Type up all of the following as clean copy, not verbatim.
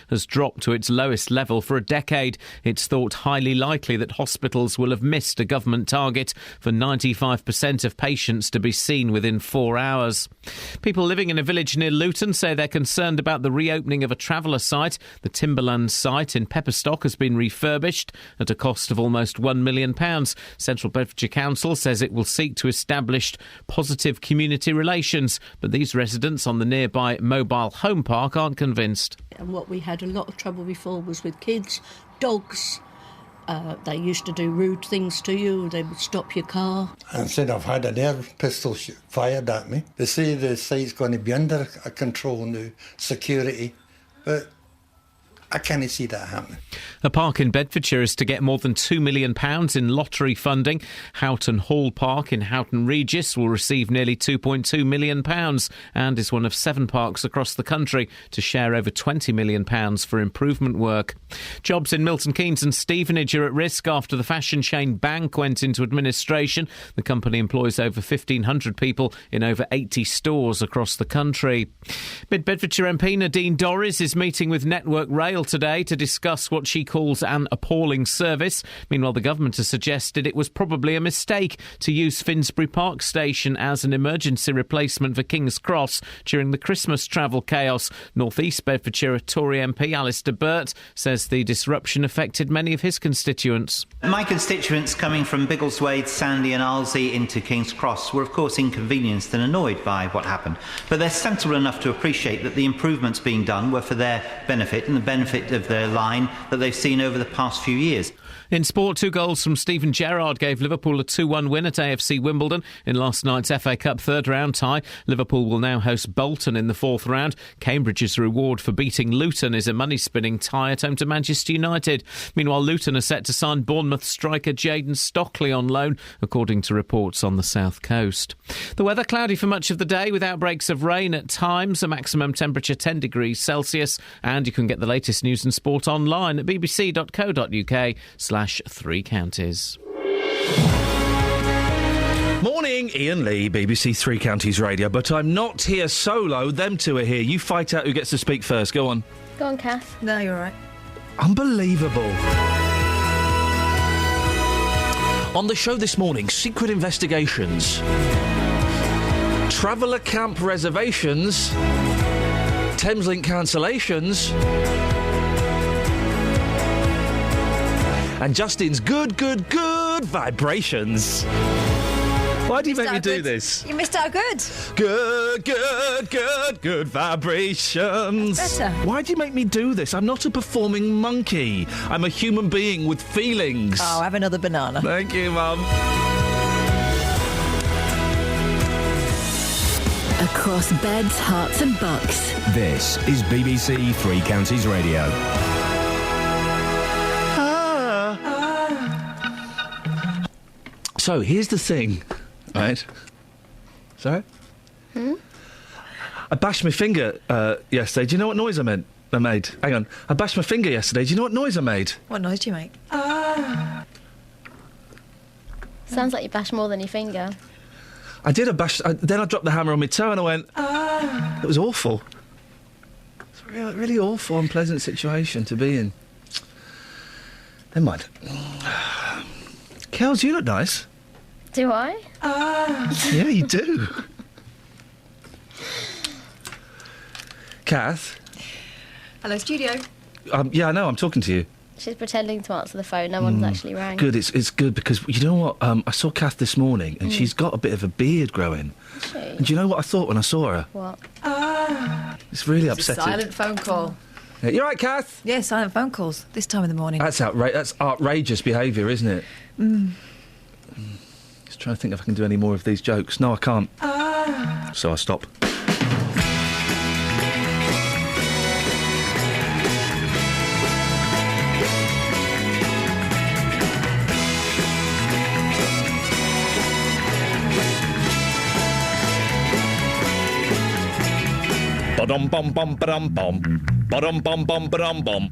has dropped to its lowest level for a decade. It's thought highly likely that hospitals will have missed a government target for 95% of patients to be seen within 4 hours. People living in a village near Luton say they're concerned about the reopening of a traveller site. The Timberland site in Pepperstock has been refurbished at a cost of almost £1 million. Central Bedfordshire Council says it will seek to establish positive community relations, but these residents on the nearby mobile home park aren't convinced. And what we had a lot of trouble before was with kids, dogs. They used to do rude things to you. They would stop your car. And said I've had an air pistol fired at me. They say the site's going to be under control now, security, but I can't see that happening. A park in Bedfordshire is to get more than £2 million in lottery funding. Houghton Hall Park in Houghton Regis will receive nearly £2.2 million and is one of 7 parks across the country to share over £20 million for improvement work. Jobs in Milton Keynes and Stevenage are at risk after the fashion chain Bank went into administration. The company employs over 1,500 people in over 80 stores across the country. Mid-Bedfordshire MP Nadine Dorries is meeting with Network Rail today to discuss what she calls an appalling service. Meanwhile, the government has suggested it was probably a mistake to use Finsbury Park Station as an emergency replacement for King's Cross during the Christmas travel chaos. North East Bedfordshire Tory MP Alistair Burt says the disruption affected many of his constituents. My constituents coming from Biggleswade, Sandy and Arlesey into King's Cross were of course inconvenienced and annoyed by what happened, but they're sensible enough to appreciate that the improvements being done were for their benefit and the benefit of their line that they've seen over the past few years. In sport, 2 goals from Stephen Gerrard gave Liverpool a 2-1 win at AFC Wimbledon in last night's FA Cup third-round tie. Liverpool will now host Bolton in the 4th round. Cambridge's reward for beating Luton is a money-spinning tie at home to Manchester United. Meanwhile, Luton are set to sign Bournemouth striker Jayden Stockley on loan, according to reports on the south coast. The weather cloudy for much of the day with outbreaks of rain at times, a maximum temperature 10 degrees Celsius, and you can get the latest news and sport online at bbc.co.uk/3 counties. Morning, Iain Lee, BBC Three Counties Radio. But I'm not here solo. Them two are here. You fight out who gets to speak first. Go on. Go on, Kath. No, you're all right. Unbelievable. On the show this morning, secret investigations, traveller camp reservations, Thameslink cancellations, and Justin's good vibrations. Why do you make me do this? You missed out good. Good vibrations. Better. Why do you make me do this? I'm not a performing monkey. I'm a human being with feelings. Oh, have another banana. Thank you, Mum. Across beds, hearts and bucks. This is BBC Three Counties Radio. So, here's the thing, right? Sorry? I bashed my finger yesterday. Do you know what noise I made? Hang on. I bashed my finger yesterday. Do you know what noise I made? What noise do you make? Sounds like you bashed more than your finger. I did a bash. Then I dropped the hammer on my toe and I went, It was awful. It's a really awful, unpleasant situation to be in. Never mind. Kels, you look nice. Do I? Yeah, you do. Kath? Hello, studio. Yeah, I know, I'm talking to you. She's pretending to answer the phone. No one's actually rang. Good, it's good because, you know what, I saw Kath this morning and she's got a bit of a beard growing. Is she? And do you know what I thought when I saw her? What? It's really It's a upsetting. silent phone call. Yeah, you all right, Kath? Yeah, silent phone calls this time in the morning. That's outrageous behaviour, isn't it? Just trying to think if I can do any more of these jokes. No, I can't. So I stop. Ba-dum bum bum ba-dum bum. Ba-dum bum bum ba-dum bum.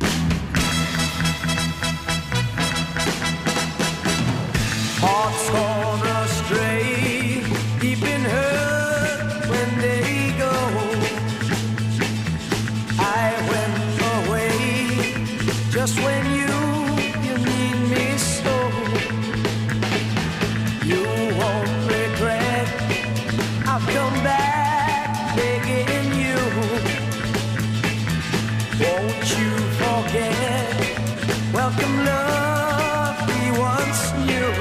Hearts gone astray, deep in hurt when they go. I went away just when you need me so. You won't regret, I've come back begging you. Won't you forget, welcome love we once knew.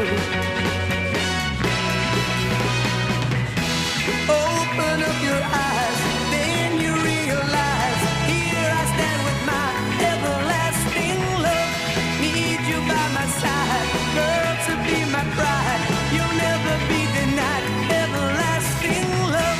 Open up your eyes, then you realize, here I stand with my everlasting love. Need you by my side, girl, to be my bride. You'll never be denied everlasting love.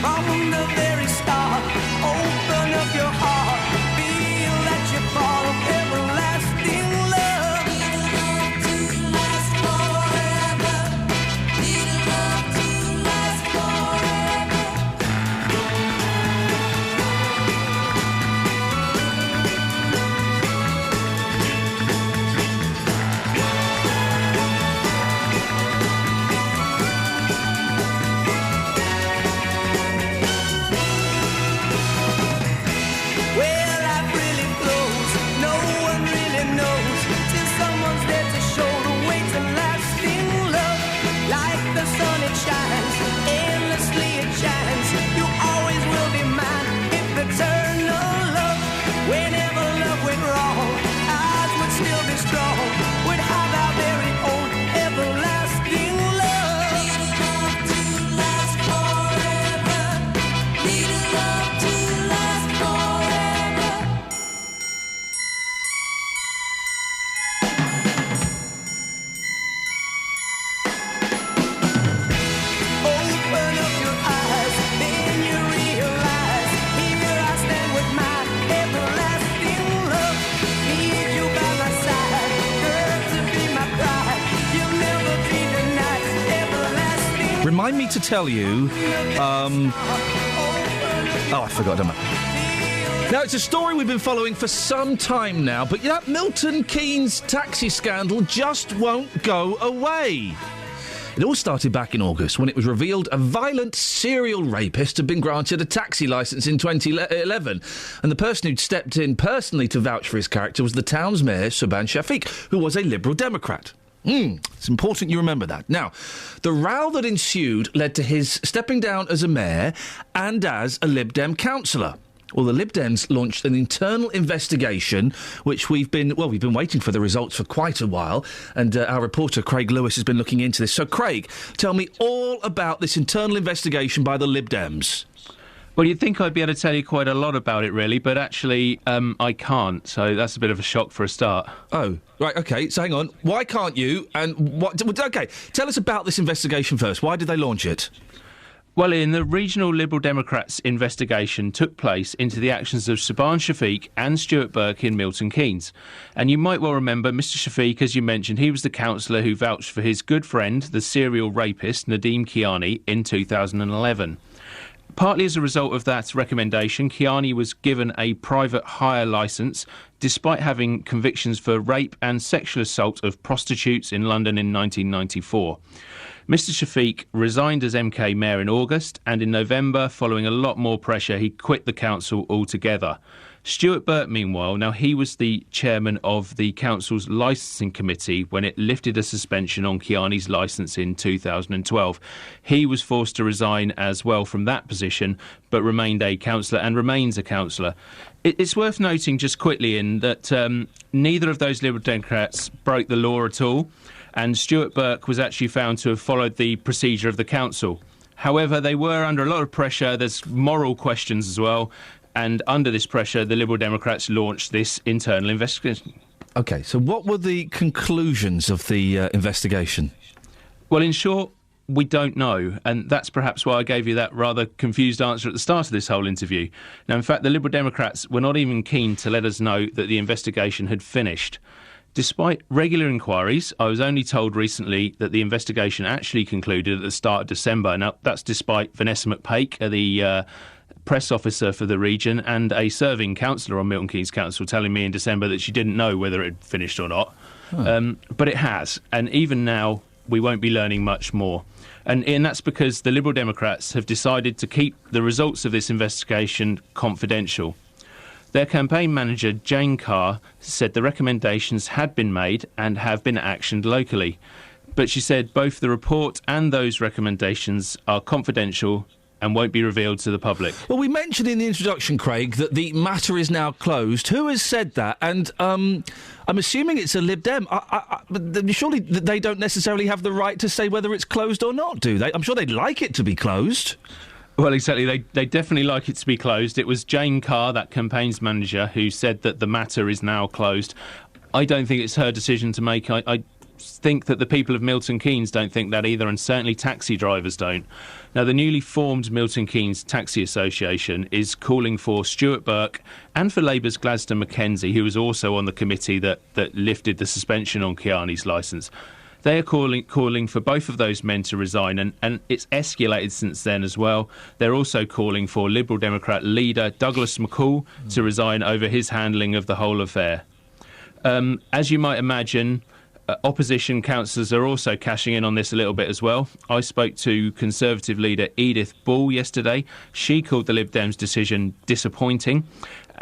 From the very start, open up your heart, feel that you fall everlasting love. Need a love to last forever. Need a love to last forever. Well, life really flows, no one really knows, till someone's there to show the way to lasting love. Like the sun it shines, endlessly it shines. You always will be mine, if eternal love. Whenever love went wrong, ours would still be strong. Would have our very own everlasting love. Need a love to last forever. Need a love to last forever. Open up your eyes, then you realize, here I stand with my everlasting love. Need you by my side, girl, to be my bride. You'll never be denied everlasting. Remind me to tell you. Oh, I forgot, don't I? Now, it's a story we've been following for some time now, but that Milton Keynes taxi scandal just won't go away. It all started back in August when it was revealed a violent serial rapist had been granted a taxi licence in 2011. And the person who'd stepped in personally to vouch for his character was the town's mayor, Subhan Shafiq, who was a Liberal Democrat. It's important you remember that. Now, the row that ensued led to his stepping down as a mayor and as a Lib Dem councillor. Well, the Lib Dems launched an internal investigation, which we've been waiting for the results for quite a while, and our reporter Craig Lewis has been looking into this. So, Craig, tell me all about this internal investigation by the Lib Dems. Well, you'd think I'd be able to tell you quite a lot about it, really, but actually I can't, so that's a bit of a shock for a start. Oh, right, OK, so hang on. Why can't you? And what? OK, tell us about this investigation first. Why did they launch it? Well, Ian, the regional Liberal Democrats investigation took place into the actions of Subhan Shafiq and Stuart Burke in Milton Keynes. And you might well remember Mr Shafiq, as you mentioned, he was the councillor who vouched for his good friend, the serial rapist, Nadeem Kiani, in 2011. Partly as a result of that recommendation, Kiani was given a private hire licence, despite having convictions for rape and sexual assault of prostitutes in London in 1994. Mr Shafiq resigned as MK Mayor in August, and in November, following a lot more pressure, he quit the council altogether. Stuart Burke, meanwhile, now he was the chairman of the council's licensing committee when it lifted a suspension on Kiani's licence in 2012. He was forced to resign as well from that position, but remained a councillor and remains a councillor. It's worth noting just quickly in that neither of those Liberal Democrats broke the law at all, and Stuart Burke was actually found to have followed the procedure of the council. However, they were under a lot of pressure. There's moral questions as well. And under this pressure, the Liberal Democrats launched this internal investigation. OK, so what were the conclusions of the investigation? Well, in short, we don't know. And that's perhaps why I gave you that rather confused answer at the start of this whole interview. Now, in fact, the Liberal Democrats were not even keen to let us know that the investigation had finished. Despite regular inquiries, I was only told recently that the investigation actually concluded at the start of December. Now, that's despite Vanessa McPake, the press officer for the region, and a serving councillor on Milton Keynes Council telling me in December that she didn't know whether it had finished or not. But it has. And even now, we won't be learning much more. And that's because the Liberal Democrats have decided to keep the results of this investigation confidential. Their campaign manager, Jane Carr, said the recommendations had been made and have been actioned locally. But she said both the report and those recommendations are confidential and won't be revealed to the public. Well, we mentioned in the introduction, Craig, that the matter is now closed. Who has said that? And I'm assuming it's a Lib Dem. But surely they don't necessarily have the right to say whether it's closed or not, do they? I'm sure they'd like it to be closed. Well, exactly. They definitely like it to be closed. It was Jane Carr, that campaign's manager, who said that the matter is now closed. I don't think it's her decision to make. I think that the people of Milton Keynes don't think that either, and certainly taxi drivers don't. Now, the newly formed Milton Keynes Taxi Association is calling for Stuart Burke and for Labour's Gladstone Mackenzie, who was also on the committee that lifted the suspension on Kiani's licence. They are calling for both of those men to resign, and it's escalated since then as well. They're also calling for Liberal Democrat leader Douglas McCall to resign over his handling of the whole affair. As you might imagine, opposition councillors are also cashing in on this a little bit as well. I spoke to Conservative leader Edith Ball yesterday. She called the Lib Dems' decision disappointing.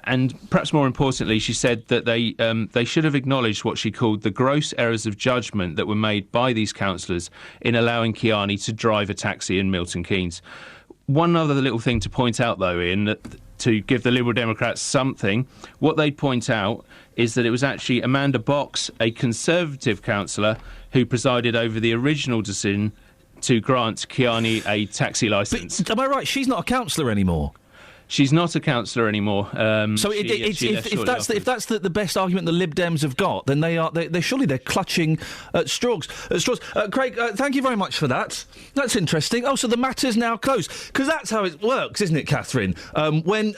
And perhaps more importantly, she said that they should have acknowledged what she called the gross errors of judgment that were made by these councillors in allowing Kiani to drive a taxi in Milton Keynes. One other little thing to point out, though, Iain, that to give the Liberal Democrats something, what they'd point out is that it was actually Amanda Box, a Conservative councillor, who presided over the original decision to grant Kiani a taxi licence. But, am I right? She's not a councillor anymore. She's not a councillor anymore. So if that's the best argument the Lib Dems have got, then they're surely clutching at straws. Craig, thank you very much for that. That's interesting. Oh, so the matter's now closed, because that's how it works, isn't it, Catherine? When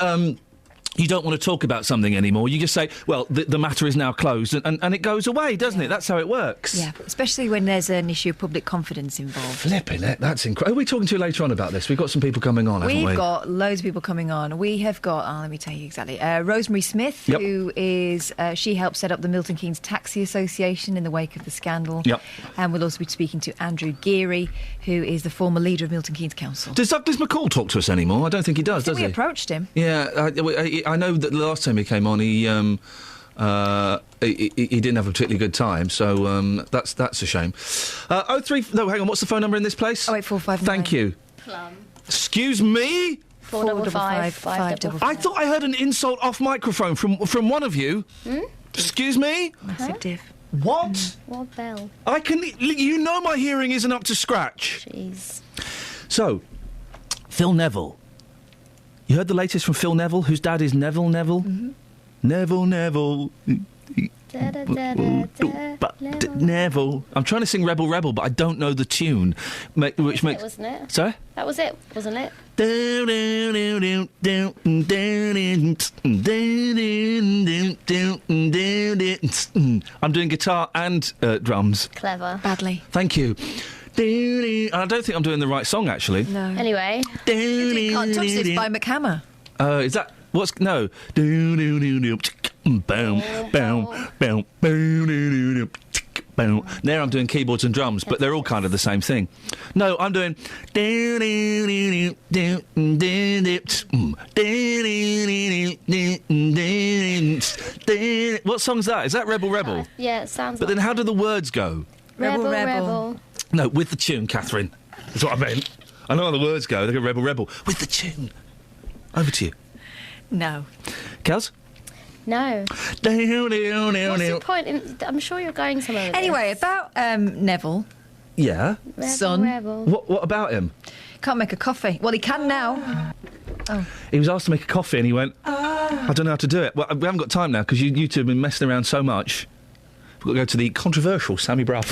you don't want to talk about something anymore, you just say, well, the matter is now closed, and it goes away, doesn't it? That's how it works. Yeah, especially when there's an issue of public confidence involved. Flipping it, that's incredible. Who are we talking to later on about this? We've got some people coming on, haven't we? We've got loads of people coming on. We have got, let me tell you exactly, Rosemary Smith, yep. who is, she helped set up the Milton Keynes Taxi Association in the wake of the scandal. Yep. And we'll also be speaking to Andrew Geary, who is the former leader of Milton Keynes Council. Does Douglas McCall talk to us anymore? I don't think he does, does he? We approached him. Yeah, I know that the last time he came on, he didn't have a particularly good time, so that's a shame. 03. No, hang on. What's the phone number in this place? 08459. Thank you. Plum. Excuse me. 455 555. I thought I heard an insult off microphone from one of you. Excuse me. Massive diff. What? What bell? I can. You know my hearing isn't up to scratch. Jeez. So, Phil Neville. You heard the latest from Phil Neville, whose dad is Neville Neville? Mm-hmm. Neville. Neville. I'm trying to sing Rebel Rebel, but I don't know the tune. Which makes... Wasn't it? Sorry? That was it, wasn't it? I'm doing guitar and drums. Clever. Badly. Thank you. I don't think I'm doing the right song, actually. No. Anyway. You Can't Touch This by McHammer. Is that... What's... No. There I'm doing keyboards and drums, but they're all kind of the same thing. No, I'm doing... What song's that? Is that Rebel Rebel? Yeah, it sounds But like then how do the words go? Rebel. No, with the tune, Catherine. That's what I meant. I know how the words go. They go Rebel Rebel. With the tune. Over to you. No. Kels? No. What's the point? I'm sure you're going somewhere with Anyway, this. about Neville. Yeah? Son. Rebel. What about him? Can't make a coffee. Well, he can now. Oh. He was asked to make a coffee and he went, I don't know how to do it. Well, we haven't got time now because you two have been messing around so much. We've got to go to the controversial Sammy Brough.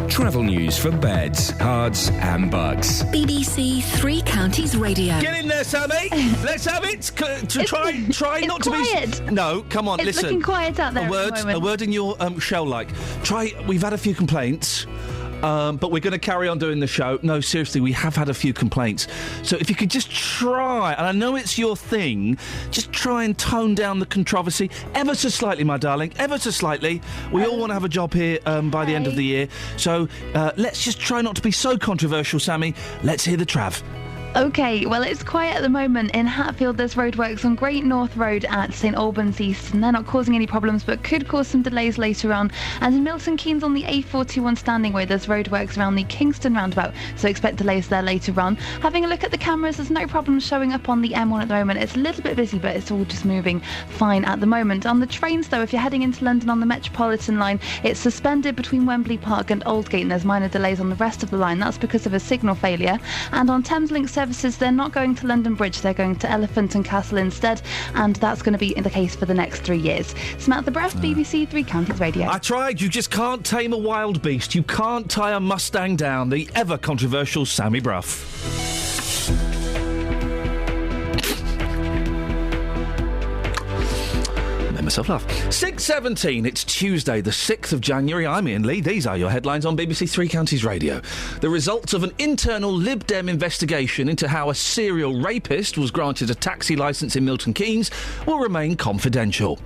Travel news for beds, cards and bugs. BBC Three Counties Radio. Get in there, Sammy. Let's have it. Try not quiet. to be... No, come on, It's listen. looking quiet out there. A word in your shell-like. We've had a few complaints. But we're going to carry on doing the show. No, seriously, we have had a few complaints. So if you could just try, and I know it's your thing, just try and tone down the controversy ever so slightly, my darling, ever so slightly. We all want to have a job here by the end of the year. So let's just try not to be so controversial, Sammy. Let's hear the trav. OK, well, it's quiet at the moment. In Hatfield, there's roadworks on Great North Road at St Albans East, and they're not causing any problems, but could cause some delays later on. And in Milton Keynes on the A41 Standing Way, there's roadworks around the Kingston roundabout, so expect delays there later on. Having a look at the cameras, there's no problems showing up on the M1 at the moment. It's a little bit busy, but it's all just moving fine at the moment. On the trains, though, if you're heading into London on the Metropolitan line, it's suspended between Wembley Park and Aldgate, and there's minor delays on the rest of the line. That's because of a signal failure. And on Thameslink services, they're not going to London Bridge, they're going to Elephant and Castle instead, and that's going to be the case for the next 3 years. Samantha Breath, BBC Three Counties Radio. I tried. You just can't tame a wild beast. You can't tie a Mustang down. The ever controversial Sammy Brough. Myself laugh. 6:17. It's Tuesday, the 6th of January. I'm Iain Lee. These are your headlines on BBC Three Counties Radio. The results of an internal Lib Dem investigation into how a serial rapist was granted a taxi licence in Milton Keynes will remain confidential.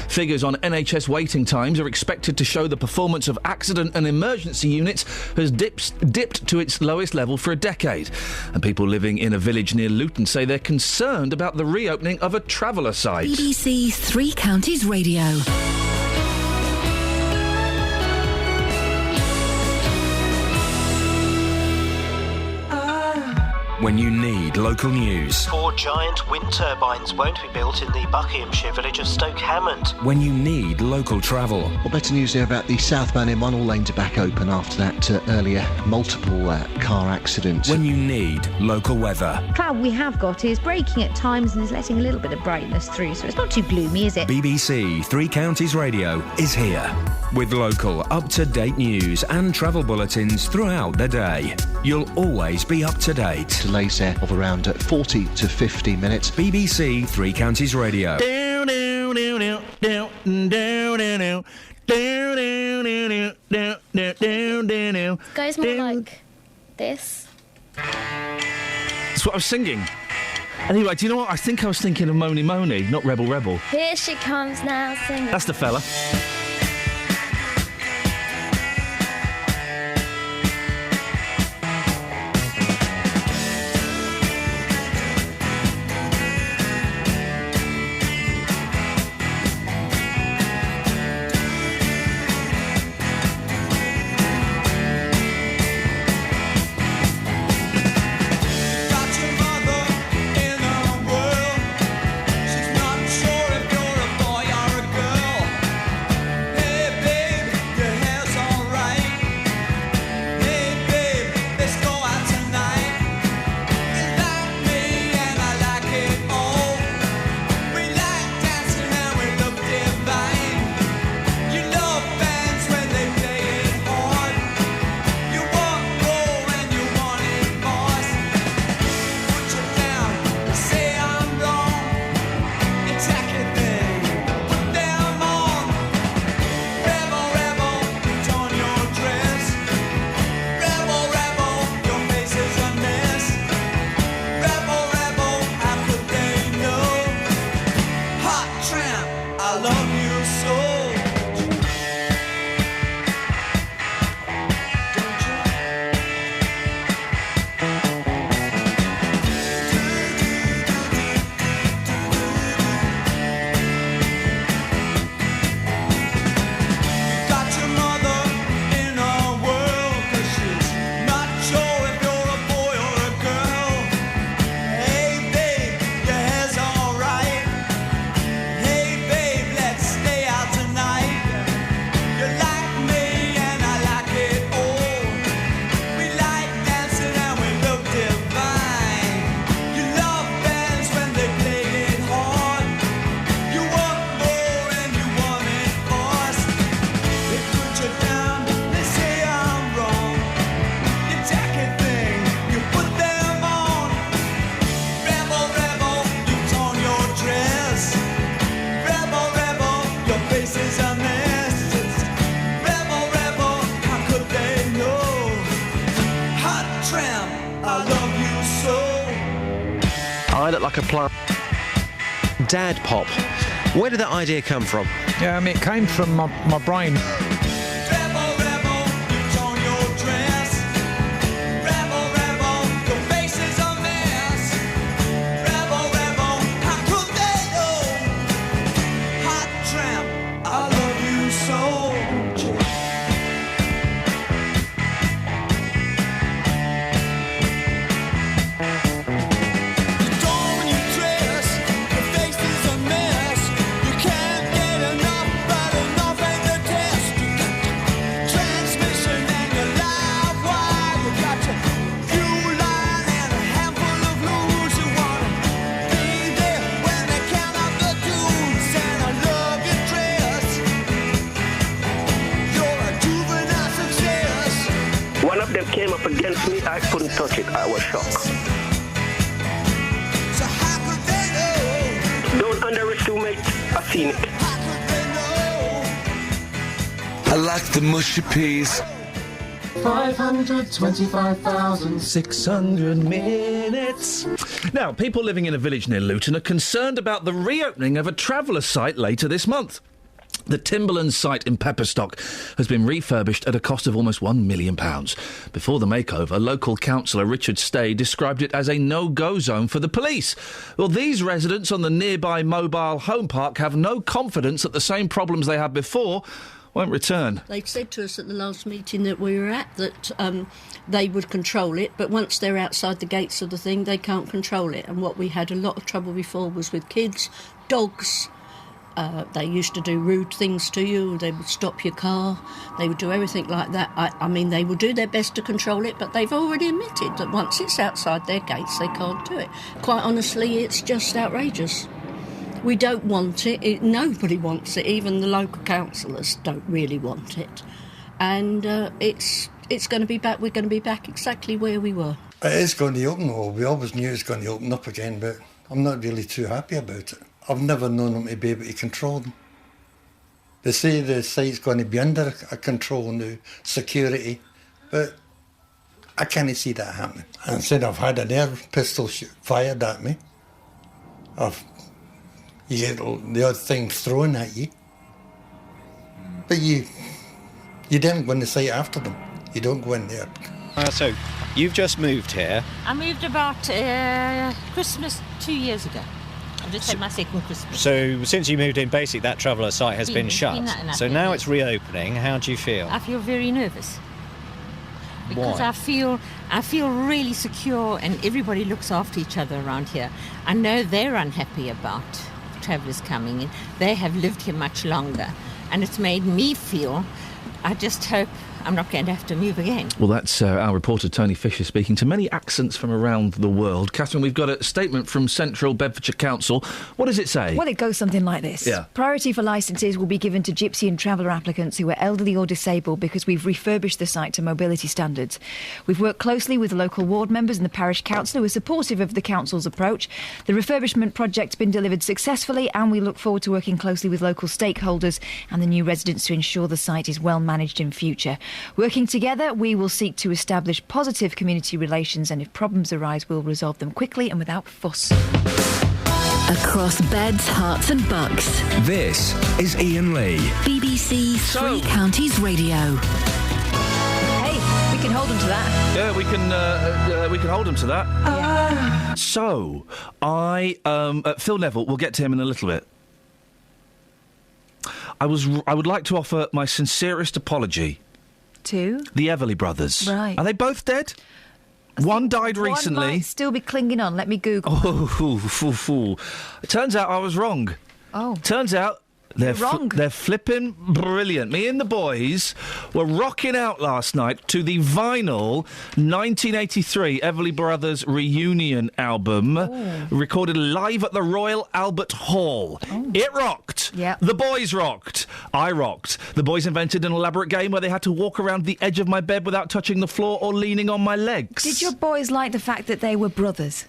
Figures on NHS waiting times are expected to show the performance of accident and emergency units has dipped to its lowest level for a decade. And people living in a village near Luton say they're concerned about the reopening of a traveller site. BBC Three Counties Radio. When you need local news. 4 giant wind turbines won't be built in the Buckinghamshire village of Stoke Hammond. When you need local travel. Well, better news here about the southbound M1. All lanes are back open after that earlier multiple car accident. When you need local weather. Cloud we have got is breaking at times and is letting a little bit of brightness through, so it's not too gloomy, is it? BBC Three Counties Radio is here with local, up-to-date news and travel bulletins throughout the day. You'll always be up to date. Delays there of around 40 to 50 minutes. BBC Three Counties Radio. Goes more like this. That's what I was singing. Anyway, do you know what? I think I was thinking of Moni Moni, not Rebel Rebel. Here she comes now singing. That's the fella. I look like a plant. Dad pop. Where did that idea come from? Yeah, I mean, it came from my brain. up against me, I couldn't touch it. I was shocked. Don't underestimate a scenic. I like the mushy peas. 525,600 minutes. Now, people living in a village near Luton are concerned about the reopening of a traveller site later this month. The Timberland site in Pepperstock has been refurbished at a cost of almost £1 million. Before the makeover, local councillor Richard Stay described it as a no-go zone for the police. Well, these residents on the nearby mobile home park have no confidence that the same problems they had before won't return. They said to us at the last meeting that we were at that they would control it, but once they're outside the gates of the thing, they can't control it. And what we had a lot of trouble before was with kids, dogs. They used to do rude things to you. They would stop your car. They would do everything like that. I mean, they would do their best to control it, but they've already admitted that once it's outside their gates, they can't do it. Quite honestly, it's just outrageous. We don't want it. Nobody wants it. Even the local councillors don't really want it. And it's going to be back. We're going to be back exactly where we were. It is going to open. Well, we always knew it was going to open up again, but I'm not really too happy about it. I've never known them to be able to control them. They say the site's going to be under a control now, security, but I can't see that happening. And said I've had an air pistol fired at me. You get the odd thing thrown at you. But you don't go in the site after them. You don't go in there. So, you've just moved here. I moved about Christmas 2 years ago. I've just had my second Christmas. So, since you moved in, basically that traveller site has been shut. So now it's reopening. How do you feel? I feel very nervous. Because Why? I feel really secure and everybody looks after each other around here. I know they're unhappy about travellers coming in. They have lived here much longer. And it's made me feel, I just hope I'm not going to have to move again. Well, that's our reporter Tony Fisher speaking to many accents from around the world. Catherine, we've got a statement from Central Bedfordshire Council. What does it say? Well, it goes something like this. Yeah. Priority for licences will be given to gypsy and traveller applicants who are elderly or disabled because we've refurbished the site to mobility standards. We've worked closely with the local ward members and the parish council who are supportive of the council's approach. The refurbishment project's been delivered successfully and we look forward to working closely with local stakeholders and the new residents to ensure the site is well managed in future. Working together, we will seek to establish positive community relations and if problems arise, we'll resolve them quickly and without fuss. Across beds, hearts and bucks. This is Iain Lee. BBC Three Counties Radio. Hey, we can hold them to that. Yeah, we can hold them to that. So, Phil Neville, we'll get to him in a little bit. I would like to offer my sincerest apology to the Everly brothers. Right. Are they both dead? One died recently. One might still be clinging on. Let me Google. It turns out I was wrong. Oh. Turns out they're wrong. They're flipping brilliant. Me and the boys were rocking out last night to the vinyl 1983 Everly Brothers reunion album, recorded live at the Royal Albert Hall. It rocked. Yeah. The boys rocked. I rocked. The boys invented an elaborate game where they had to walk around the edge of my bed without touching the floor or leaning on my legs. Did your boys like the fact that they were brothers?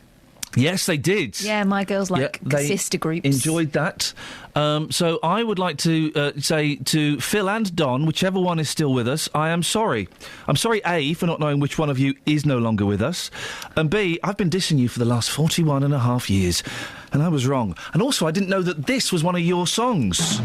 Yes, they did. Yeah, my girls like sister groups. Enjoyed that. So I would like to say to Phil and Don, whichever one is still with us, I am sorry. I'm sorry, A, for not knowing which one of you is no longer with us, and B, I've been dissing you for the last 41 and a half years, and I was wrong. And also, I didn't know that this was one of your songs.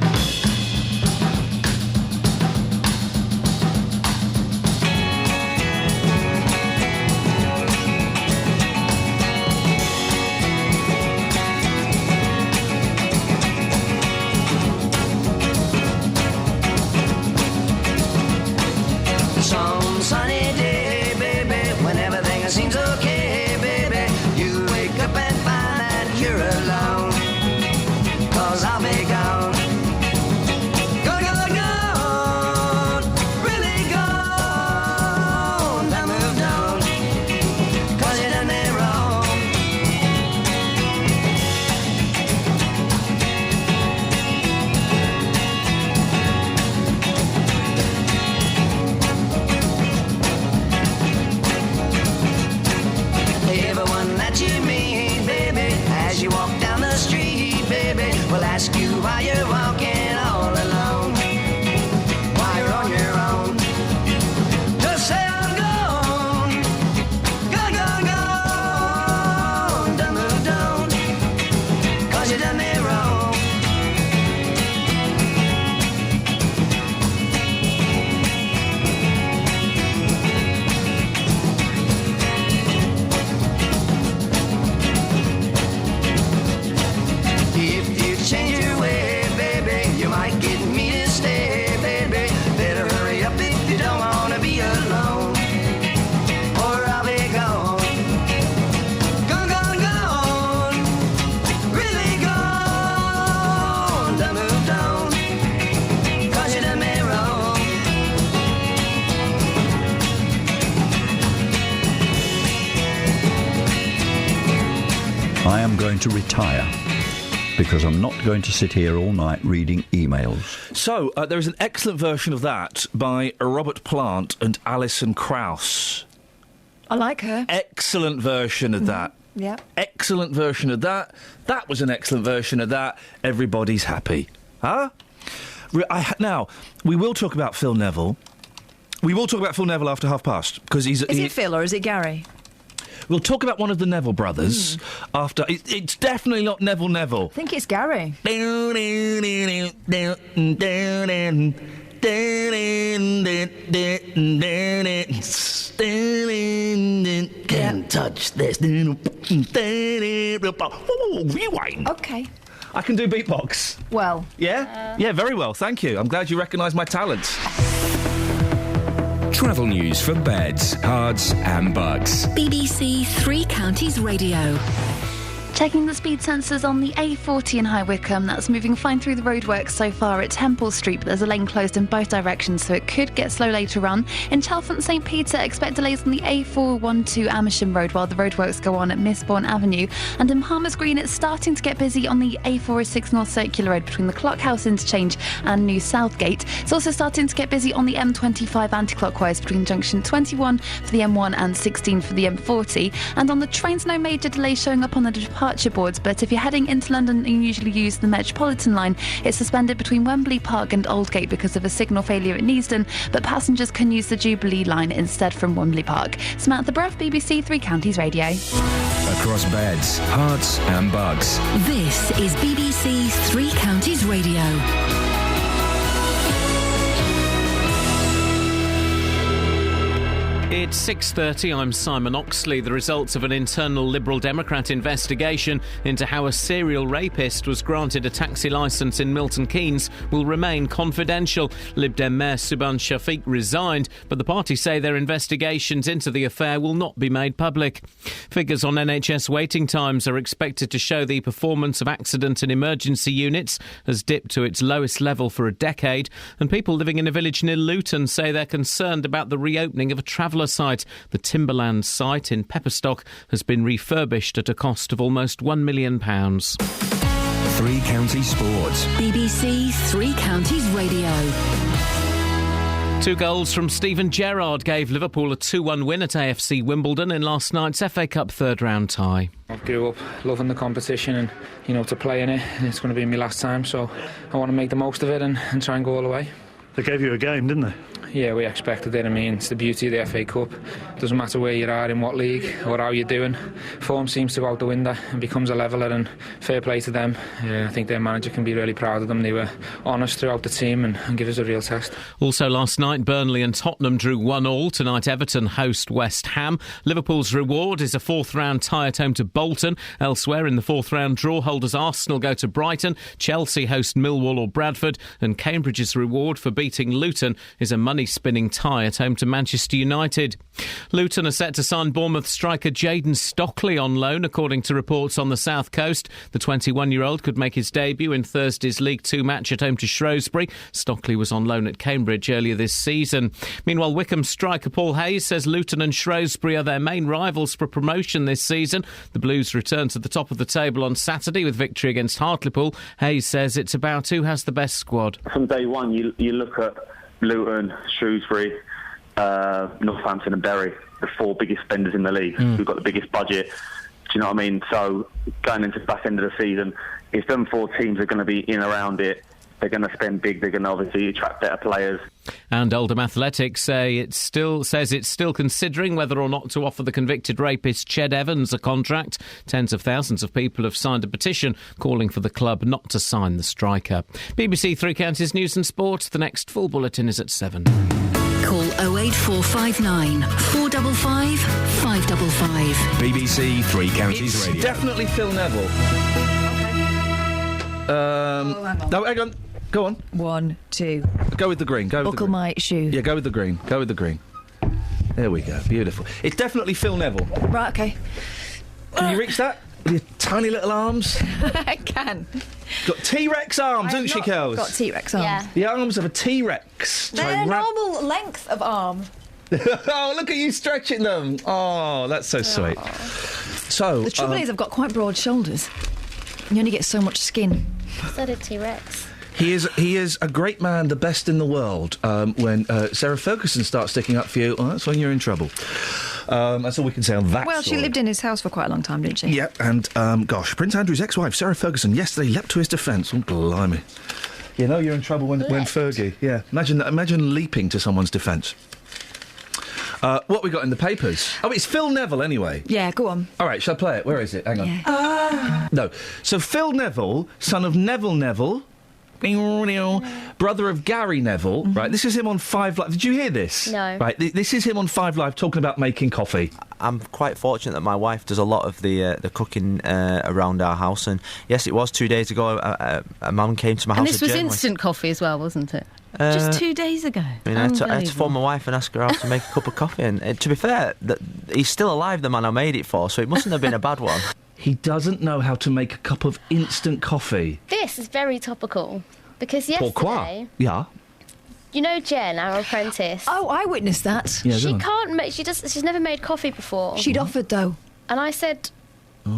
going to retire. Because I'm not going to sit here all night reading emails. So, there is an excellent version of that by Robert Plant and Alison Krauss. I like her. Excellent version of that. Yeah. Excellent version of that. That was an excellent version of that. Everybody's happy. Huh? Now, we will talk about Phil Neville. We will talk about Phil Neville after past, because he's... Is it Phil or is it Gary? We'll talk about one of the Neville brothers after... It's definitely not Neville. I think it's Gary. Can't touch this. Rewind. Okay. I can do beatbox. Well. Yeah? Yeah, very well, thank you. I'm glad you recognise my talents. Travel news for beds, cards and bugs. BBC Three Counties Radio. Checking the speed sensors on the A40 in High Wycombe. That's moving fine through the roadworks so far at Temple Street, but there's a lane closed in both directions, so it could get slow later on. In Chalfont St Peter, expect delays on the A412 Amersham Road while the roadworks go on at Mistbourne Avenue. And in Palmer's Green, it's starting to get busy on the A406 North Circular Road between the Clockhouse Interchange and New Southgate. It's also starting to get busy on the M25 anti-clockwise between junction 21 for the M1 and 16 for the M40. And on the trains, no major delays showing up on the departure boards, but if you're heading into London and you usually use the Metropolitan line, it's suspended between Wembley Park and Aldgate because of a signal failure at Neasden, but passengers can use the Jubilee line instead from Wembley Park. Samantha Bruff, BBC Three Counties Radio. Across beds, hearts and bugs. This is BBC Three Counties Radio. It's 6:30, I'm Simon Oxley. The results of an internal Liberal Democrat investigation into how a serial rapist was granted a taxi licence in Milton Keynes will remain confidential. Lib Dem Mayor Subhan Shafiq resigned, but the party say their investigations into the affair will not be made public. Figures on NHS waiting times are expected to show the performance of accident and emergency units has dipped to its lowest level for a decade, and people living in a village near Luton say they're concerned about the reopening of a traveller site. The Timberland site in Pepperstock has been refurbished at a cost of almost £1 million. Three Counties Sports. BBC Three Counties Radio. 2 goals from Steven Gerrard gave Liverpool a 2-1 win at AFC Wimbledon in last night's FA Cup third-round tie. I grew up loving the competition and, to play in it, and it's going to be my last time, so I want to make the most of it and try and go all the way. They gave you a game, didn't they? Yeah, we expected it. I mean, it's the beauty of the FA Cup. Doesn't matter where you are, in what league, or how you're doing. Form seems to go out the window and becomes a leveller, and fair play to them. I think their manager can be really proud of them. They were honest throughout the team and give us a real test. Also last night, Burnley and Tottenham drew 1-1. Tonight, Everton host West Ham. Liverpool's reward is a fourth-round tie at home to Bolton. Elsewhere in the fourth-round draw, holders Arsenal go to Brighton. Chelsea host Millwall or Bradford. And Cambridge's reward for beating Luton is a money-spinning tie at home to Manchester United. Luton are set to sign Bournemouth striker Jayden Stockley on loan, according to reports on the south coast. The 21-year-old could make his debut in Thursday's League 2 match at home to Shrewsbury. Stockley was on loan at Cambridge earlier this season. Meanwhile, Wycombe striker Paul Hayes says Luton and Shrewsbury are their main rivals for promotion this season. The Blues return to the top of the table on Saturday with victory against Hartlepool. Hayes says it's about who has the best squad. From day one, you look at Luton, Shrewsbury, Northampton and Bury, the 4 biggest spenders in the league, who've got the biggest budget. Do you know what I mean? So going into the back end of the season, if them 4 teams are going to be in around it, they're going to spend big, they're going to obviously attract better players. And Oldham Athletics says it's still considering whether or not to offer the convicted rapist Ched Evans a contract. Tens of thousands of people have signed a petition calling for the club not to sign the striker. BBC Three Counties News and Sport. The next full bulletin is at 7. Call 08459 455 555. BBC Three Counties It's Radio. definitely Phil Neville. No, hang on. Go on. 1, 2. Go with the green. Buckle my shoe. Yeah, go with the green. Go with the green. There we go. Beautiful. It's definitely Phil Neville. Right, okay. Can you reach that? With your tiny little arms? I can. Got T-Rex arms, haven't she, Kels? Got T-Rex arms. Yeah. The arms of a T-Rex. They're normal length of arm. Oh, look at you stretching them. Oh, that's so sweet. So The trouble is I've got quite broad shoulders. You only get so much skin. So did T-Rex. He is a great man, the best in the world. When Sarah Ferguson starts sticking up for you, that's when you're in trouble. That's all we can say on that. Well, story. she lived in his house for quite a long time, didn't she? Yeah, and gosh, Prince Andrew's ex-wife, Sarah Ferguson, yesterday leapt to his defence. Oh, blimey. You know you're in trouble when Fergie... Yeah, imagine leaping to someone's defence. What we got in the papers? Oh, it's Phil Neville, anyway. Yeah, go on. All right, shall I play it? Where is it? Hang on. Yeah. No. So Phil Neville, son of Neville Neville, brother of Gary Neville, right? This is him on 5 Live. Did you hear this? No. Right, this is him on 5 Live talking about making coffee. I'm quite fortunate that my wife does a lot of the cooking around our house, and yes, it was 2 days ago. A mum came to my house. And this was instant coffee as well, wasn't it? Just 2 days ago. I mean, I had to phone my wife and ask her how to make a cup of coffee, and to be fair, he's still alive, the man I made it for, so it mustn't have been a bad one. He doesn't know how to make a cup of instant coffee. This is very topical because yesterday, Yeah. you know Jen, our apprentice. Oh, I witnessed that. Yeah, She go on. can't make. She's never made coffee before. She'd offered though, and I said, So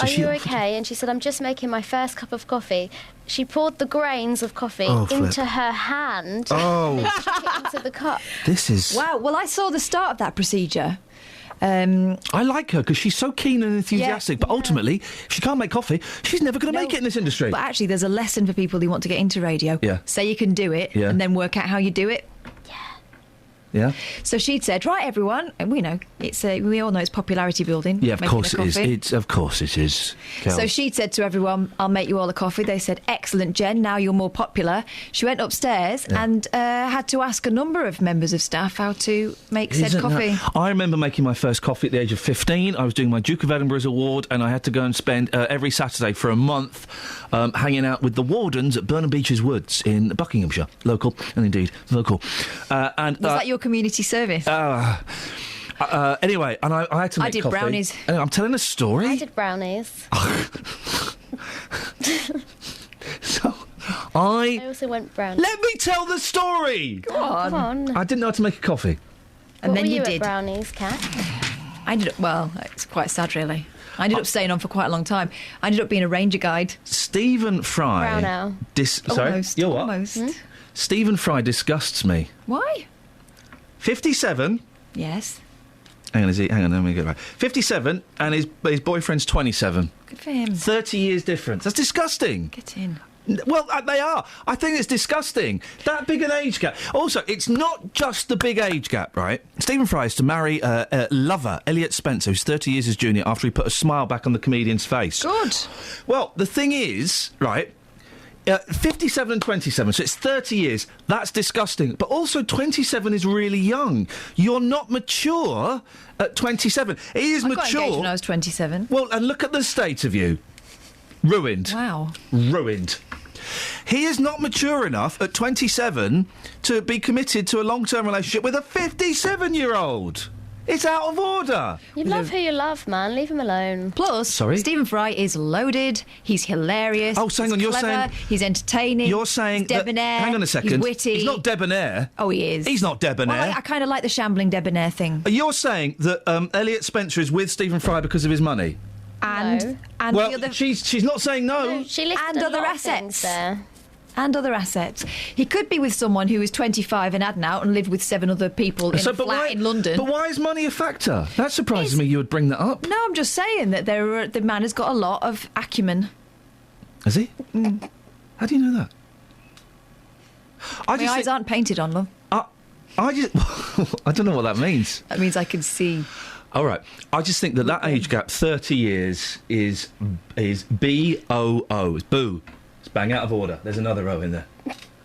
"Are she you offered- okay?" And she said, "I'm just making my first cup of coffee." She poured the grains of coffee Oh, flip. into her hand. Oh. And took it into the cup. This is... Wow. Well, I saw the start of that procedure. I like her because she's so keen and enthusiastic, but ultimately, if she can't make coffee, she's never going to make it in this industry. But actually, there's a lesson for people who want to get into radio. Yeah. Say you can do it, Yeah. and then work out how you do it. Yeah? So she'd said, right, everyone, and we know, we all know it's popularity building. Yeah, of making course the it is. coffee. Of course it is. Kel. So she'd said to everyone, I'll make you all a coffee. They said, excellent, Jen, now you're more popular. She went upstairs and had to ask a number of members of staff how to make said Isn't coffee. that- I remember making my first coffee at the age of 15. I was doing my Duke of Edinburgh's award, and I had to go and spend every Saturday for a month hanging out with the wardens at Burnham Beeches Woods in Buckinghamshire. Local, and indeed local. Was that your community service? Anyway, and I had to make I did coffee. brownies. And I'm telling a story. I did brownies. I also went brownies. Let me tell the story! Go on. I didn't know how to make a coffee. And What then were you you did. at brownies, Kat? I ended up, well, it's quite sad, really. I ended up staying on for quite a long time. I ended up being a ranger guide. Stephen Fry... Brown ale. Sorry? Almost. You're what? Almost. Stephen Fry disgusts me. Why? 57... Yes. Hang on, let me get it right. 57, and his boyfriend's 27. Good for him. 30 years difference. That's disgusting. Get in. Well, they are. I think it's disgusting. That big an age gap. Also, it's not just the big age gap, right? Stephen Fry is to marry lover, Elliot Spencer, who's 30 years his junior, after he put a smile back on the comedian's face. Good. Well, the thing is, right... 57 and 27, so it's 30 years. That's disgusting. But also, 27 is really young. You're not mature at 27. He is I mature. got engaged when I was 27. Well, and look at the state of you. Ruined. Wow. Ruined. He is not mature enough at 27 to be committed to a long-term relationship with a 57-year-old. It's out of order. You love who you love, man. Leave him alone. Plus, Sorry? Stephen Fry is loaded. He's hilarious. Oh, so hang on, he's you're clever, saying- he's entertaining. You're saying he's debonair. Hang on a second. He's witty. He's not debonair. Oh, he is. He's not debonair. Well, I kind of like the shambling debonair thing. You're saying that Elliot Spencer is with Stephen Fry because of his money? And Well, the other, she's not saying no. She listed and a other lot of assets things there. And other assets. He could be with someone who is 25 and hadn't out and lived with 7 other people in a flat in London. But why is money a factor? That surprises me you would bring that up. No, I'm just saying that the man has got a lot of acumen. Has he? How do you know that? My eyes aren't painted on them. I just... I don't know what that means. That means I can see. All right. I just think that age gap, 30 years, is B-O-O. It's boo. It's bang out of order. There's another O in there.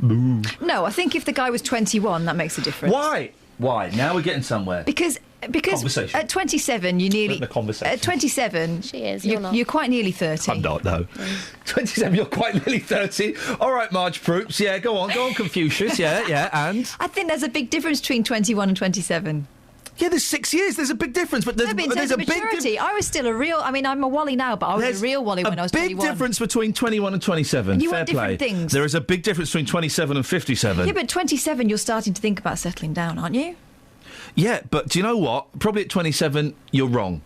Boo. No, I think if the guy was 21, that makes a difference. Why? Now we're getting somewhere. Because Conversation. at 27, you nearly... The conversation. At 27, she is, you're quite nearly 30. I'm not, no. 27, you're quite nearly 30. All right, Marge Proops. Yeah, go on, Confucius. Yeah, and? I think there's a big difference between 21 and 27. Yeah, there's 6 years. There's a big difference, but there's, No, but in terms there's of a big maturity, I was still a real... I mean, I'm a Wally now, but I was a real Wally when I was 21. There's a big difference between 21 and 27. And you Fair want different play. things. There is a big difference between 27 and 57. Yeah, but 27, you're starting to think about settling down, aren't you? Yeah, but do you know what? Probably at 27, you're wrong.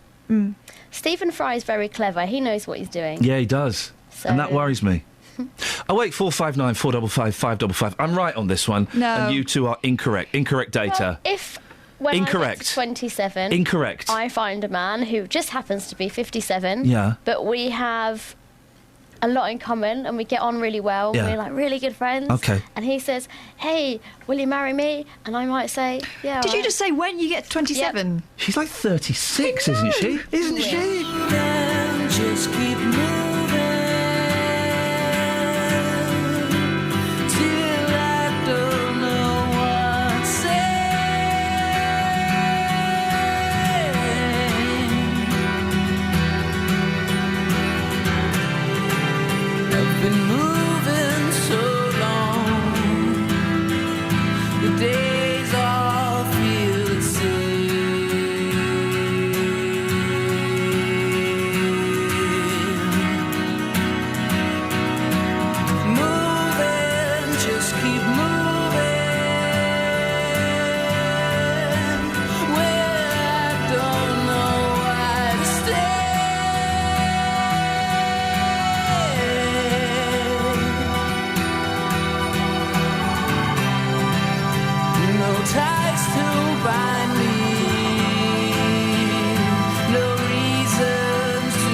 Stephen Fry's very clever. He knows what he's doing. Yeah, he does. So- And that worries me. 08459 455 555. I'm right on this one. No. And you two are incorrect. Incorrect data. Well, when I get Incorrect. to 27, Incorrect. I find a man who just happens to be 57. Yeah. But we have a lot in common and we get on really well. Yeah. We're like really good friends. Okay. And he says, "Hey, will you marry me?" And I might say, "Yeah." Did you just say when you get to 27? She's like 36, isn't she? Isn't she? Just keep moving till I don't know what to say. I've been moving so long, the days all feel the same. Moving, just keep moving. Where I don't know why to stay. No ties to bind me, no reasons to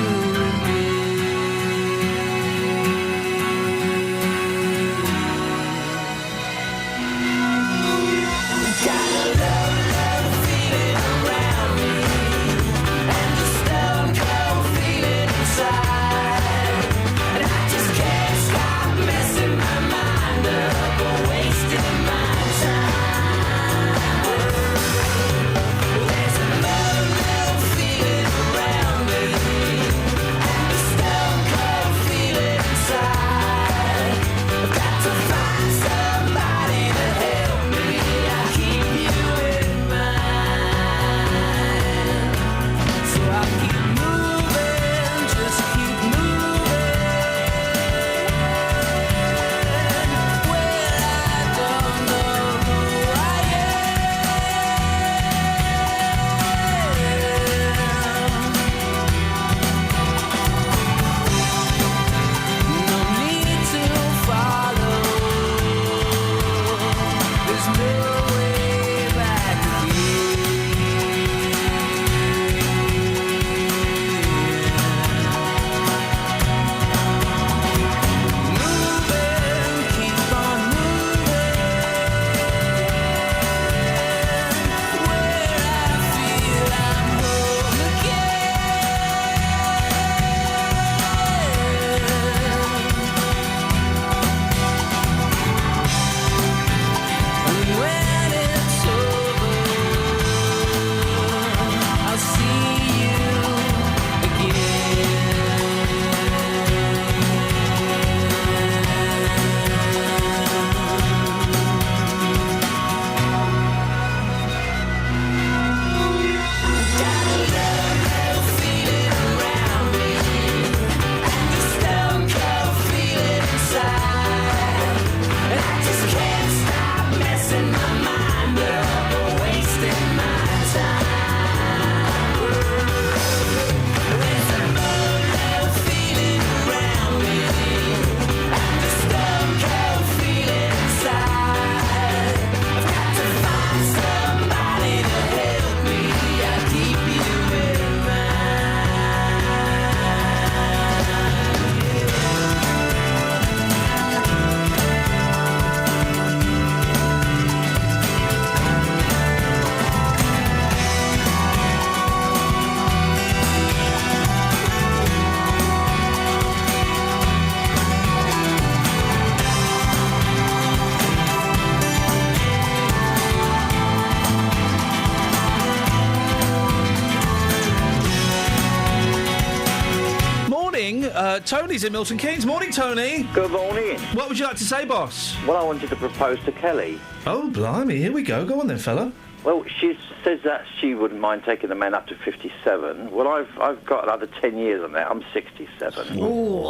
Tony's in Milton Keynes. Morning, Tony. Good morning. What would you like to say, boss? Well, I wanted to propose to Kelly. Oh, blimey. Here we go. Go on then, fella. Well, she says that she wouldn't mind taking the man up to 57. Well, I've got another 10 years on that. I'm 67. Ooh,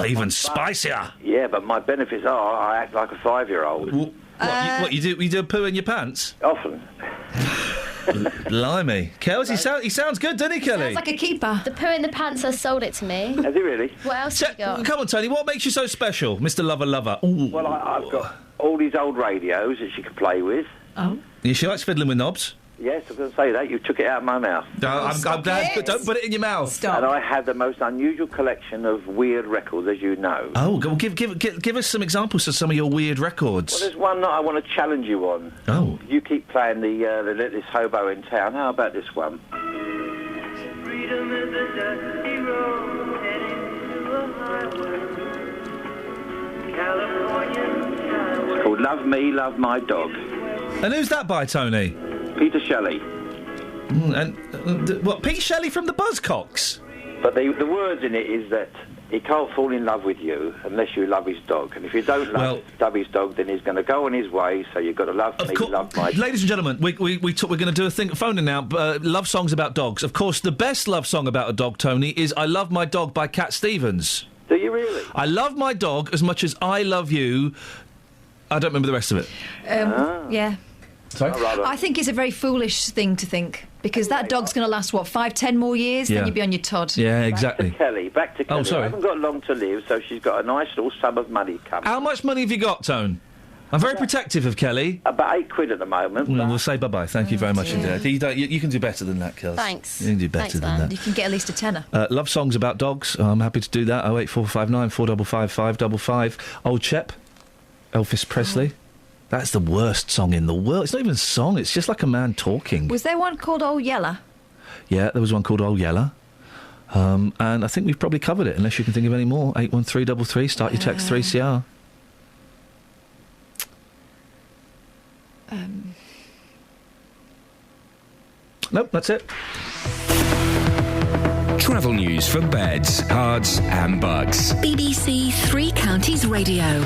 even spicier. Yeah, but my benefits are I act like a 5-year-old. What, you do a poo in your pants? Often. Blimey. Kels, he sounds good, doesn't he, Kelly? Sounds like a keeper. The poo in the pants has sold it to me. Has he really? What else have you got? Come on, Tony, what makes you so special, Mr. Lover? Ooh. Well, I've got all these old radios that she can play with. Oh. Yeah, she likes fiddling with knobs. Yes, I was going to say that. You took it out of my mouth. I'm glad. Don't put it in your mouth. Stop. And I have the most unusual collection of weird records, as you know. Oh, well, give us some examples of some of your weird records. Well, there's one that I want to challenge you on. Oh. You keep playing the Let This Hobo in Town. How about this one? Freedom is a dusty road heading to a highway. California. It's called Love Me, Love My Dog. And who's that by, Tony? Peter Shelley. What, Pete Shelley from the Buzzcocks? But the words in it is that he can't fall in love with you unless you love his dog. And if you don't love his dog, then he's going to go on his way, so you've got to love me, love my dog. Ladies and gentlemen, we're going to do a phone in now, love songs about dogs. Of course, the best love song about a dog, Tony, is I Love My Dog by Cat Stevens. Do you really? I love my dog as much as I love you. I don't remember the rest of it. Yeah. Sorry? I think it's a very foolish thing to think, because that dog's going to last, 5-10 more years, then you'll be on your Todd. Yeah, exactly. Back to Kelly. Oh, sorry. I haven't got long to live, so she's got a nice little sum of money coming. How much money have you got, Tone? I'm very protective of Kelly. About £8 at the moment. Well, we'll say bye-bye. Thank you very much indeed. You can do better than that, Kels. Thanks. You can do better than that. You can get at least a tenner. Love songs about dogs. I'm happy to do that. 08459 455 555. Old Chep, Elvis Presley. That's the worst song in the world. It's not even a song, it's just like a man talking. Was there one called Old Yeller? Yeah, there was one called Old Yeller. And I think we've probably covered it, unless you can think of any more. 81333, start your text 3CR. Nope, that's it. Travel news for beds, cards and bugs. BBC Three Counties Radio.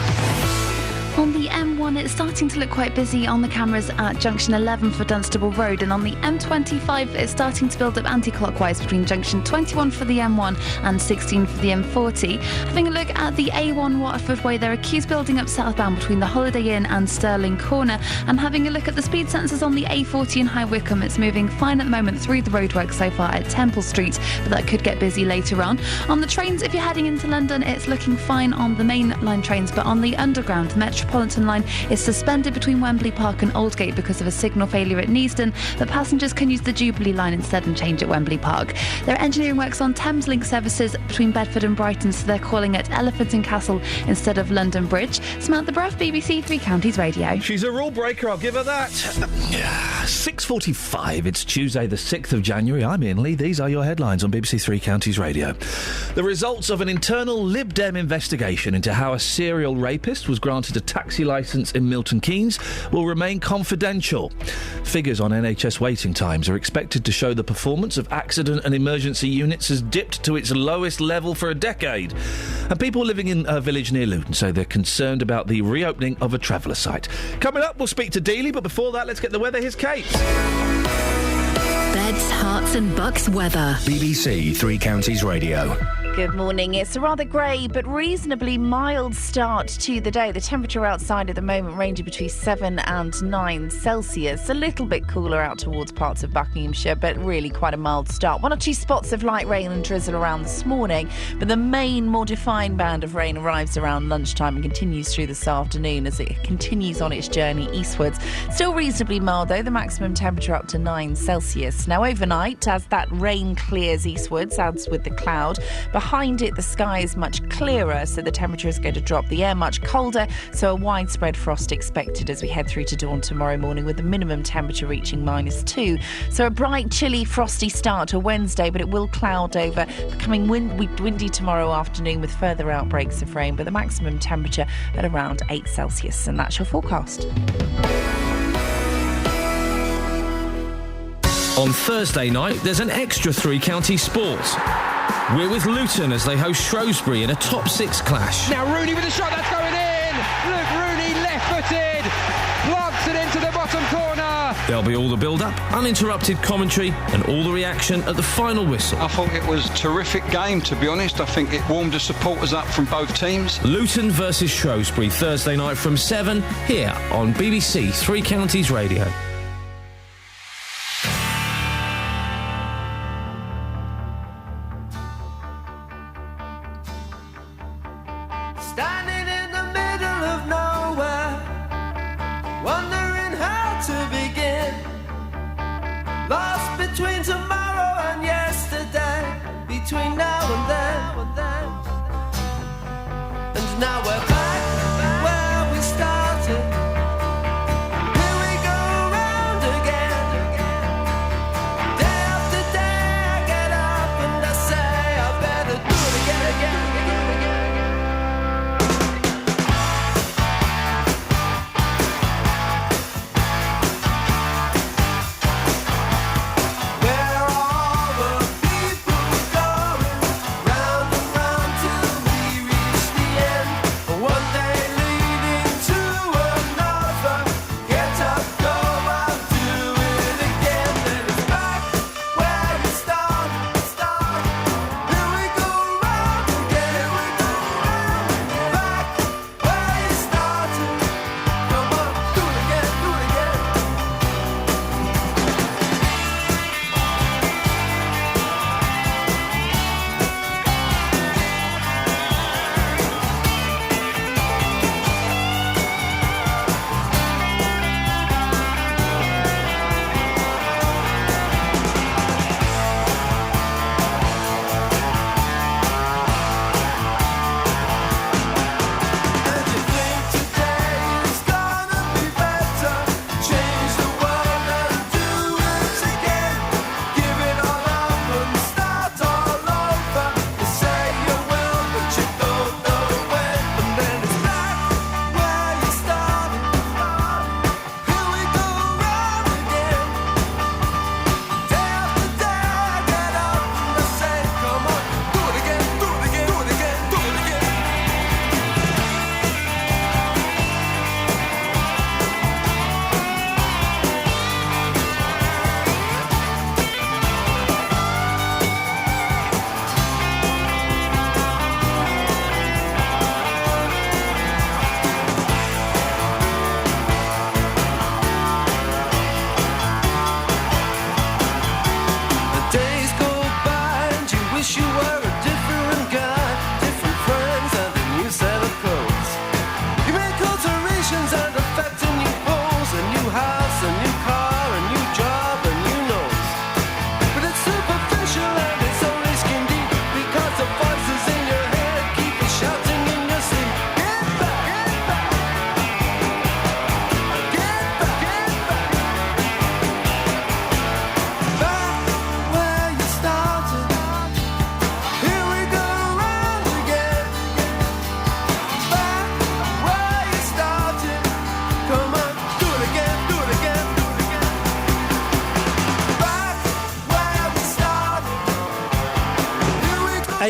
On the M1, it's starting to look quite busy on the cameras at junction 11 for Dunstable Road, and on the M25, it's starting to build up anti-clockwise between junction 21 for the M1 and 16 for the M40. Having a look at the A1 Waterford Way, there are queues building up southbound between the Holiday Inn and Stirling Corner, and having a look at the speed sensors on the A40 in High Wycombe, it's moving fine at the moment through the roadwork so far at Temple Street, but that could get busy later on. On the trains, if you're heading into London, it's looking fine on the main line trains, but on the Underground, the Metropolitan line is suspended between Wembley Park and Aldgate because of a signal failure at Neasden, but passengers can use the Jubilee line instead and change at Wembley Park. There are engineering works on Thameslink services between Bedford and Brighton, so they're calling it Elephant and Castle instead of London Bridge. Samantha Bruff, BBC Three Counties Radio. She's a rule breaker, I'll give her that. 6:45, it's Tuesday the 6th of January. I'm Iain Lee. These are your headlines on BBC Three Counties Radio. The results of an internal Lib Dem investigation into how a serial rapist was granted a taxi licence in Milton Keynes will remain confidential. Figures on NHS waiting times are expected to show the performance of accident and emergency units has dipped to its lowest level for a decade. And people living in a village near Luton say they're concerned about the reopening of a traveller site. Coming up, we'll speak to Dealey, but before that, let's get the weather. Here's Kate. Beds, Herts and Bucks weather. BBC Three Counties Radio. Good morning. It's a rather grey but reasonably mild start to the day. The temperature outside at the moment ranging between 7 and 9 Celsius. A little bit cooler out towards parts of Buckinghamshire, but really quite a mild start. 1 or 2 spots of light rain and drizzle around this morning, but the main, more defined band of rain arrives around lunchtime and continues through this afternoon as it continues on its journey eastwards. Still reasonably mild, though, the maximum temperature up to 9 Celsius. Now, overnight, as that rain clears eastwards, adds with the cloud, behind it, the sky is much clearer, so the temperature is going to drop. The air much colder, so a widespread frost expected as we head through to dawn tomorrow morning, with the minimum temperature reaching -2. So a bright, chilly, frosty start to Wednesday, but it will cloud over, becoming windy tomorrow afternoon with further outbreaks of rain, but the maximum temperature at around 8 Celsius. And that's your forecast. On Thursday night, there's an extra Three Counties sport. We're with Luton as they host Shrewsbury in a top 6 clash. Now Rooney with a shot, that's going in! Look, Rooney left-footed, plants it into the bottom corner. There'll be all the build-up, uninterrupted commentary and all the reaction at the final whistle. I thought it was a terrific game, to be honest. I think it warmed the supporters up from both teams. Luton versus Shrewsbury, Thursday night from 7, here on BBC Three Counties Radio.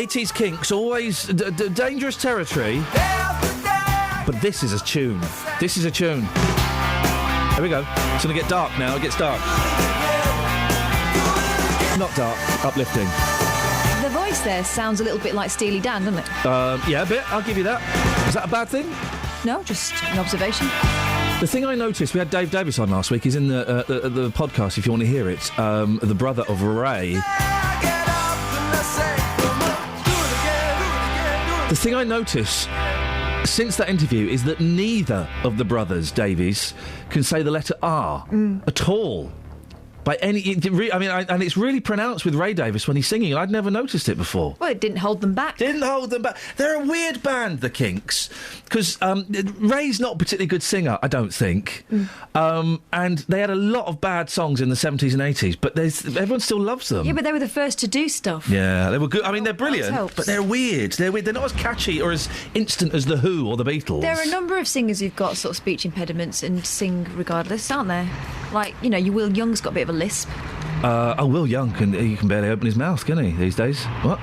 80s Kinks, always dangerous territory. But this is a tune. This is a tune. There we go. It's going to get dark now. It gets dark. Not dark. Uplifting. The voice there sounds a little bit like Steely Dan, doesn't it? Yeah, a bit. I'll give you that. Is that a bad thing? No, just an observation. The thing I noticed, we had Dave Davis on last week. He's in the podcast if you want to hear it. The brother of Ray. The thing I notice since that interview is that neither of the brothers, Davies, can say the letter R at all. By any... and it's really pronounced with Ray Davis when he's singing. I'd never noticed it before. Well, it didn't hold them back. Didn't hold them back. They're a weird band, the Kinks, because Ray's not a particularly good singer, I don't think. And they had a lot of bad songs in the 70s and 80s, but everyone still loves them. Yeah, but they were the first to do stuff. Yeah, they were good. I mean, they're brilliant, but they're weird. They're weird. They're not as catchy or as instant as The Who or the Beatles. There are a number of singers who've got sort of speech impediments and sing regardless, aren't there? Like, you Will Young's got a bit of a lisp. Will Young, he can barely open his mouth, can he, these days? What?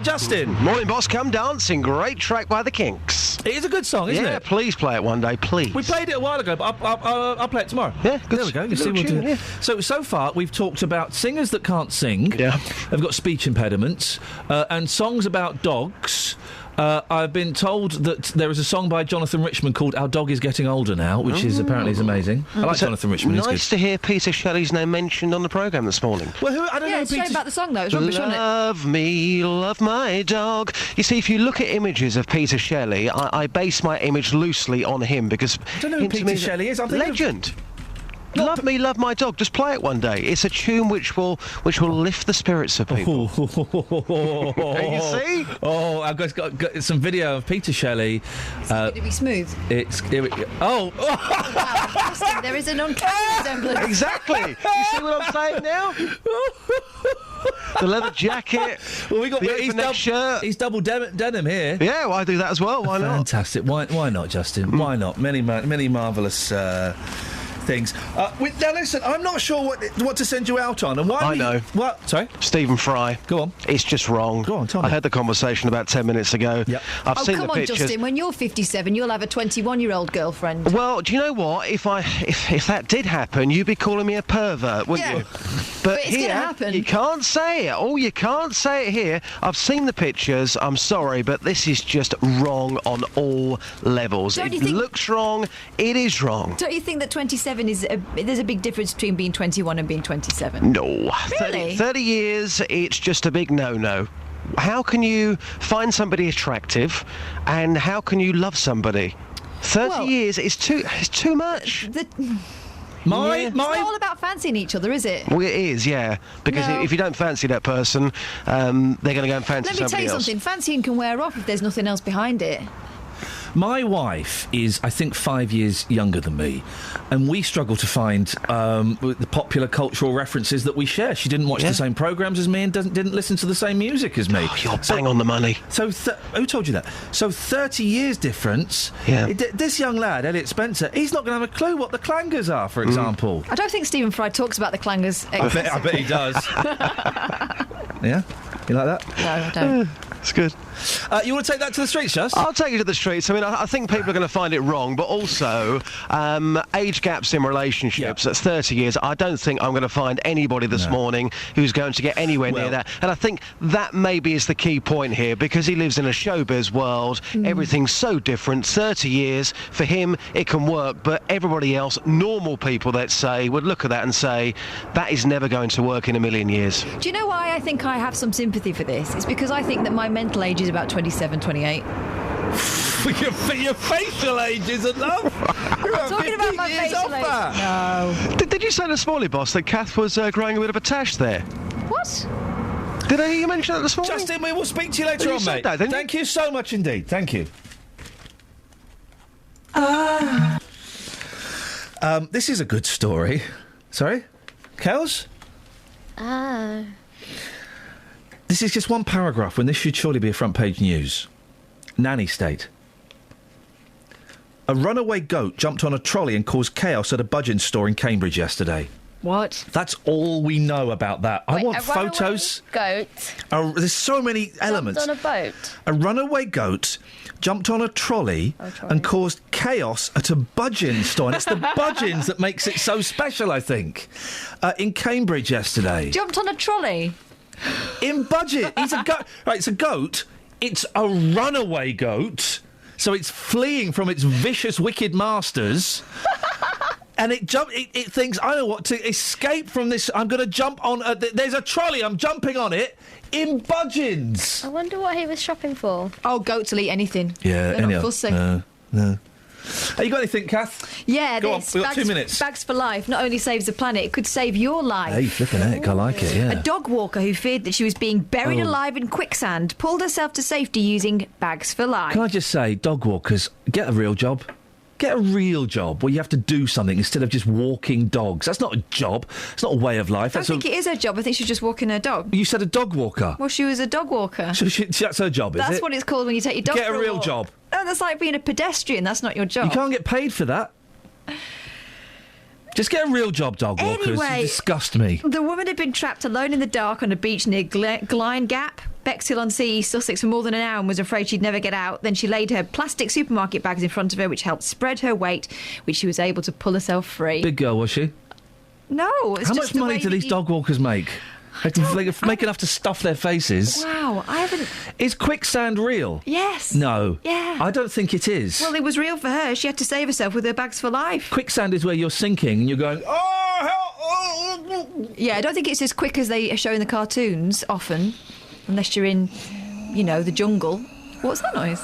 Justin. Morning, boss. Come Dancing. Great track by the Kinks. It is a good song, isn't it? Yeah, please play it one day, please. We played it a while ago, but I'll play it tomorrow. Yeah, good. There we go. You see what tune, yeah. So far, we've talked about singers that can't sing. Yeah. Have got speech impediments, and songs about dogs. I've been told that there is a song by Jonathan Richman called Our Dog Is Getting Older Now, which is apparently is amazing. I like Jonathan Richman. Nice to hear Peter Shelley's name mentioned on the programme this morning. Well, I don't know. It's straight about the song, though. It's rubbish, wasn't it? Love me, love my dog. You see, if you look at images of Peter Shelley, I base my image loosely on him because... I don't know who Peter Shelley is. I'm legend. Love me, love my dog. Just play it one day. It's a tune which will lift the spirits of people. You see? Oh, I've got some video of Peter Shelley. Is it going to be smooth? Oh! Wow, there is an uncanny resemblance. Exactly. You see what I'm saying now? The leather jacket. Well, we got the shirt. He's double denim here. Yeah, well, I do that as well. Why not? Fantastic. Why not, Justin? Why not? Many marvellous things. Now listen, I'm not sure what to send you out on, and why. I know. What? Sorry, Stephen Fry. Go on. It's just wrong. Go on, tell me. I had the conversation about 10 minutes ago. Yep. I've seen the come on, pictures. Justin. When you're 57, you'll have a 21-year-old girlfriend. Well, do you know what? If that did happen, you'd be calling me a pervert, wouldn't you? But it's going to happen. You can't say it. Oh, you can't say it here. I've seen the pictures. I'm sorry, but this is just wrong on all levels. It looks wrong. It is wrong. Don't you think that 27 is there's a big difference between being 21 and being 27? No. Really? 30 years, it's just a big no-no. How can you find somebody attractive and how can you love somebody? 30 years is too much. It's not all about fancying each other, is it? Well, it is, yeah. Because if you don't fancy that person, they're going to go and fancy somebody else. Let me tell you something. Fancying can wear off if there's nothing else behind it. My wife is, I think, 5 years younger than me, and we struggle to find the popular cultural references that we share. She didn't watch the same programmes as me and didn't listen to the same music as me. Oh, you're bang on the money. So, who told you that? So 30 years difference. Yeah. This young lad, Elliot Spencer, he's not going to have a clue what the clangers are, for example. I don't think Stephen Fry talks about the clangers. I bet he does. Yeah? You like that? No, I don't. It's good. You want to take that to the streets, Just? I'll take you to the streets. I mean, I think people are going to find it wrong, but also age gaps in relationships. That's 30 years. I don't think I'm going to find anybody this morning who's going to get anywhere near that. And I think that maybe is the key point here, because he lives in a showbiz world. Everything's so different. 30 years, for him, it can work, but everybody else, normal people, let's say, would look at that and say, that is never going to work in a million years. Do you know why I think I have some sympathy for this? It's because I think that my mental age is about 27, 28. Your facial age isn't love. I'm talking about my facial age. No. Did you say this morning, boss, that Kath was growing a bit of a tash there? What? Did I hear you mention that this morning? Justin, we will speak to you later on, mate. Thank you so much indeed. Thank you. This is a good story. Sorry? Kels? This is just one paragraph when this should surely be a front page news. Nanny state. A runaway goat jumped on a trolley and caused chaos at a budgeon store in Cambridge yesterday. What? That's all we know about that. I want photos. Goat. There's so many elements. Jumped on a boat. A runaway goat jumped on a trolley and caused chaos at a budgeon store. And it's the budgeons that makes it so special, I think. In Cambridge yesterday. Jumped on a trolley? In budget. He's a goat. Right, it's a goat. It's a runaway goat. So it's fleeing from its vicious, wicked masters. And it thinks, I know what, to escape from this, I'm going to jump on... there's a trolley, I'm jumping on it in budgeons. I wonder what he was shopping for. Oh, goats will eat anything. Yeah, They're not fussy. No. Have you got anything, Kath? Yeah, Go on, we've got 2 minutes. Bags for Life not only saves the planet, it could save your life. Hey, flipping heck, I like it, yeah. A dog walker who feared that she was being buried alive in quicksand pulled herself to safety using Bags for Life. Can I just say, dog walkers, get a real job. Get a real job where you have to do something instead of just walking dogs. That's not a job. It's not a way of life. I don't think it is her job. I think she's just walking her dog. You said a dog walker. Well, she was a dog walker. So that's her job, is it? That's what it's called when you take your dog Get for a real walk. job. Oh, that's like being a pedestrian. That's not your job. You can't get paid for that. Just get a real job, dog walkers. Anyway, You disgust me. The woman had been trapped alone in the dark on a beach near Glyn Gap, Bexhill-on-Sea, Sussex, for more than an hour and was afraid she'd never get out. Then she laid her plastic supermarket bags in front of her, which helped spread her weight, which she was able to pull herself free. Big girl, was she? No, it's How just much money do these dog walkers make? They can make enough to stuff their faces. Wow, I haven't... Is quicksand real? Yes. No. Yeah. I don't think it is. Well, it was real for her. She had to save herself with her Bags for Life. Quicksand is where you're sinking and you're going, oh, help! Oh. Yeah, I don't think it's as quick as they show in the cartoons, often. Unless you're in, the jungle. What's that noise?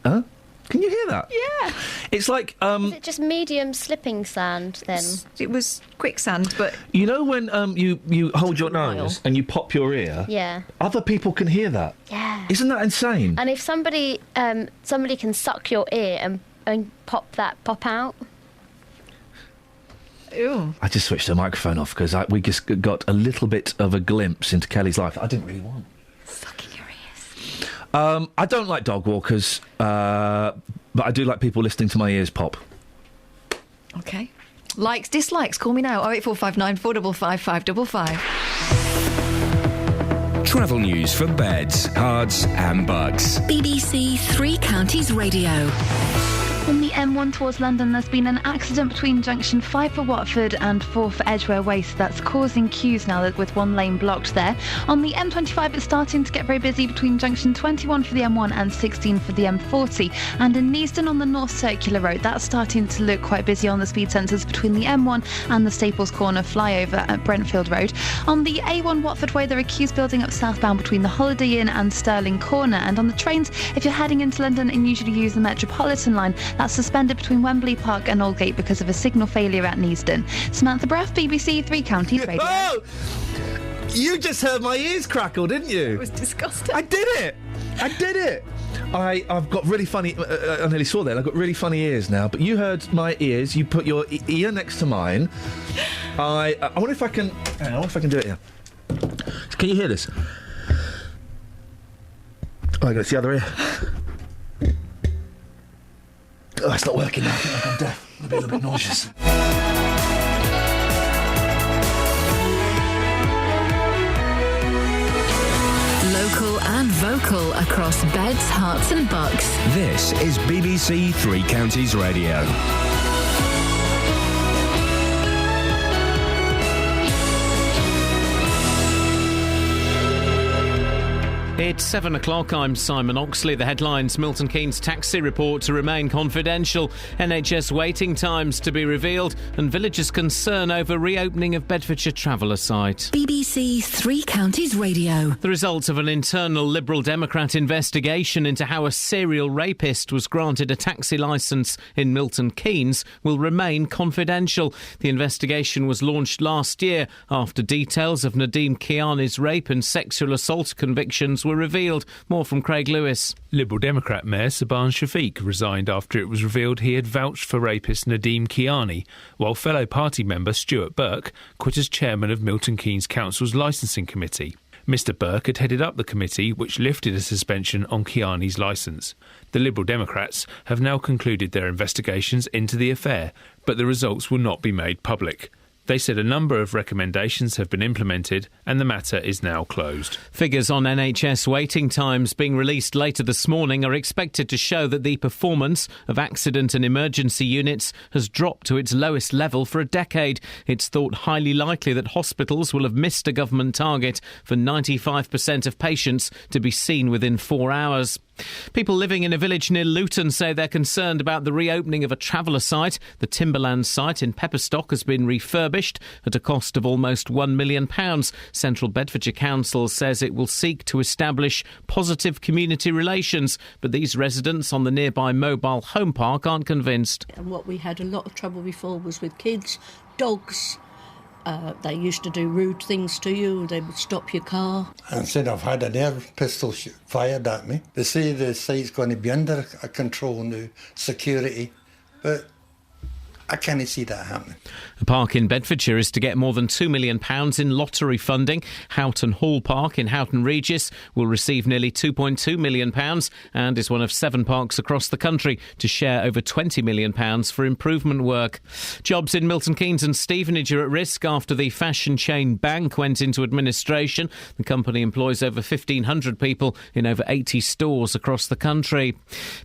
Huh? Can you hear that? Yeah. It's like... Is it just medium slipping sand, then? It was quicksand, but... You know when you hold your nose and you pop your ear? Yeah. Other people can hear that. Yeah. Isn't that insane? And if somebody can suck your ear and pop out... Ew. I just switched the microphone off because we just got a little bit of a glimpse into Kelly's life I didn't really want. Sucking your ears. I don't like dog walkers, but I do like people listening to my ears pop. Okay. Likes, dislikes, call me now. 08459 455 555. Travel news for beds, cards and bugs. BBC Three Counties Radio. On the M1 towards London, there's been an accident between junction 5 for Watford and 4 for Edgware Way, so that's causing queues now with one lane blocked there. On the M25, it's starting to get very busy between junction 21 for the M1 and 16 for the M40. And in Neasden on the North Circular Road, that's starting to look quite busy on the speed sensors between the M1 and the Staples Corner flyover at Brentfield Road. On the A1 Watford Way, there are queues building up southbound between the Holiday Inn and Stirling Corner. And on the trains, if you're heading into London and usually use the Metropolitan line, that's suspended between Wembley Park and Aldgate because of a signal failure at Neasden. Samantha Braff, BBC Three Counties Radio. Oh! You just heard my ears crackle, didn't you? It was disgusting. I did it! I've got really funny... I nearly saw that. I've got really funny ears now. But you heard my ears. You put your ear next to mine. I wonder if I can... I wonder if I can do it here. Can you hear this? Oh, I got the other ear. Oh, it's not working now. I think I'm deaf. I'm a little bit nauseous. Local and vocal across beds, hearts and bucks. This is BBC Three Counties Radio. It's 7 o'clock. I'm Simon Oxley. The headlines: Milton Keynes taxi report to remain confidential, NHS waiting times to be revealed, and villagers' concern over reopening of Bedfordshire Traveller site. BBC Three Counties Radio. The results of an internal Liberal Democrat investigation into how a serial rapist was granted a taxi licence in Milton Keynes will remain confidential. The investigation was launched last year after details of Nadeem Kiani's rape and sexual assault convictions were revealed. More from Craig Lewis. Liberal Democrat Mayor Saban Shafiq resigned after it was revealed he had vouched for rapist Nadeem Kiani, while fellow party member Stuart Burke quit as chairman of Milton Keynes Council's licensing committee. Mr Burke had headed up the committee which lifted a suspension on Kiani's licence. The Liberal Democrats have now concluded their investigations into the affair, but the results will not be made public. They said a number of recommendations have been implemented and the matter is now closed. Figures on NHS waiting times being released later this morning are expected to show that the performance of accident and emergency units has dropped to its lowest level for a decade. It's thought highly likely that hospitals will have missed a government target for 95% of patients to be seen within 4 hours. People living in a village near Luton say they're concerned about the reopening of a traveller site. The Timberland site in Pepperstock has been refurbished at a cost of almost £1 million. Central Bedfordshire Council says it will seek to establish positive community relations, but these residents on the nearby mobile home park aren't convinced. And what we had a lot of trouble before was with kids, dogs. They used to do rude things to you. They would stop your car. And said I've had an air pistol fired at me. They say the site's going to be under a control now, security, but I can't see that happening. A park in Bedfordshire is to get more than £2 million in lottery funding. Houghton Hall Park in Houghton Regis will receive nearly £2.2 million and is one of 7 parks across the country to share over £20 million for improvement work. Jobs in Milton Keynes and Stevenage are at risk after the fashion chain Bank went into administration. The company employs over 1,500 people in over 80 stores across the country.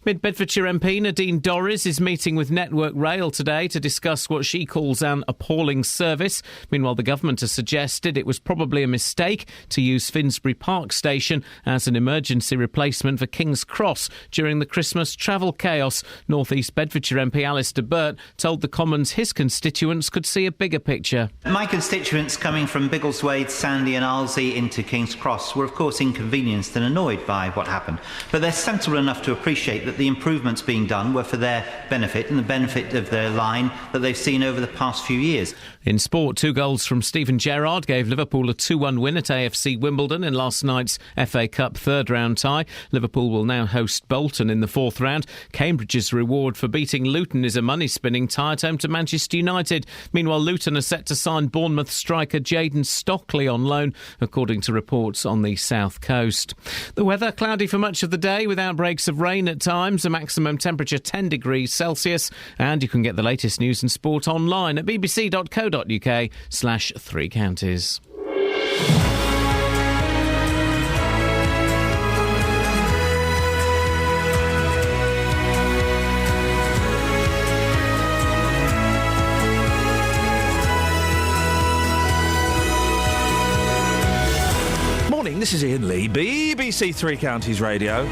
Mid-Bedfordshire MP Nadine Dorries is meeting with Network Rail today to discuss what she calls an appalling service. Meanwhile, the government has suggested it was probably a mistake to use Finsbury Park Station as an emergency replacement for King's Cross during the Christmas travel chaos. North East Bedfordshire MP Alistair Burt told the Commons his constituents could see a bigger picture. My constituents coming from Biggleswade, Sandy and Arlesey into King's Cross were of course inconvenienced and annoyed by what happened, but they're sensible enough to appreciate that the improvements being done were for their benefit and the benefit of their line that they've seen over the past few years. In sport, 2 goals from Stephen Gerrard gave Liverpool a 2-1 win at AFC Wimbledon in last night's FA Cup third-round tie. Liverpool will now host Bolton in the 4th round. Cambridge's reward for beating Luton is a money-spinning tie at home to Manchester United. Meanwhile, Luton are set to sign Bournemouth striker Jayden Stockley on loan, according to reports on the south coast. The weather, cloudy for much of the day with outbreaks of rain at times, a maximum temperature 10 degrees Celsius, and you can get the latest news and sport online at bbc.co.uk/3 counties. Morning, this is Iain Lee, BBC Three Counties Radio.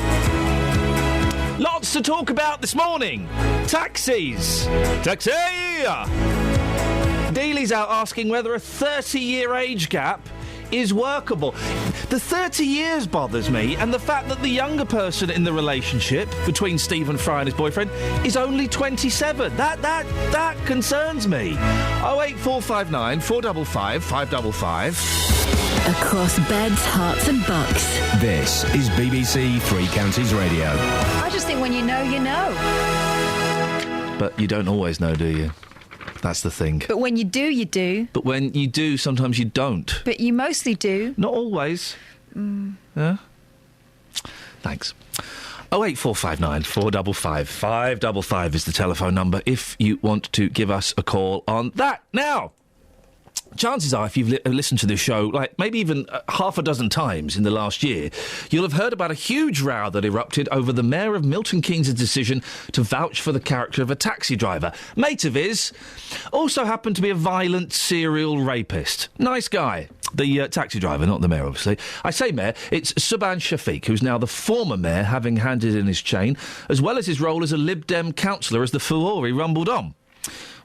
Lots to talk about this morning. Taxis. Taxi! Dealey's out asking whether a 30-year age gap is workable. The 30 years bothers me, and the fact that the younger person in the relationship between Stephen Fry and his boyfriend is only 27. That concerns me. 08459 455 555. Across beds, hearts and bucks. This is BBC Three Counties Radio. I just think when you know, you know. But you don't always know, do you? That's the thing. But when you do, you do. But when you do, sometimes you don't. But you mostly do. Not always. Yeah? Thanks. 08459 455 555 is the telephone number if you want to give us a call on that. Now, chances are, if you've listened to this show, like maybe even half a dozen times in the last year, you'll have heard about a huge row that erupted over the Mayor of Milton Keynes' decision to vouch for the character of a taxi driver. Mate of his also happened to be a violent serial rapist. Nice guy. The taxi driver, not the mayor, obviously. I say mayor, it's Subhan Shafiq, who's now the former mayor, having handed in his chain, as well as his role as a Lib Dem councillor as the furore rumbled on.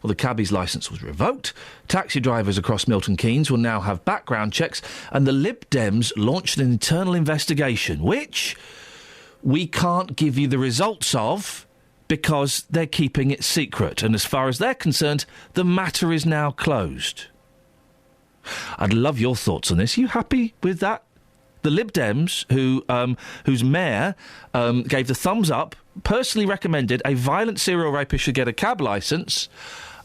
Well, the cabbie's licence was revoked. Taxi drivers across Milton Keynes will now have background checks, and the Lib Dems launched an internal investigation, which we can't give you the results of because they're keeping it secret. And as far as they're concerned, the matter is now closed. I'd love your thoughts on this. Are you happy with that? The Lib Dems, whose mayor gave the thumbs up, personally recommended a violent serial rapist should get a cab licence,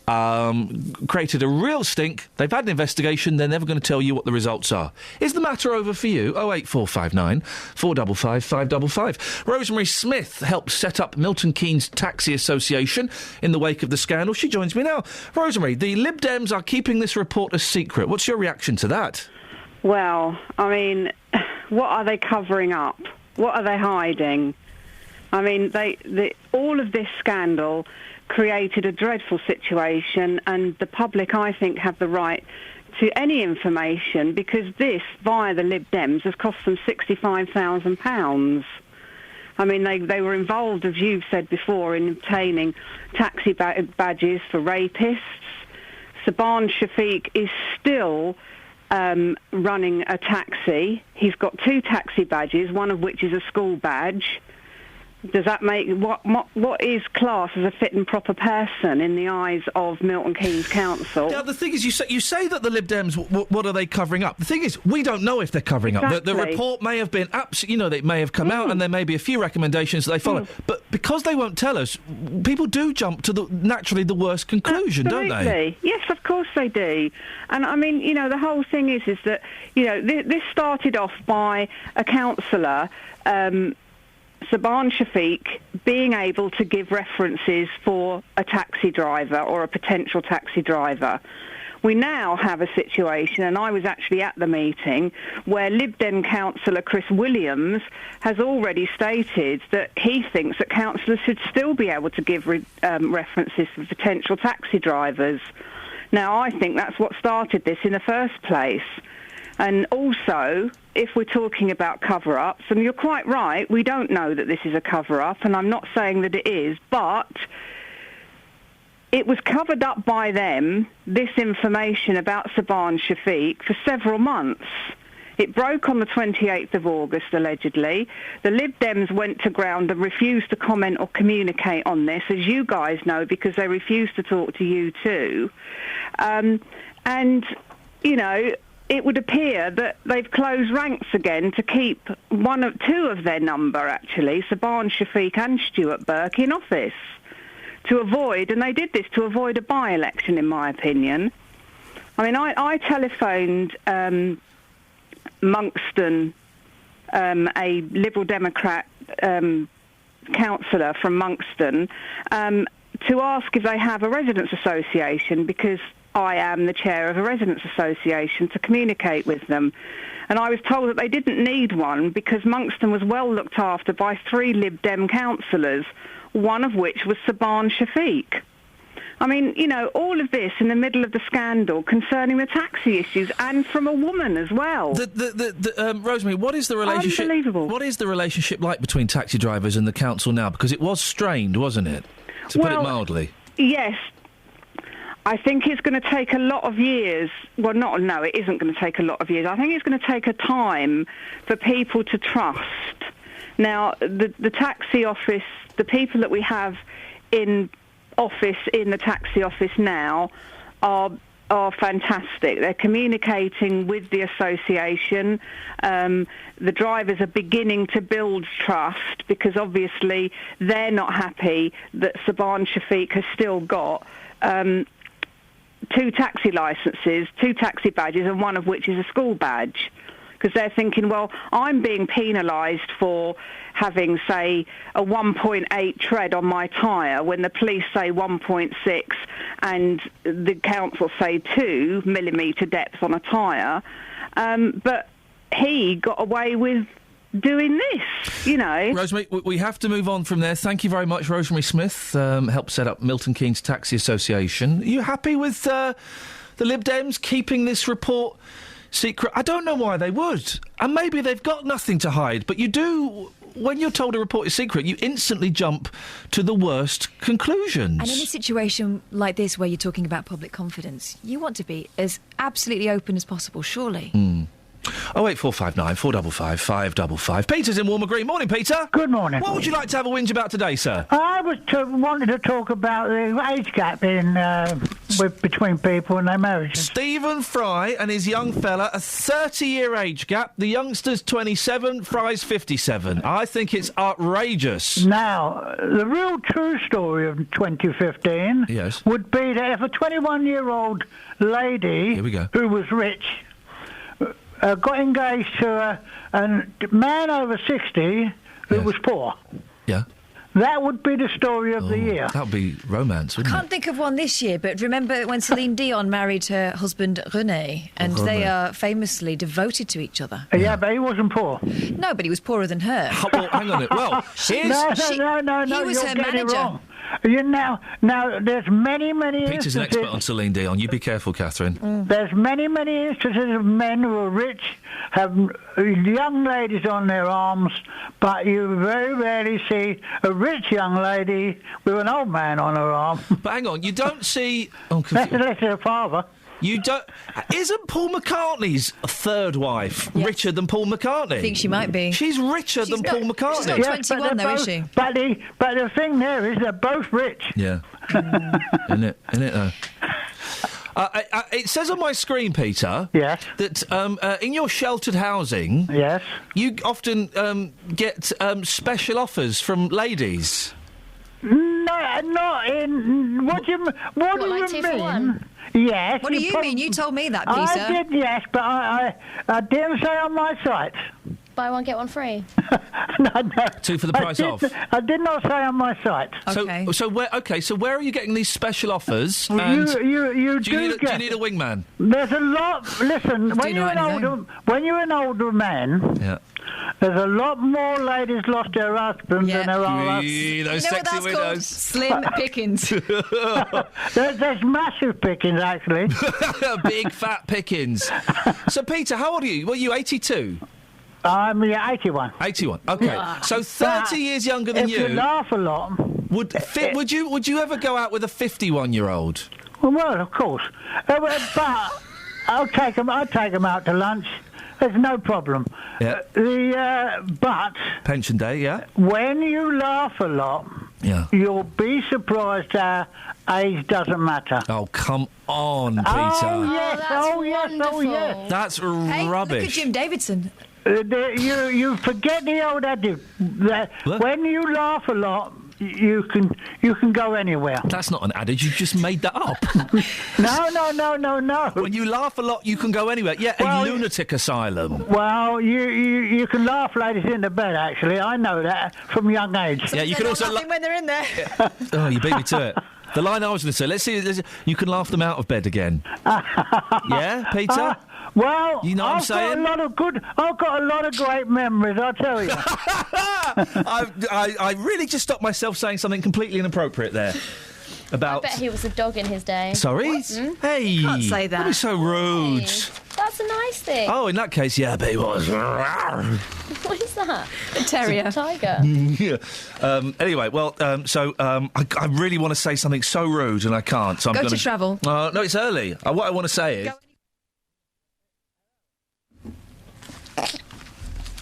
created a real stink. They've had an investigation. They're never going to tell you what the results are. Is the matter over for you? 08459 455 555. Rosemary Smith helped set up Milton Keynes Taxi Association in the wake of the scandal. She joins me now. Rosemary, the Lib Dems are keeping this report a secret. What's your reaction to that? Well, I mean, what are they covering up? What are they hiding? I mean, all of this scandal created a dreadful situation, and the public, I think, have the right to any information, because this, via the Lib Dems, has cost them £65,000. I mean, they were involved, as you've said before, in obtaining taxi badges for rapists. Saban Shafiq is still running a taxi. He's got 2 taxi badges, one of which is a school badge. Does that make what is classed as a fit and proper person in the eyes of Milton Keynes Council? Now, the thing is, you say that the Lib Dems, what are they covering up? The thing is, we don't know if they're covering up. The report may have been they may have come out, and there may be a few recommendations that they follow. But because they won't tell us, people do jump to naturally the worst conclusion, don't they? Yes, of course they do. And I mean, the whole thing is that this started off by a councillor. Saban Shafiq being able to give references for a taxi driver or a potential taxi driver. We now have a situation, and I was actually at the meeting, where Lib Dem councillor Chris Williams has already stated that he thinks that councillors should still be able to give references for potential taxi drivers. Now, I think that's what started this in the first place. And also, if we're talking about cover-ups, and you're quite right, we don't know that this is a cover-up, and I'm not saying that it is, but it was covered up by them, this information about Saban Shafiq, for several months. It broke on the 28th of August, allegedly. The Lib Dems went to ground and refused to comment or communicate on this, as you guys know, because they refused to talk to you too. It would appear that they've closed ranks again to keep 2 of their number, actually, Saban Shafiq and Stuart Burke, in office to avoid, and they did this to avoid a by-election, in my opinion. I mean, I telephoned Monkston, a Liberal Democrat councillor from Monkston, to ask if they have a residents' association, because I am the chair of a residents' association, to communicate with them. And I was told that they didn't need one because Monkston was well looked after by 3 Lib Dem councillors, one of which was Saban Shafiq. I mean, all of this in the middle of the scandal concerning the taxi issues, and from a woman as well. Rosemary, what is the relationship? Unbelievable. What is the relationship like between taxi drivers and the council now? Because it was strained, wasn't it? To put it mildly. Yes. I think it's going to take a lot of years. Well, it isn't going to take a lot of years. I think it's going to take a time for people to trust. Now, the taxi office, the people that we have in the taxi office now are fantastic. They're communicating with the association. The drivers are beginning to build trust, because obviously they're not happy that Saban Shafiq has still got 2 taxi licences, 2 taxi badges, and one of which is a school badge. Because they're thinking, well, I'm being penalised for having, say, a 1.8 tread on my tyre when the police say 1.6 and the council say 2 millimetre depth on a tyre. But he got away with doing this, Rosemary, we have to move on from there. Thank you very much, Rosemary Smith, helped set up Milton Keynes Taxi Association. Are you happy with the Lib Dems keeping this report secret? I don't know why they would. And maybe they've got nothing to hide, but you do, when you're told a report is secret, you instantly jump to the worst conclusions. And in a situation like this where you're talking about public confidence, you want to be as absolutely open as possible, surely. 08459 455 555. Peter's in Walmer Green. Morning, Peter. Good morning. What would you like to have a whinge about today, sir? I wanted to talk about the age gap between people and their marriages. Stephen Fry and his young fella, a 30-year age gap. The youngster's 27, Fry's 57. I think it's outrageous. Now, the real true story of 2015 would be that if a 21-year-old lady who was rich got engaged to a man over 60 who was poor. Yeah. That would be the story of the year. That would be romance, wouldn't Can't think of one this year, but remember when Celine Dion married her husband René, and they are famously devoted to each other. Yeah, but he wasn't poor. No, but he was poorer than her. Well, hang on. Well, no, he was you're her getting it manager. wrong. Now, there's many Peter's instances. an expert on Celine Dion. You be careful, Catherine. There's many instances of men who are rich, have young ladies on their arms, but you very rarely see a rich young lady with an old man on her arm. But hang on, you don't see... That's unless they're a father. You don't... Isn't Paul McCartney's third wife richer than Paul McCartney? I think she might be. She's richer than Paul McCartney. She's not 21 though, is she? But the thing there is they're both rich. Yeah. Isn't it though? It says on my screen, Peter, that in your sheltered housing, you often get special offers from ladies. No, not in. What do you like 2 for 1? Yes. What do you mean? You told me that, Peter. I did, yes, but I didn't say on my site. Buy one, get one free. No. 2 for the price off. I did not say on my site. Okay. So where are you getting these special offers? Well, and you do you need a wingman? There's a lot. Listen, when you're an older man, there's a lot more ladies lost their husbands than there are us. Those sexy widows. Slim pickings. there's massive pickings, actually. Big fat pickings. So, Peter, how old are you? Well, you 82? I'm 81. 81. Okay. So 30 years younger than you. If you laugh a lot. Would you ever go out with a 51-year-old? Well, of course. But I'll take them out to lunch. There's no problem. Yeah. But pension day, yeah. When you laugh a lot, you'll be surprised how age doesn't matter. Oh, come on, Peter. Oh yes. That's hey, rubbish. Look at Jim Davidson. You forget the old adage that when you laugh a lot, you can go anywhere. That's not an adage. You just made that up. No. When you laugh a lot, you can go anywhere. Yeah, a lunatic asylum. Well, you can laugh ladies into bed. Actually, I know that from young age. Yeah, you can also laughing when they're in there. Oh, you beat me to it. The line I was going to say. Let's see. You can laugh them out of bed again. Yeah, Peter. Well, you know what I'm saying? I've got a lot of great memories, I'll tell you. I really just stopped myself saying something completely inappropriate there. I bet he was a dog in his day. Sorry? Hey. Can't say that. Don't be so rude. Hey, that's a nice thing. Oh, in that case, yeah, but he was. What is that? A terrier. It's a tiger. Yeah. Anyway, well, I really want to say something so rude and I can't. So I'm to travel. No, it's early. What I want to say is...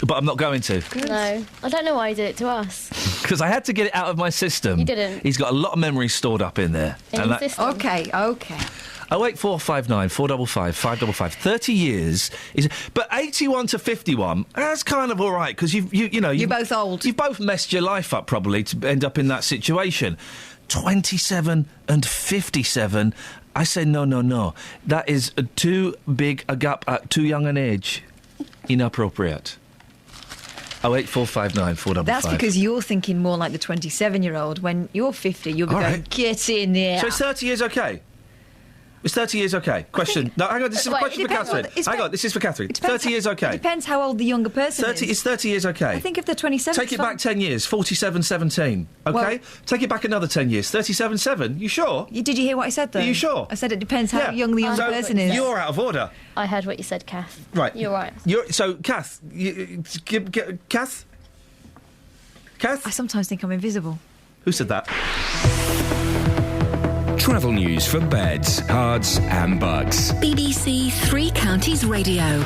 But I'm not going to. No. I don't know why he did it to us. Because I had to get it out of my system. You didn't. He's got a lot of memories stored up in there. Okay. 08459 455 555. 30 years is... But 81 to 51, that's kind of all right, because you're both old. You've both messed your life up, probably, to end up in that situation. 27 and 57, I say no. That is too big a gap at too young an age. Inappropriate. 08459 455. That's because you're thinking more like the 27-year-old. When you're 50, you'll be going, get in there. So it's 30 years okay? Is 30 years okay? Question. No, hang on, this is a question for Catherine. Hang on, this is for Catherine. 30 years okay? It depends how old the younger person is. Is 30 years okay? I think if they're 27... Take it back 10 years, 47, 17, okay? Well, take it back another 10 years, 37, 7. You sure? Did you hear what I said, though? Are you sure? I said it depends how young the younger person is. You're out of order. I heard what you said, Kath. Right. You're right. So, Kath... Kath? Kath? I sometimes think I'm invisible. Who said that? Travel news for beds, cards and bugs. BBC Three Counties Radio.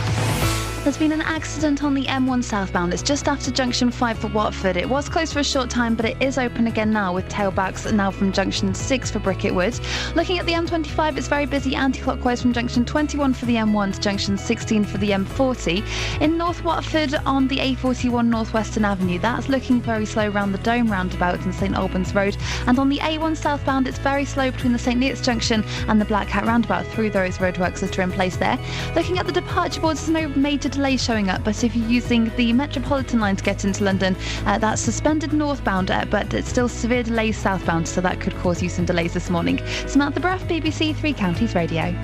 There's been an accident on the M1 southbound. It's just after junction 5 for Watford. It was closed for a short time, but it is open again now with tailbacks now from junction 6 for Bricket Wood. Looking at the M25, it's very busy anti-clockwise from junction 21 for the M1 to junction 16 for the M40. In North Watford on the A41 Northwestern Avenue, that's looking very slow around the Dome roundabout and St Albans Road. And on the A1 southbound, it's very slow between the St Neots junction and the Black Cat roundabout through those roadworks that are in place there. Looking at the departure boards, there's no major delays showing up, but if you're using the Metropolitan line to get into London, that's suspended northbound, but it's still severe delays southbound, so that could cause you some delays this morning. Samantha Bruff, BBC Three Counties Radio.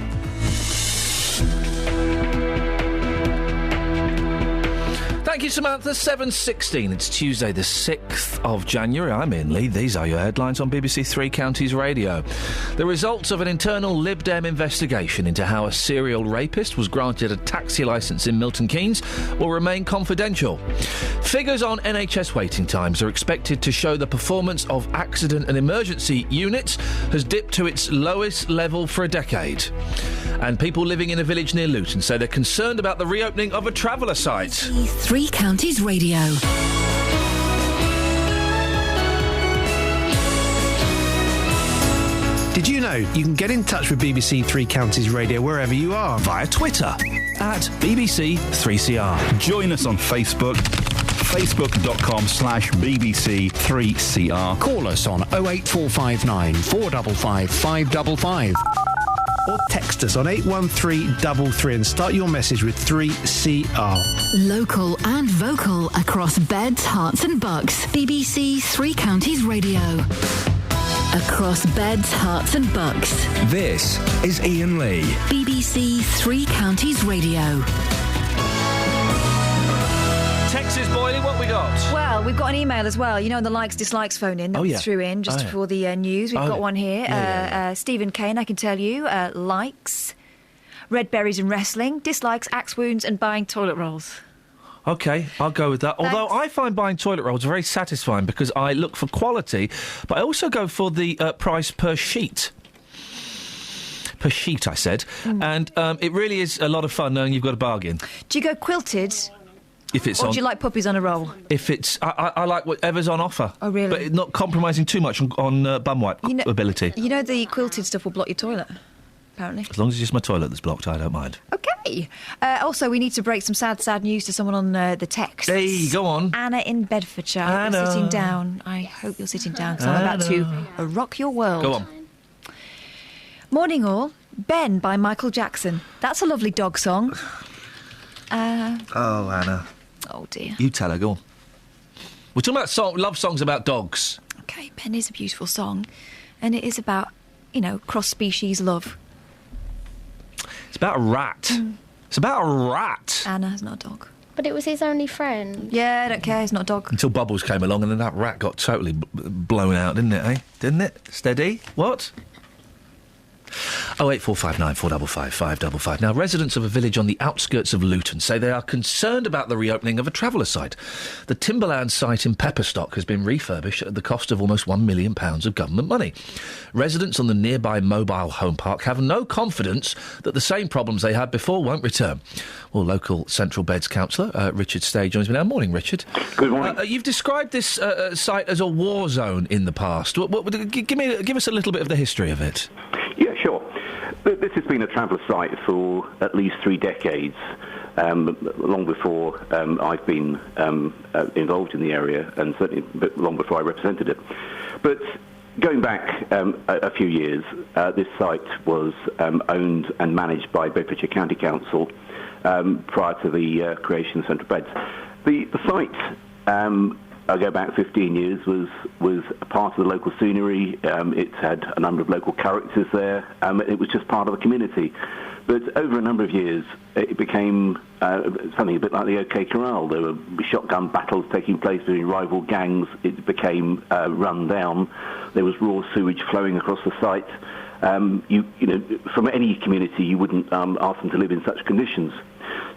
Thank you, Samantha. 7:16. It's Tuesday, the 6th of January. I'm Iain Lee. These are your headlines on BBC Three Counties Radio. The results of an internal Lib Dem investigation into how a serial rapist was granted a taxi licence in Milton Keynes will remain confidential. Figures on NHS waiting times are expected to show the performance of accident and emergency units has dipped to its lowest level for a decade. And people living in a village near Luton say they're concerned about the reopening of a traveller site. Three Counties Radio. Did you know you can get in touch with BBC Three Counties Radio wherever you are? Via Twitter, at BBC3CR. Join us on Facebook, facebook.com/BBC3CR. Call us on 08459 455 555. Or text us on 81333 and start your message with 3CR. Local and vocal across beds, hearts and bucks. BBC Three Counties Radio. Across beds, hearts and bucks. This is Iain Lee. BBC Three Counties Radio. Texas Boyley, what we got? Well, we've got an email as well. You know, the likes, dislikes phone in that we threw in just before the news. We've got one here. Stephen Kane, I can tell you, likes red berries and wrestling, dislikes axe wounds and buying toilet rolls. OK, I'll go with that. Thanks. Although I find buying toilet rolls very satisfying because I look for quality, but I also go for the price per sheet. Per sheet, I said. And it really is a lot of fun knowing you've got a bargain. Do you go quilted? If it's or on, do you like puppies on a roll? If it's... I like whatever's on offer. Oh, really? But not compromising too much on bum wipe ability. You know the quilted stuff will block your toilet, apparently. As long as it's just my toilet that's blocked, I don't mind. OK. Also, we need to break some sad news to someone on the text. Hey, go on. Anna in Bedfordshire. Anna. You're sitting down. I hope you're sitting down because I'm about to rock your world. Go on. Morning all. Ben by Michael Jackson. That's a lovely dog song. Oh, Anna. Oh, dear. You tell her, go on. We're talking about love songs about dogs. OK, Ben is a beautiful song. And it is about, cross-species love. It's about a rat. It's about a rat. Anna's not a dog. But it was his only friend. Yeah, I don't care. It's not a dog. Until Bubbles came along and then that rat got totally blown out, didn't it, eh? Didn't it? Steady? What? 08459 455 555. Now, residents of a village on the outskirts of Luton say they are concerned about the reopening of a traveller site. The Timberland site in Pepperstock has been refurbished at the cost of almost £1 million of government money. Residents on the nearby mobile home park have no confidence that the same problems they had before won't return. Well, local Central Beds councillor Richard Stay joins me now. Morning, Richard. Good morning. You've described this site as a war zone in the past. Give us a little bit of the history of it. Yeah, sure. This has been a traveller site for at least 3 decades, long before I've been involved in the area, and certainly long before I represented it. But going back a few years, this site was owned and managed by Bedfordshire County Council prior to the creation of Central Beds. The site, I go back 15 years, was a part of the local scenery. It had a number of local characters there. It was just part of the community. But over a number of years, it became something a bit like the OK Corral. There were shotgun battles taking place between rival gangs. It became run down. There was raw sewage flowing across the site. From any community, you wouldn't ask them to live in such conditions.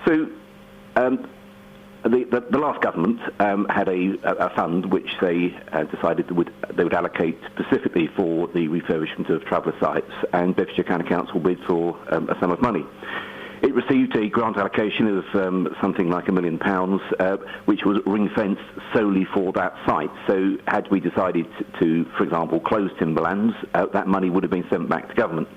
So the last government had a fund which they decided they would allocate specifically for the refurbishment of traveller sites, and Bedfordshire County Council bid for a sum of money. It received a grant allocation of something like £1 million, which was ring-fenced solely for that site. So had we decided to, for example, close timberlands, that money would have been sent back to government.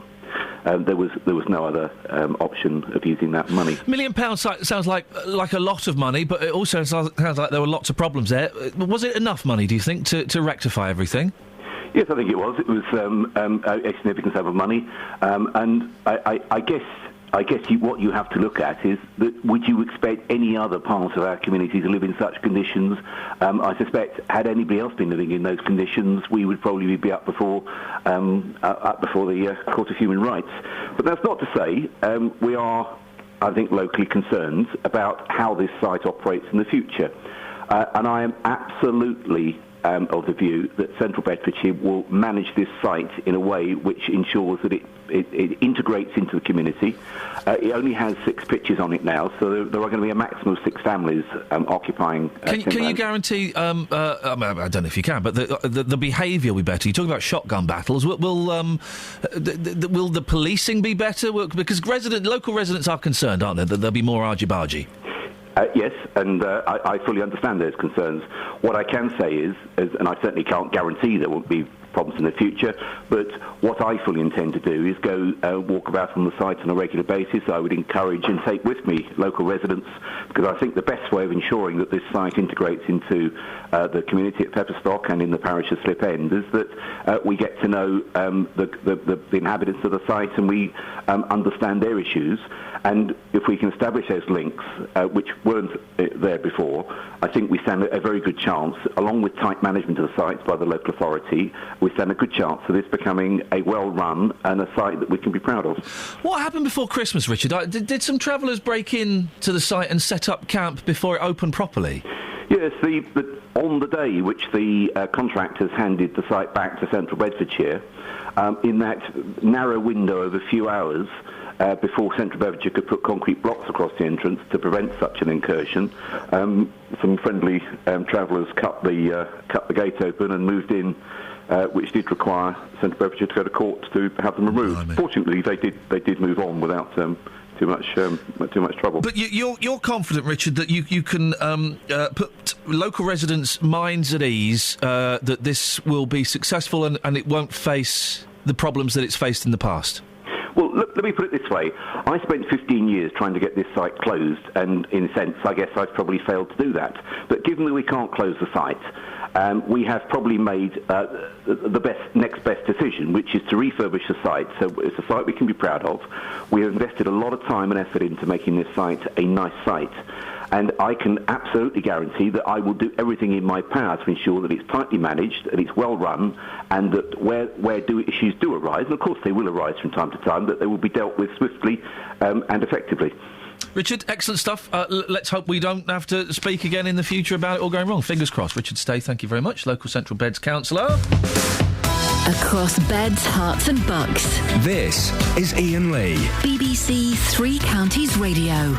There was no other option of using that money. £1 million sounds like a lot of money, but it also sounds like there were lots of problems there. Was it enough money, do you think, to rectify everything? Yes, I think it was. It was a significant sum of money, and I guess what you have to look at is that would you expect any other part of our community to live in such conditions? I suspect had anybody else been living in those conditions, we would probably be up before the Court of Human Rights. But that's not to say we are, I think, locally concerned about how this site operates in the future. And I am absolutely of the view that Central Bedfordshire will manage this site in a way which ensures that it integrates into the community. It only has 6 pitches on it now, so there are going to be a maximum of 6 families occupying. Can you guarantee? I don't know if you can, but the behaviour will be better. You talk about shotgun battles. Will the policing be better? Because local residents are concerned, aren't they, that there'll be more argy-bargy? Yes, and I fully understand those concerns. What I can say is, and I certainly can't guarantee there won't be problems in the future, but what I fully intend to do is go walk about on the site on a regular basis. I would encourage and take with me local residents, because I think the best way of ensuring that this site integrates into the community at Pepperstock and in the parish of Slip End is that we get to know the inhabitants of the site and we understand their issues. And if we can establish those links, which weren't there before, I think we stand a very good chance, along with tight management of the sites by the local authority, we stand a good chance of this becoming a well-run and a site that we can be proud of. What happened before Christmas, Richard? Did some travellers break in to the site and set up camp before it opened properly? Yes, on the day which the contractors handed the site back to Central Bedfordshire, in that narrow window of a few hours, before Central Bedfordshire could put concrete blocks across the entrance to prevent such an incursion, some friendly travellers cut the gate open and moved in, which did require Central Bedfordshire to go to court to have them removed. Fortunately, they did move on without too much trouble. But you're confident, Richard, that you can put local residents' minds at ease that this will be successful and it won't face the problems that it's faced in the past? Well, let me put it this way. I spent 15 years trying to get this site closed, and in a sense, I guess I've probably failed to do that. But given that we can't close the site, we have probably made the next best decision, which is to refurbish the site. So it's a site we can be proud of. We have invested a lot of time and effort into making this site a nice site. And I can absolutely guarantee that I will do everything in my power to ensure that it's tightly managed, that it's well run, and that where issues do arise, and of course they will arise from time to time, that they will be dealt with swiftly and effectively. Richard, excellent stuff. Let's hope we don't have to speak again in the future about it all going wrong. Fingers crossed. Richard Stay, thank you very much. Local Central Beds councillor. Across Beds, Herts and Bucks. This is Iain Lee. BBC Three Counties Radio.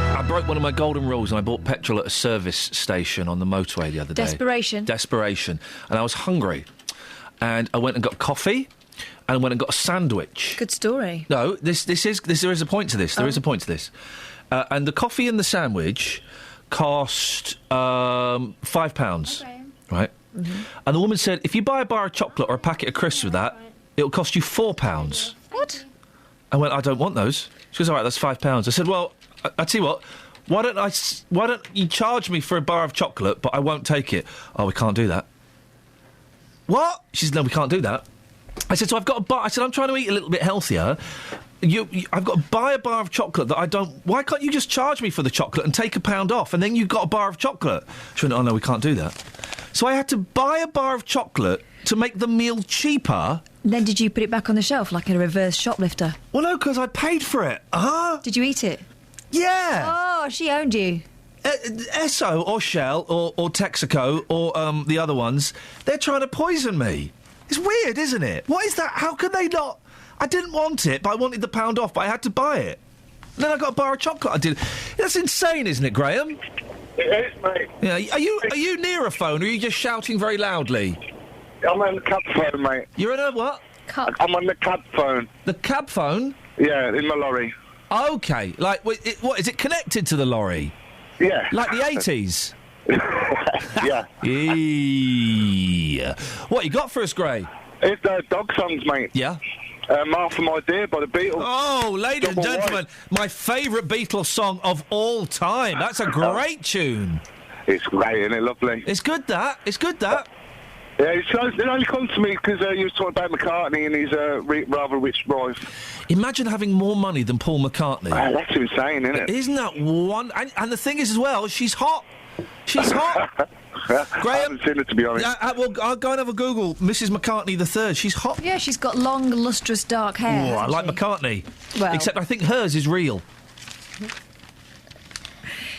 I broke one of my golden rules and I bought petrol at a service station on the motorway the other day. Desperation. And I was hungry. And I went and got coffee and went and got a sandwich. Good story. No, there is a point to this. There is a point to this. And the coffee and the sandwich cost £5. Okay. Right? Mm-hmm. And the woman said, if you buy a bar of chocolate or a packet of crisps with that, it'll cost you £4. What? I went, I don't want those. She goes, all right, that's £5. I said, well, I tell you what, why don't you charge me for a bar of chocolate, but I won't take it? Oh, we can't do that. What? She said, no, we can't do that. I said, so I've got a bar. I said, I'm trying to eat a little bit healthier. I've got to buy a bar of chocolate that I don't... Why can't you just charge me for the chocolate and take £1 off, and then you've got a bar of chocolate? She went, oh, no, we can't do that. So I had to buy a bar of chocolate to make the meal cheaper. Then did you put it back on the shelf like a reverse shoplifter? Well, no, because I paid for it. Did you eat it? Yeah. Oh, she owned you. Esso or Shell or Texaco or the other ones, they're trying to poison me. It's weird, isn't it? What is that? How can they not... I didn't want it, but I wanted the £1 off, but I had to buy it. And then I got a bar of chocolate. I did. That's insane, isn't it, Graham? It is, mate. Yeah. Are you near a phone, or are you just shouting very loudly? I'm on the cab phone, mate. You're in a what? I'm on the cab phone. The cab phone? Yeah, in my lorry. Okay. Like, what, is it connected to the lorry? Yeah. Like the 80s? Yeah. What you got for us, Gray? It's dog songs, mate. Yeah. Martha My Dear by the Beatles. Oh, ladies and gentlemen, my favourite Beatles song of all time. That's a great tune. It's great, isn't it? Lovely. It's good, that. Yeah, it only comes to me because you were talking about McCartney and his rather rich wife. Imagine having more money than Paul McCartney. That's insane, isn't it? Isn't that one? And the thing is, as well, she's hot. She's hot. Graham? I haven't seen it, to be honest. Yeah, well, I'll go and have a Google. Mrs. McCartney III. She's hot. Yeah, she's got long, lustrous, dark hair. Oh, I like she? McCartney. Well. Except I think hers is real.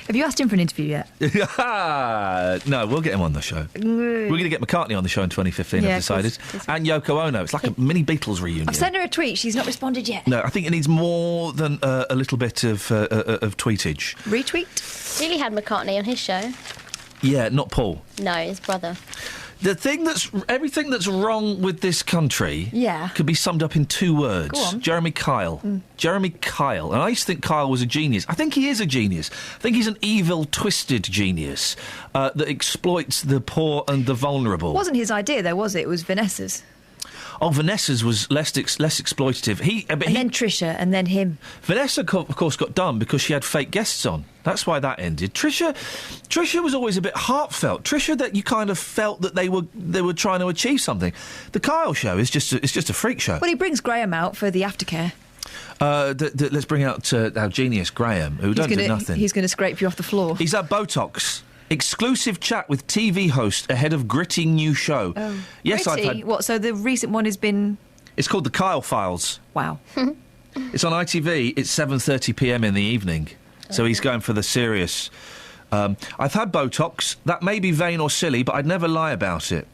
Have you asked him for an interview yet? No, we'll get him on the show. We're going to get McCartney on the show in 2015, Yeah, I've decided. And Yoko Ono. It's like a mini Beatles reunion. I've sent her a tweet. She's not responded yet. No, I think it needs more than a little bit of tweetage. Retweet? Really had McCartney on his show. Yeah, not Paul. No, his brother. Everything that's wrong with this country could be summed up in 2 words. Go on. Jeremy Kyle. Jeremy Kyle. And I used to think Kyle was a genius. I think he is a genius. I think he's an evil, twisted genius that exploits the poor and the vulnerable. It wasn't his idea, though, was it? It was Vanessa's. Oh, Vanessa's was less exploitative. Then Trisha, and then him. Vanessa, of course, got done because she had fake guests on. That's why that ended. Trisha was always a bit heartfelt. Trisha, that you kind of felt that they were trying to achieve something. The Kyle show is just a freak show. Well, he brings Graham out for the aftercare. Let's bring out our genius Graham, who don't do nothing. He's going to scrape you off the floor. He's had Botox. Exclusive chat with TV host ahead of gritty new show. Oh. Yes, Gritty? I've had. What? So the recent one has been. It's called the Kyle Files. Wow. It's on ITV. It's 7:30 p.m. in the evening. So he's going for the serious. I've had Botox. That may be vain or silly, but I'd never lie about it.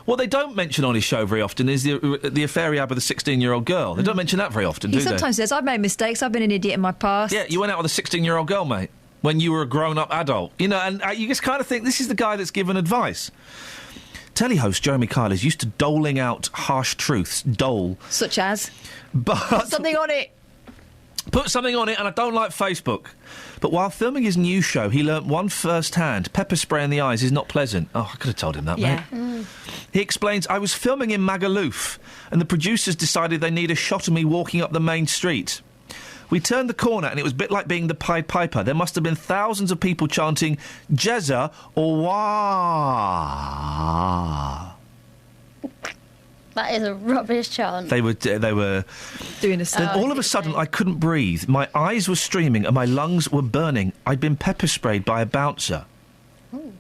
What they don't mention on his show very often is the affair he had with a 16-year-old girl. They don't mention that very often, do they? He sometimes says, I've made mistakes, I've been an idiot in my past. Yeah, you went out with a 16-year-old girl, mate, when you were a grown-up adult. You know, and you just kind of think, this is the guy that's given advice. Telly host Jeremy Kyle is used to doling out harsh truths. Such as? But Put something on it. Put something on it, and I don't like Facebook. But while filming his new show, he learnt one first-hand. Pepper spray in the eyes is not pleasant. Oh, I could have told him that, mate. He explains, I was filming in Magaluf, and the producers decided they need a shot of me walking up the main street. We turned the corner, and it was a bit like being the Pied Piper. There must have been thousands of people chanting, Jezza or Wah. That is a rubbish chant. They were doing a. Then all of a sudden, I couldn't breathe. My eyes were streaming and my lungs were burning. I'd been pepper sprayed by a bouncer. Ooh.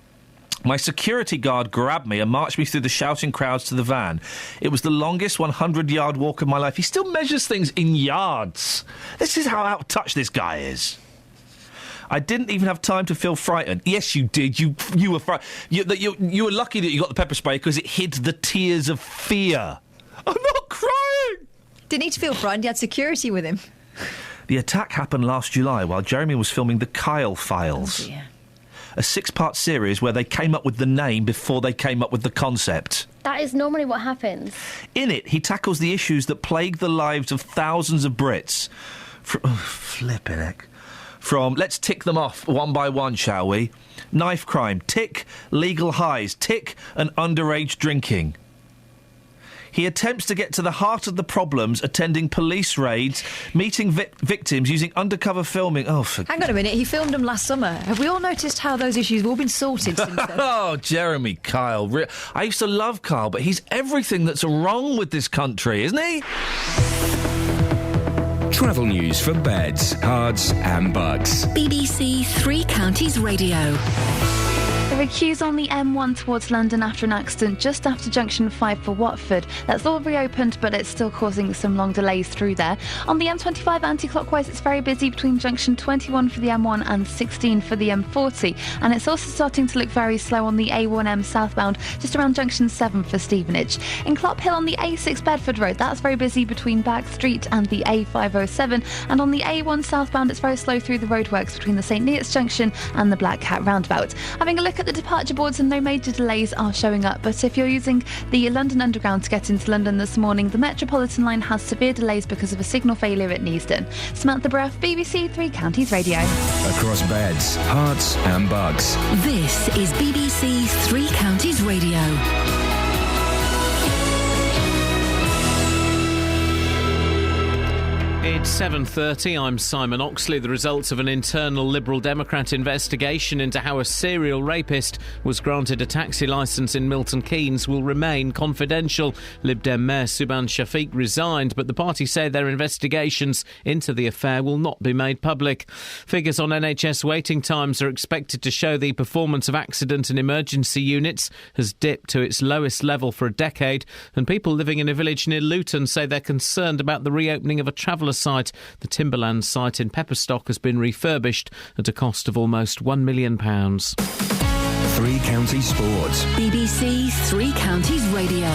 My security guard grabbed me and marched me through the shouting crowds to the van. It was the longest 100-yard walk of my life. He still measures things in yards. This is how out of touch this guy is. I didn't even have time to feel frightened. Yes, you did. You were frightened. You were lucky that you got the pepper spray because it hid the tears of fear. I'm not crying! Didn't need to feel frightened. He had security with him. The attack happened last July while Jeremy was filming The Kyle Files. Oh, dear. A 6-part series where they came up with the name before they came up with the concept. That is normally what happens. In it, he tackles the issues that plague the lives of thousands of Brits. Flippin' heck. From, let's tick them off one by one, shall we? Knife crime, tick. Legal highs, tick. And underage drinking. He attempts to get to the heart of the problems, attending police raids, meeting victims, using undercover filming. Oh, hang on a minute, he filmed them last summer. Have we all noticed how those issues have all been sorted since then? Oh, Jeremy Kyle. I used to love Kyle, but he's everything that's wrong with this country, isn't he? Travel news for beds, cards and bugs. BBC Three Counties Radio. There are queues on the M1 towards London after an accident just after junction 5 for Watford. That's all reopened, but it's still causing some long delays through there. On the M25 anti-clockwise, it's very busy between junction 21 for the M1 and 16 for the M40. And it's also starting to look very slow on the A1M southbound, just around junction 7 for Stevenage. In Clop Hill on the A6 Bedford Road, that's very busy between Back Street and the A507. And on the A1 southbound, it's very slow through the roadworks between the St Neots Junction and the Black Cat roundabout. Having a look at the departure boards and no major delays are showing up, but if you're using the London Underground to get into London this morning, the Metropolitan line has severe delays because of a signal failure at Neasden. Samantha Bruff, BBC Three Counties Radio. Across beds, hearts and bugs. This is BBC Three Counties Radio. It's 7:30. I'm Simon Oxley. The results of an internal Liberal Democrat investigation into how a serial rapist was granted a taxi licence in Milton Keynes will remain confidential. Lib Dem Mayor Subhan Shafiq resigned, but the party say their investigations into the affair will not be made public. Figures on NHS waiting times are expected to show the performance of accident and emergency units has dipped to its lowest level for a decade, and people living in a village near Luton say they're concerned about the reopening of a traveller site. The Timberland site in Pepperstock has been refurbished at a cost of almost £1 million. Three Counties Sports. BBC Three Counties Radio.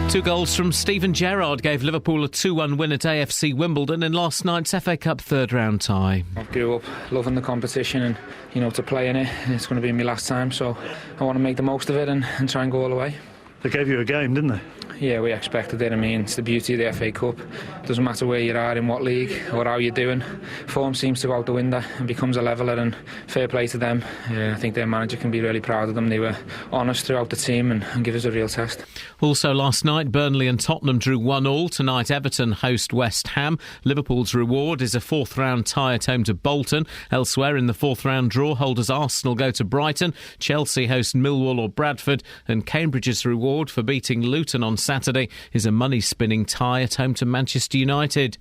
2 goals from Steven Gerrard gave Liverpool a 2-1 win at AFC Wimbledon in last night's FA Cup third-round tie. I grew up loving the competition and, to play in it. It's going to be my last time, so I want to make the most of it and try and go all the way. They gave you a game, didn't they? Yeah, we expected it. I mean, it's the beauty of the FA Cup. Doesn't matter where you are, in what league, or how you're doing. Form seems to go out the window and becomes a leveller, and fair play to them. I think their manager can be really proud of them. They were honest throughout the team and give us a real test. Also last night, Burnley and Tottenham drew 1-1. Tonight, Everton host West Ham. Liverpool's reward is a fourth-round tie at home to Bolton. Elsewhere in the fourth-round draw, holders Arsenal go to Brighton. Chelsea host Millwall or Bradford. And Cambridge's reward for beating Luton on Saturday is a money-spinning tie at home to Manchester United.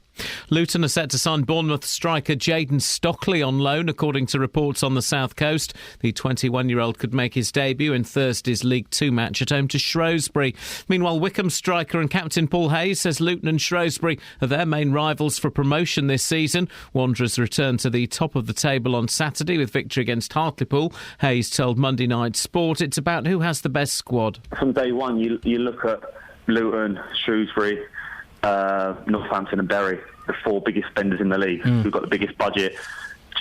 Luton are set to sign Bournemouth striker Jayden Stockley on loan, according to reports on the South Coast. The 21-year-old could make his debut in Thursday's League 2 match at home to Shrewsbury. Meanwhile, Wycombe striker and captain Paul Hayes says Luton and Shrewsbury are their main rivals for promotion this season. Wanderers return to the top of the table on Saturday with victory against Hartlepool. Hayes told Monday Night Sport it's about who has the best squad. From day one, you look at Luton, Shrewsbury, Northampton and Bury, the 4 biggest spenders in the league, who've got the biggest budget. Do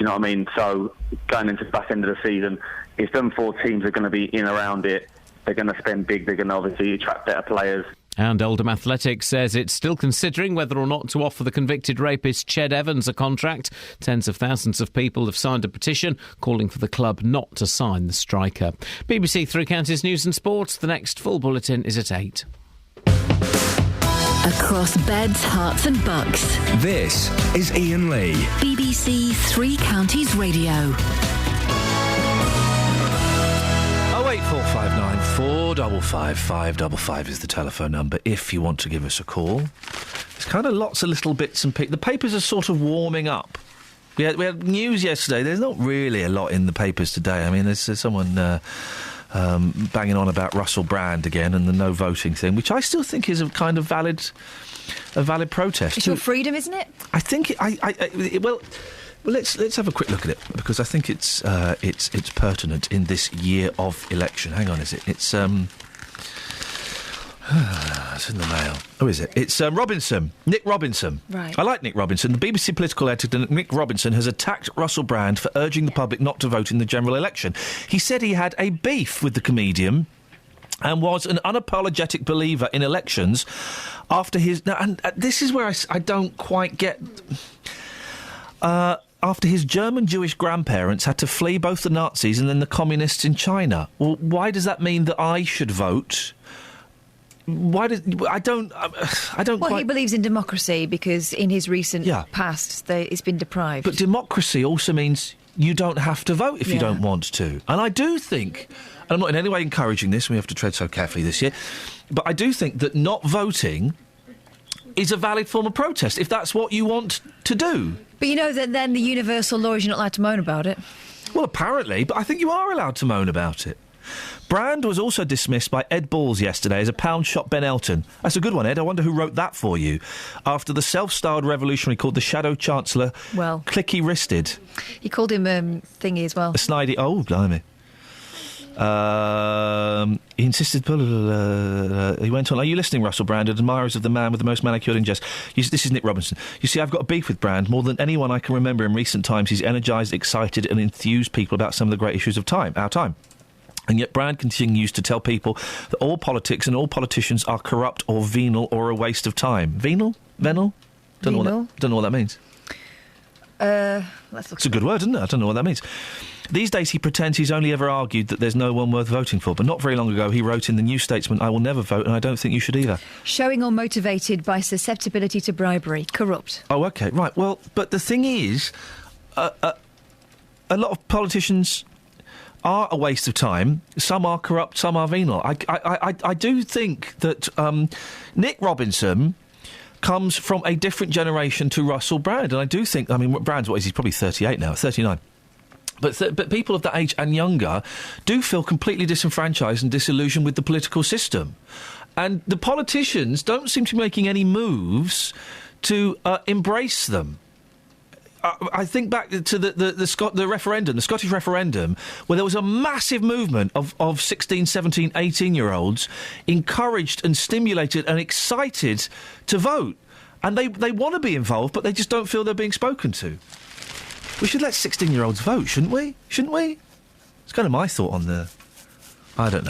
you know what I mean? So going into the back end of the season, if them 4 teams are going to be in around it, they're going to spend big, they're going to obviously attract better players. And Oldham Athletics says it's still considering whether or not to offer the convicted rapist Ched Evans a contract. Tens of thousands of people have signed a petition calling for the club not to sign the striker. BBC Three Counties News and Sports. The next full bulletin is at 8. Across beds, hearts and bucks. This is Iain Lee. BBC Three Counties Radio. 08459 455 555 is the telephone number if you want to give us a call. There's kind of lots of little bits and pieces. The papers are sort of warming up. We had news yesterday. There's not really a lot in the papers today. I mean, there's someone banging on about Russell Brand again and the no voting thing, which I still think is a kind of valid protest. It's your freedom, isn't it? I think well, let's have a quick look at it, because I think it's pertinent in this year of election. Hang on, is it? It's it's in the mail. Oh, is it? It's Robinson. Nick Robinson. Right. I like Nick Robinson. The BBC political editor Nick Robinson has attacked Russell Brand for urging the public not to vote in the general election. He said he had a beef with the comedian and was an unapologetic believer in elections after his... Now, and this is where I don't quite get... after his German-Jewish grandparents had to flee both the Nazis and then the communists in China. Well, why does that mean that I should vote? Why did I don't Well, quite... he believes in democracy because in his recent past it's been deprived. But democracy also means you don't have to vote if you don't want to. And I do think, and I'm not in any way encouraging this, we have to tread so carefully this year, but I do think that not voting is a valid form of protest, if that's what you want to do. But you know that then the universal law is you're not allowed to moan about it. Well, apparently, but I think you are allowed to moan about it. Brand was also dismissed by Ed Balls yesterday as a pound shot Ben Elton. That's a good one, Ed. I wonder who wrote that for you. After the self-styled revolutionary called the Shadow Chancellor clicky-wristed. He called him thingy as well. A snidey... Oh, blimey. He insisted. He went on. Are you listening, Russell Brand? Admirers of the man with the most manicured ingest. This is Nick Robinson. You see, I've got a beef with Brand. More than anyone I can remember in recent times, he's energised, excited, and enthused people about some of the great issues of our time. And yet Brand continues to tell people that all politics and all politicians are corrupt or venal or a waste of time. Venal? Venal? Don't know what that means. Let's look. It's a good word, isn't it? I don't know what that means. These days he pretends he's only ever argued that there's no one worth voting for, but not very long ago he wrote in the New Statesman, I will never vote and I don't think you should either. Showing or motivated by susceptibility to bribery. Corrupt. Oh, OK, right. Well, but the thing is, a lot of politicians are a waste of time. Some are corrupt, some are venal. I do think that Nick Robinson comes from a different generation to Russell Brand, and I do think, I mean, Brand's, what is he, probably 38 now, 39. But people of that age and younger do feel completely disenfranchised and disillusioned with the political system. And the politicians don't seem to be making any moves to embrace them. I think back to the referendum, the Scottish referendum, where there was a massive movement of 16, 17, 18-year-olds encouraged and stimulated and excited to vote. And they want to be involved, but they just don't feel they're being spoken to. We should let 16-year-olds vote, shouldn't we? Shouldn't we? It's kind of my thought on the... I don't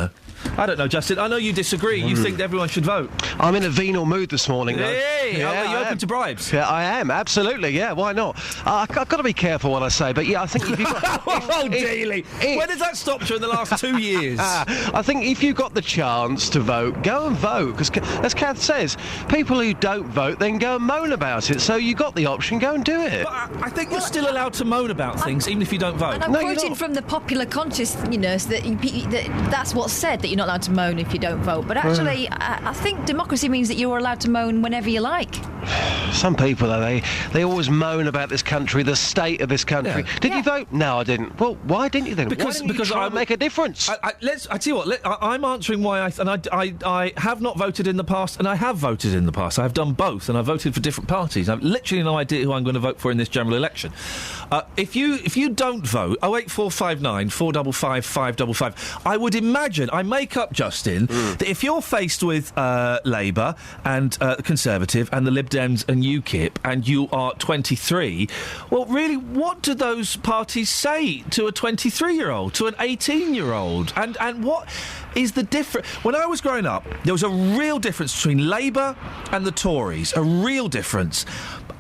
know, Justin. I know you disagree. You think everyone should vote. I'm in a venal mood this morning, though. Hey, are you open to bribes? Yeah, I am, absolutely, yeah, why not? I've got to be careful what I say, but yeah, I think if you've got... Daily! When has that stopped during the last 2 years? I think if you've got the chance to vote, go and vote, because as Kath says, people who don't vote then go and moan about it, so you got the option, go and do it. But I think you're still allowed to moan about things, even if you don't vote. And I'm quoting from the popular consciousness that's what's said, that you're not allowed to moan if you don't vote. But actually, I think democracy means that you're allowed to moan whenever you like. Some people, though, they always moan about this country, the state of this country. Yeah. Did you vote? No, I didn't. Well, why didn't you then? Because I make a difference. I tell you what. I'm answering why I have not voted in the past, and I have voted in the past. I have done both, and I voted for different parties. I've literally no idea who I'm going to vote for in this general election. If you don't vote, 08459 455 555. I would imagine, I make up, Justin, that if you're faced with Labour and Conservative and the Lib Dems and UKIP and you are 23, well, really, what do those parties say to a 23-year-old, to an 18-year-old? And what is the difference? When I was growing up, there was a real difference between Labour and the Tories, a real difference.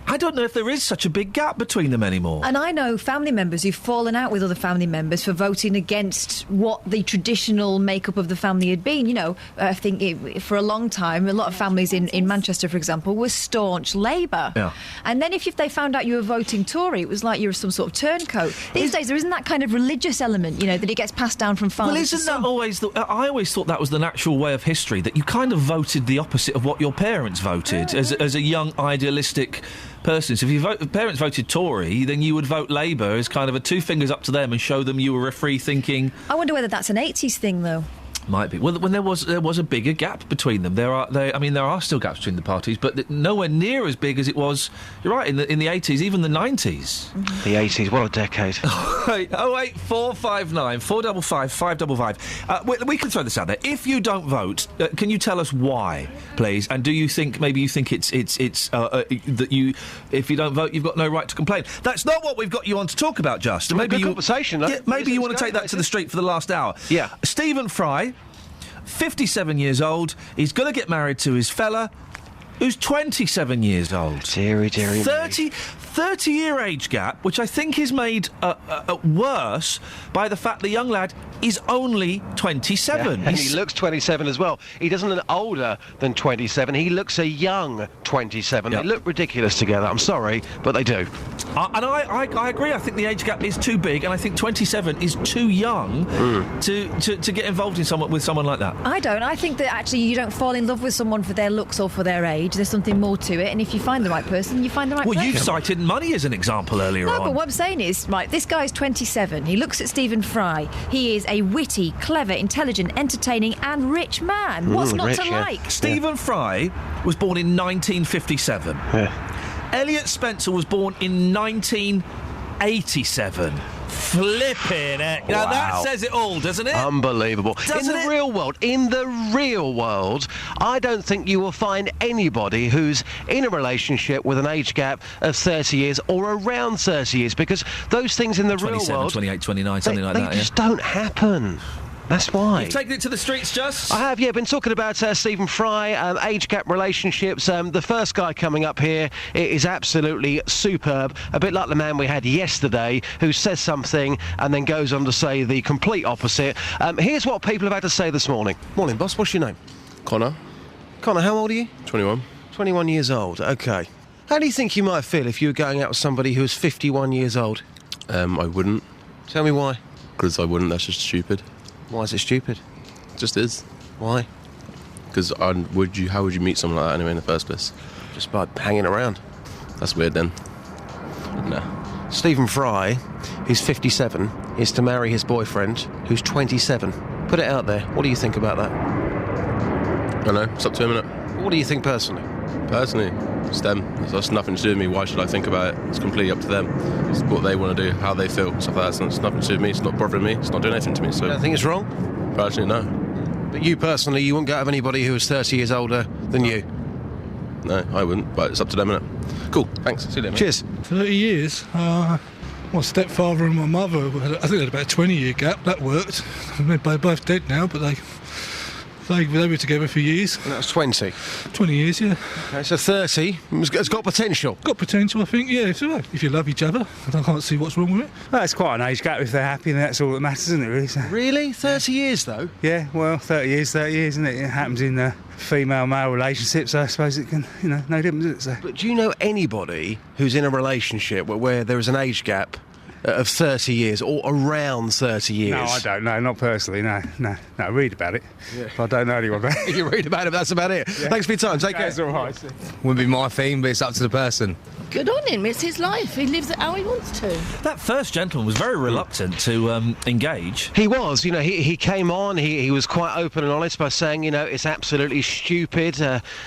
I don't know if there is such a big gap between them anymore. And I know family members who've fallen out with other family members for voting against what the traditional makeup of the family had been. You know, I think for a long time, a lot of families in Manchester, for example, were staunch Labour. Yeah. And then if they found out you were voting Tory, it was like you were some sort of turncoat. These days, there isn't that kind of religious element, you know, that it gets passed down from father to son. Well, isn't that always... I always thought that was the natural way of history, that you kind of voted the opposite of what your parents voted as a young, idealistic... person. So if your parents voted Tory, then you would vote Labour as kind of a two fingers up to them and show them you were a free thinking. I wonder whether that's an 80s thing, though. Might be. Well, when there was a bigger gap between them. There are still gaps between the parties, but nowhere near as big as it was. You're right, in the 80s, even the 90s. Mm-hmm. The 80s, what a decade. 08459 455 555. We can throw this out there. If you don't vote, can you tell us why, please? And do you think it's that you, if you don't vote, you've got no right to complain? That's not what we've got you on to talk about, Just. Maybe conversation. Yeah, maybe you want to take that to the street for the last hour. Yeah. Stephen Fry, 57 years old. He's going to get married to his fella, who's 27 years old. Deary 30-year age gap, which I think is made worse by the fact the young lad is only 27. Yeah, and he looks 27 as well. He doesn't look older than 27. He looks a young 27. Yep. They look ridiculous together. I'm sorry, but they do. And I agree. I think the age gap is too big, and I think 27 is too young to get involved in with someone like that. I don't. I think that actually you don't fall in love with someone for their looks or for their age. There's something more to it, and if you find the right person, you find the right person. Well, you cited money as an example earlier on. No, but what I'm saying is, right, this guy's 27. He looks at Stephen Fry. He is a witty, clever, intelligent, entertaining and rich man. What's not to like? Stephen Fry was born in 1957. Yeah. Elliot Spencer was born in 1987. Flipping it. Now, that says it all, doesn't it? Unbelievable. In the real world, I don't think you will find anybody who's in a relationship with an age gap of 30 years or around 30 years, because those things in the real world... 28, 29, something like that, They just don't happen. That's why. You've taken it to the streets, Just? I have, yeah. Been talking about Stephen Fry, age gap relationships. The first guy coming up here is absolutely superb. A bit like the man we had yesterday, who says something and then goes on to say the complete opposite. Here's what people have had to say this morning. Morning, boss. What's your name? Connor. Connor, how old are you? 21. 21 years old. Okay. How do you think you might feel if you were going out with somebody who was 51 years old? I wouldn't. Tell me why. Because I wouldn't. That's just stupid. Why is it stupid? It just is. Why? Because how would you meet someone like that anyway in the first place? Just by hanging around. That's weird then. No. Stephen Fry, who's 57, is to marry his boyfriend, who's 27. Put it out there. What do you think about that? I don't know. It's up to him, innit? What do you think personally? Personally, it's them. It's nothing to do with me. Why should I think about it? It's completely up to them. It's what they want to do, how they feel, stuff like that. It's nothing to do with me. It's not bothering me. It's not doing anything to me. So you don't think it's wrong? Personally, no. But you personally, you wouldn't go out with anybody who was 30 years older than you? No, I wouldn't. But it's up to them, innit? Cool. Thanks. See you later, mate. Cheers. 30 years? My stepfather and my mother, I think they had about a 20-year gap. That worked. They're both dead now, but they were together for years. And that was 20? 20 years, yeah. Okay, so 30. It's got potential. Got potential, I think, yeah. If you love each other, I can't see what's wrong with it. Well, it's quite an age gap. If they're happy, then that's all that matters, isn't it, really? So, really? 30 years, though? Yeah, well, 30 years, isn't it? It happens in female-male relationships, so I suppose it can, no difference, is it? So. But do you know anybody who's in a relationship where there is an age gap of 30 years or around 30 years? No, I don't know, not personally, no. I read about it, but I don't know anyone about it. You read about it, but that's about it. Yeah. Thanks for your time, take care. That's all right. Wouldn't be my theme, but it's up to the person. Good on him, it's his life, he lives it how he wants to. That first gentleman was very reluctant to engage. He was, he came on, he was quite open and honest by saying, it's absolutely stupid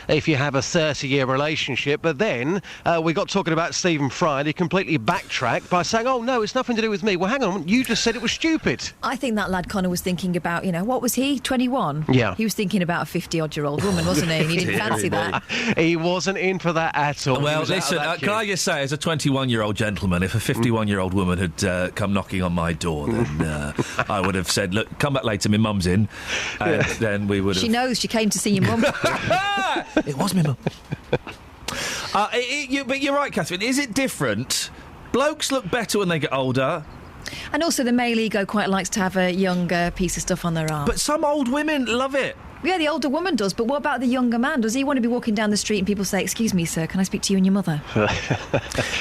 if you have a 30-year relationship, but then we got talking about Stephen Fry and he completely backtracked by saying, oh no, it's nothing to do with me. Well, hang on, you just said it was stupid. I think that lad Connor was thinking about, what was he, 21? Yeah. He was thinking about a 50-odd-year-old woman, wasn't he? And he didn't fancy that. He wasn't in for that at all. Well, listen, can I just say, as a 21-year-old gentleman, if a 51-year-old woman had come knocking on my door, then I would have said, look, come back later, my mum's in, and then we would have... She knows, she came to see your mum. It was my mum. But you're right, Catherine, is it different? Blokes look better when they get older. And also the male ego quite likes to have a younger piece of stuff on their arm. But some old women love it. Yeah, the older woman does, but what about the younger man? Does he want to be walking down the street and people say, excuse me, sir, can I speak to you and your mother?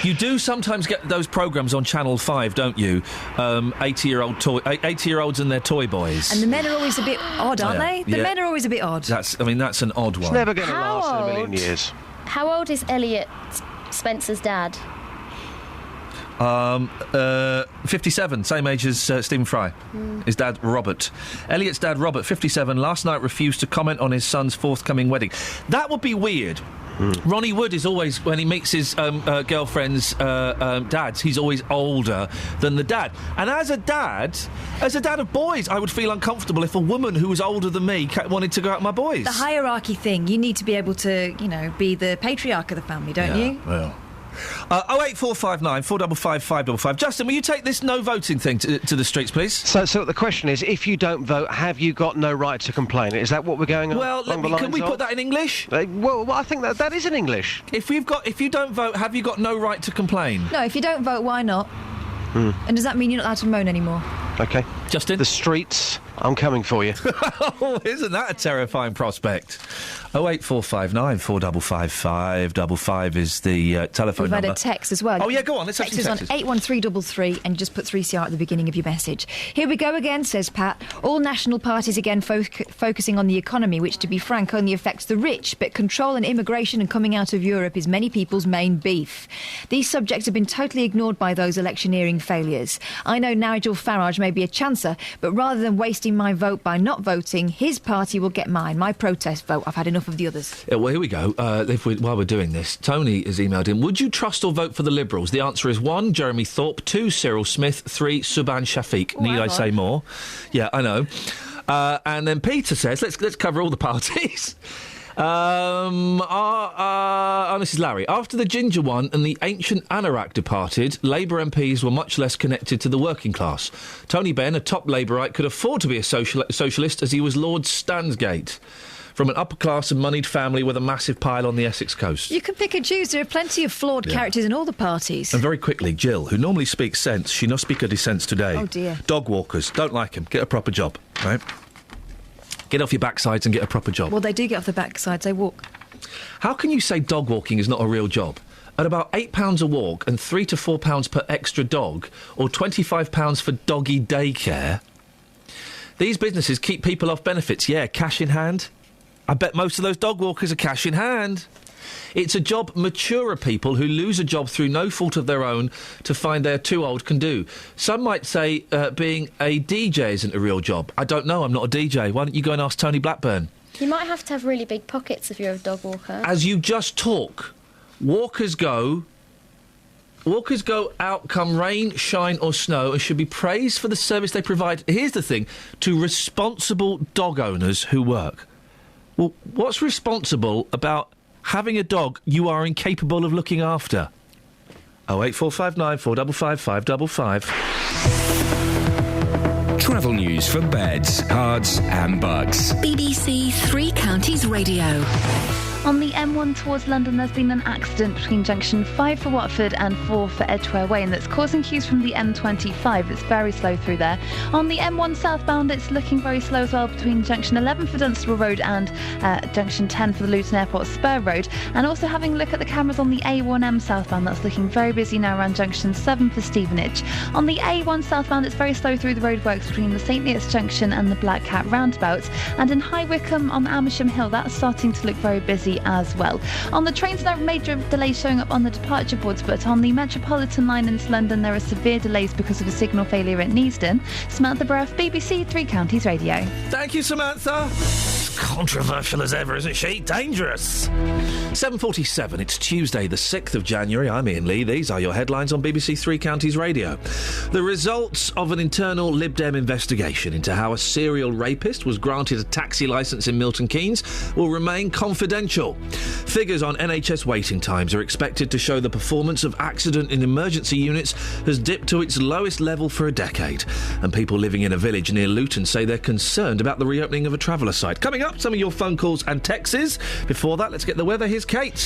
You do sometimes get those programmes on Channel 5, don't you? 80-year-olds and their toy boys. And the men are always a bit odd, aren't they? The men are always a bit odd. That's an odd one. It's never going to last in a million years. How old is Elliot Spencer's dad? 57, same age as Stephen Fry. His dad, Robert. Elliot's dad, Robert, 57, last night refused to comment on his son's forthcoming wedding. That would be weird. Ronnie Wood is always, when he meets his girlfriend's dads, he's always older than the dad. And as a dad of boys, I would feel uncomfortable if a woman who was older than me wanted to go out with my boys. The hierarchy thing, you need to be able to, be the patriarch of the family, don't you? Well. 08459 455 555. Justin, will you take this no voting thing to the streets, please? So the question is, if you don't vote, have you got no right to complain? Is that what we're going on? Well, can we put that in English? Well, I think that is in English. If you don't vote, have you got no right to complain? No, if you don't vote, why not? And does that mean you're not allowed to moan anymore? OK. Justin? The streets, I'm coming for you. Oh, isn't that a terrifying prospect? 08459 455 555 is the telephone number. We've had a text as well. Oh, yeah, go on, let's have some texts. Text is on 81333 and you just put 3CR at the beginning of your message. Here we go again, says Pat. All national parties again focusing on the economy, which, to be frank, only affects the rich, but control and immigration and coming out of Europe is many people's main beef. These subjects have been totally ignored by those electioneering failures. I know Nigel Farage may be a chancer, but rather than wasting my vote by not voting, his party will get mine. My protest vote. I've had enough enough of the others. Well, here we go. While we're doing this, Tony has emailed in, would you trust or vote for the Liberals? The answer is 1, Jeremy Thorpe, 2, Cyril Smith, 3, Subhan Shafiq. Need I say more? Yeah, I know. And then Peter says, let's cover all the parties. This is Larry. After the Ginger one and the ancient Anorak departed, Labour MPs were much less connected to the working class. Tony Benn, a top Labourite, could afford to be a socialist as he was Lord Stansgate, from an upper-class and moneyed family with a massive pile on the Essex coast. You can pick and choose. There are plenty of flawed characters in all the parties. And very quickly, Jill, who normally speaks sense, she no speak of dissents today. Oh, dear. Dog walkers, don't like them. Get a proper job, right? Get off your backsides and get a proper job. Well, they do get off the backsides. They walk. How can you say dog walking is not a real job? At about £8 a walk and £3 to £4 per extra dog, or £25 for doggy daycare, these businesses keep people off benefits. Yeah, cash in hand. I bet most of those dog walkers are cash in hand. It's a job maturer people who lose a job through no fault of their own to find they're too old can do. Some might say being a DJ isn't a real job. I don't know, I'm not a DJ. Why don't you go and ask Tony Blackburn? You might have to have really big pockets if you're a dog walker. As you just talk, walkers go out come rain, shine or snow and should be praised for the service they provide. Here's the thing, to responsible dog owners who work. Well, what's responsible about having a dog you are incapable of looking after? 08459 455 555. Travel news for beds, cards and bugs. BBC Three Counties Radio. On the M1 towards London, there's been an accident between junction 5 for Watford and 4 for Edgware Way, and that's causing queues from the M25. It's very slow through there. On the M1 southbound, it's looking very slow as well between junction 11 for Dunstable Road and junction 10 for the Luton Airport Spur Road. And also having a look at the cameras on the A1M southbound, that's looking very busy now around junction 7 for Stevenage. On the A1 southbound, it's very slow through the roadworks between the St Neots Junction and the Black Cat roundabout. And in High Wycombe on Amersham Hill, that's starting to look very busy as well. On the trains, there are major delays showing up on the departure boards, but on the Metropolitan line into London, there are severe delays because of a signal failure at Neasden. Samantha Bruff, BBC Three Counties Radio. Thank you, Samantha. As controversial as ever, isn't she? Dangerous. 7:47. It's Tuesday, the 6th of January. I'm Iain Lee. These are your headlines on BBC Three Counties Radio. The results of an internal Lib Dem investigation into how a serial rapist was granted a taxi licence in Milton Keynes will remain confidential. Figures on NHS waiting times are expected to show the performance of accident in emergency units has dipped to its lowest level for a decade. And people living in a village near Luton say they're concerned about the reopening of a traveller site. Coming up, some of your phone calls and texts. Before that, let's get the weather. Here's Kate.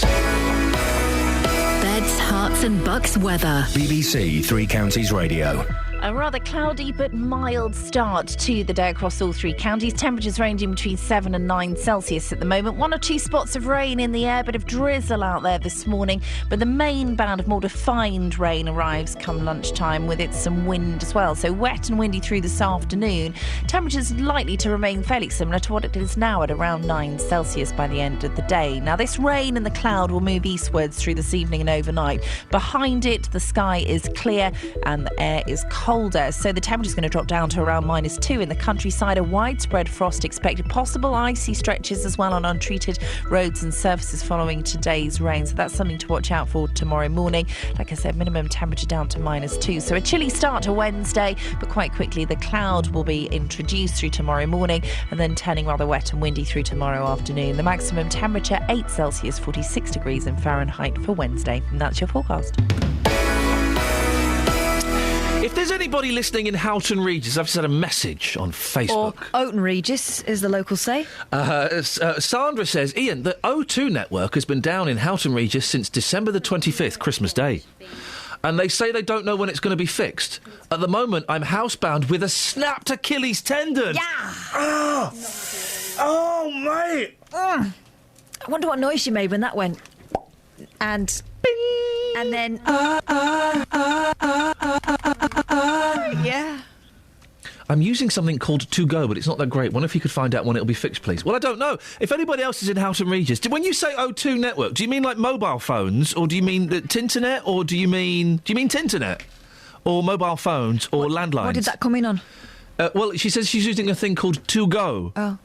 Beds, Herts and Bucks weather. BBC Three Counties Radio. A rather cloudy but mild start to the day across all three counties. Temperatures ranging between 7 and 9 Celsius at the moment. 1 or 2 spots of rain in the air, bit of drizzle out there this morning. But the main band of more defined rain arrives come lunchtime, with it some wind as well. So wet and windy through this afternoon. Temperatures likely to remain fairly similar to what it is now at around 9 Celsius by the end of the day. Now this rain and the cloud will move eastwards through this evening and overnight. Behind it, the sky is clear and the air is colder, so the temperature is going to drop down to around -2 in the countryside. A widespread frost expected, possible icy stretches as well on untreated roads and surfaces following today's rain, so that's something to watch out for tomorrow morning. Like I said, minimum temperature down to -2, so a chilly start to Wednesday, but quite quickly the cloud will be introduced through tomorrow morning and then turning rather wet and windy through tomorrow afternoon. The maximum temperature 8 Celsius, 46 degrees in Fahrenheit for Wednesday, and that's your forecast. If there's anybody listening in Houghton Regis, I've sent a message on Facebook. Or Oaton Regis, as the locals say. Sandra says, Iain, the O2 network has been down in Houghton Regis since December the 25th, Christmas Day. And they say they don't know when it's going to be fixed. At the moment, I'm housebound with a snapped Achilles tendon. Yeah! Oh, mate! I wonder what noise you made when that went. And... Bing! And then... yeah. I'm using something called To Go, but it's not that great. Wonder if you could find out when it'll be fixed, please. Well, I don't know. If anybody else is in Houghton Regis, when you say O2 network, do you mean like mobile phones, or do you mean Tinternet, or do you mean Tinternet, or mobile phones, or landlines? What did that come in on? Well, she says she's using a thing called To Go. Oh.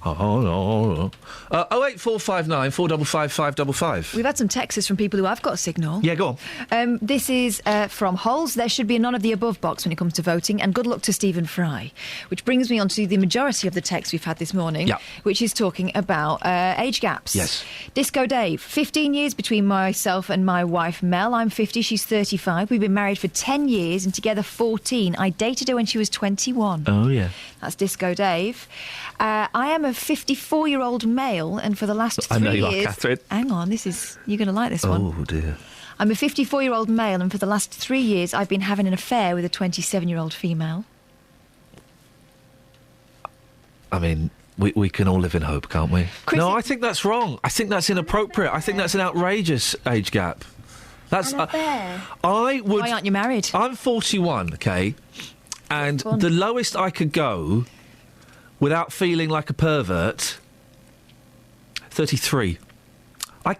08459 455 555. We've had some texts from people who have got a signal. Yeah, go on. This is from Holes. There should be a none of the above box when it comes to voting, and good luck to Stephen Fry. Which brings me on to the majority of the text we've had this morning, which is talking about age gaps. Yes. Disco Dave, 15 years between myself and my wife Mel. I'm 50, she's 35. We've been married for 10 years and together 14. I dated her when she was 21. Oh, yeah. That's Disco Dave. I am a 54-year-old male, and for the last 3 years... I know you are, Catherine. Hang on, you're going to like this one. Oh, dear. I'm a 54-year-old male, and for the last 3 years I've been having an affair with a 27-year-old female. I mean, we can all live in hope, can't we? No, I think that's wrong. I think that's inappropriate. I think that's an outrageous age gap. That's... I would... Why aren't you married? I'm 41, OK? And the lowest I could go... without feeling like a pervert, 33.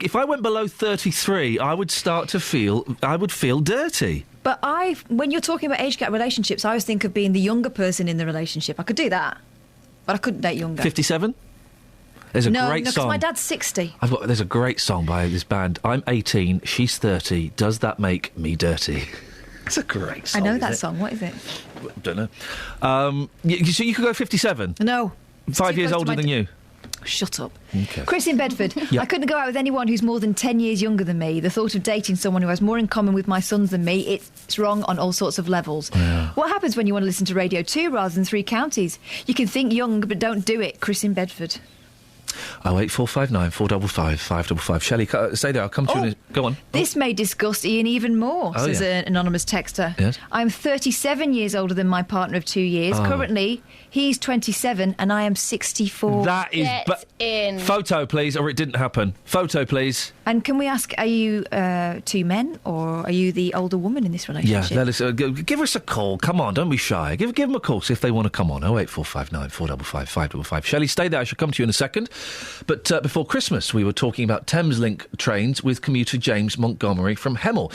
If I went below 33, I would start to feel... I would feel dirty. But when you're talking about age gap relationships, I always think of being the younger person in the relationship. I could do that, but I couldn't date younger. 57? There's a great song. No, because my dad's 60. There's a great song by this band. I'm 18, she's 30. Does that make me dirty? It's a great song. I know that song. What is it? Don't know. So you could go 57? No. 5 years older than you? Shut up. Okay. Chris in Bedford. Yeah. I couldn't go out with anyone who's more than 10 years younger than me. The thought of dating someone who has more in common with my sons than me, it's wrong on all sorts of levels. Yeah. What happens when you want to listen to Radio 2 rather than 3 counties? You can think young, but don't do it. Chris in Bedford. 08459 455 555. Shelley, stay there. I'll come to you in a... Go on. This may disgust Iain even more, says an anonymous texter. Yes. I'm 37 years older than my partner of 2 years. Currently, he's 27 and I am 64. That is... Get in. Photo, please, or it didn't happen. Photo, please. And can we ask, are you 2 men or are you the older woman in this relationship? Yeah, let us, give us a call. Come on, don't be shy. Give them a call, see if they want to come on. 08459 455 555. Shelley, stay there. I shall come to you in a second. But before Christmas, we were talking about Thameslink trains with commuter James Montgomery from Hemel.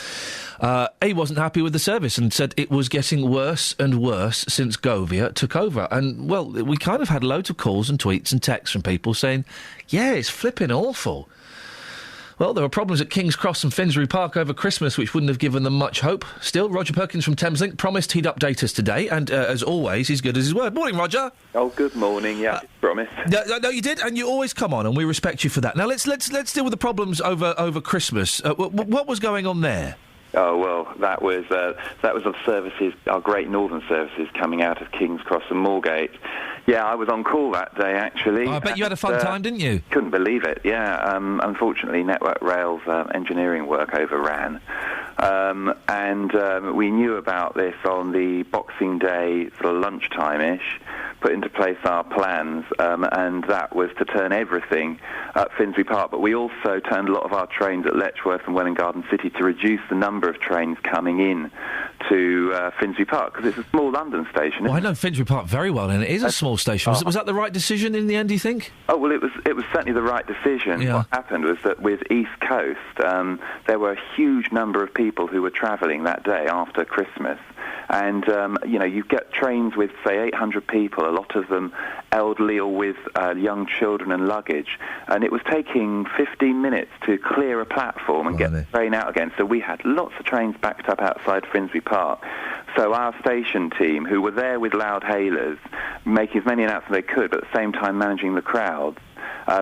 He wasn't happy with the service and said it was getting worse and worse since Govia took over. And, well, we kind of had loads of calls and tweets and texts from people saying, yeah, it's flipping awful. Well, there were problems at King's Cross and Finsbury Park over Christmas, which wouldn't have given them much hope. Still, Roger Perkins from Thameslink promised he'd update us today, and as always, he's good as his word. Morning, Roger. Oh, good morning. Yeah, promise. No, you did, and you always come on, and we respect you for that. Now, let's deal with the problems over Christmas. What was going on there? Oh, well, that was the services, our Great Northern services coming out of King's Cross and Moorgate. Yeah, I was on call that day, actually. Oh, I bet you had a fun time, didn't you? Couldn't believe it, yeah. Unfortunately, Network Rail's engineering work overran. And we knew about this on the Boxing Day sort of lunchtime-ish, put into place our plans, and that was to turn everything at Finsbury Park. But we also turned a lot of our trains at Letchworth and Welwyn Garden City to reduce the number of trains coming in to Finsbury Park, because it's a small London station. Well, I know Finsbury Park very well, and it is a small station. Was that the right decision in the end, do you think? Oh, well, it was certainly the right decision. Yeah. What happened was that with East Coast, there were a huge number of people who were travelling that day after Christmas. And, you get trains with, say, 800 people, a lot of them elderly or with young children and luggage. And it was taking 15 minutes to clear a platform and get the train out again. So we had lots of trains backed up outside Finsbury Park. So our station team, who were there with loud hailers, making as many announcements as they could, but at the same time managing the crowds,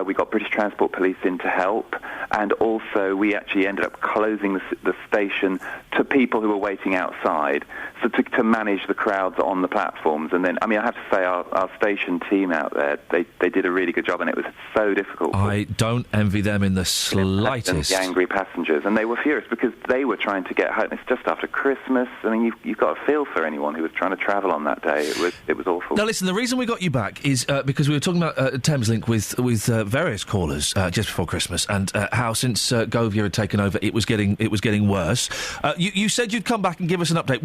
we got British Transport Police in to help, and also we actually ended up closing the station to people who were waiting outside, so to manage the crowds on the platforms. And then, I have to say, our station team out there, they did a really good job, and it was so difficult. I don't envy them in the slightest. The angry passengers, and they were furious because they were trying to get home. It's just after Christmas. You've got a feel for anyone who was trying to travel on that day. It was awful. Now, listen, the reason we got you back is because we were talking about Thameslink with various callers just before Christmas, and how since Govia had taken over, it was getting worse. You said you'd come back and give us an update.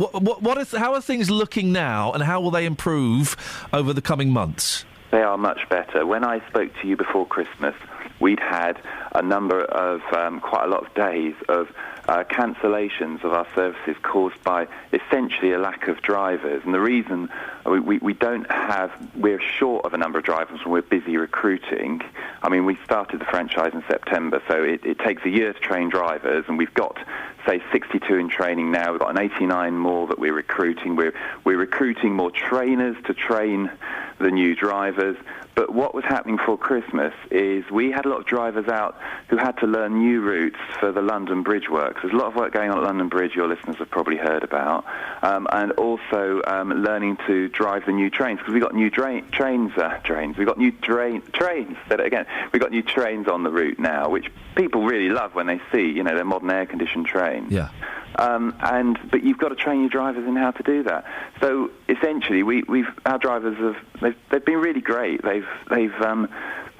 How are things looking now, and how will they improve over the coming months? They are much better. When I spoke to you before Christmas, we'd had a number of, quite a lot of days of cancellations of our services caused by essentially a lack of drivers. And the reason we're short of a number of drivers when we're busy recruiting. I mean, we started the franchise in September, so it takes a year to train drivers, and we've got, say, 62 in training now. We've got an 89 more that we're recruiting. We're recruiting more trainers to train the new drivers. But what was happening for Christmas is we had a lot of drivers out who had to learn new routes for the London Bridge works. There's a lot of work going on at London Bridge your listeners have probably heard about, and also learning to drive the new trains, because we've got new trains. We've got new trains. Said it again. We've got new trains on the route now, which people really love when they see, they're modern air-conditioned trains. Yeah. But you've got to train your drivers in how to do that. So essentially, our drivers they've been really great. They've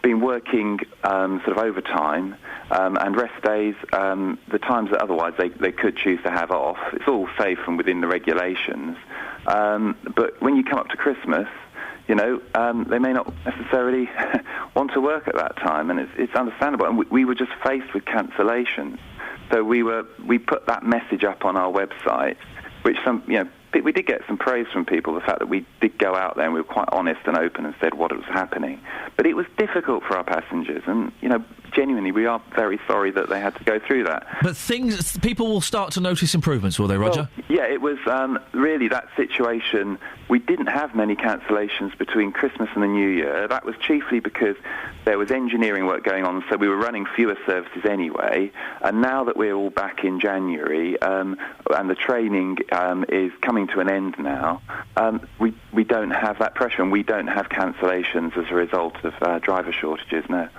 been working sort of overtime and rest days, the times that otherwise they could choose to have off. It's all safe and within the regulations. But when you come up to Christmas, they may not necessarily want to work at that time, and it's understandable. And we were just faced with cancellations. So we put that message up on our website, which we did get some praise from people, the fact that we did go out there and we were quite honest and open and said what was happening. But it was difficult for our passengers, and, genuinely, we are very sorry that they had to go through that. But people will start to notice improvements, will they, Roger? Well, yeah, it was really that situation. We didn't have many cancellations between Christmas and the New Year. That was chiefly because there was engineering work going on, so we were running fewer services anyway. And now that we're all back in January and the training is coming to an end now, we don't have that pressure, and we don't have cancellations as a result of driver shortages now.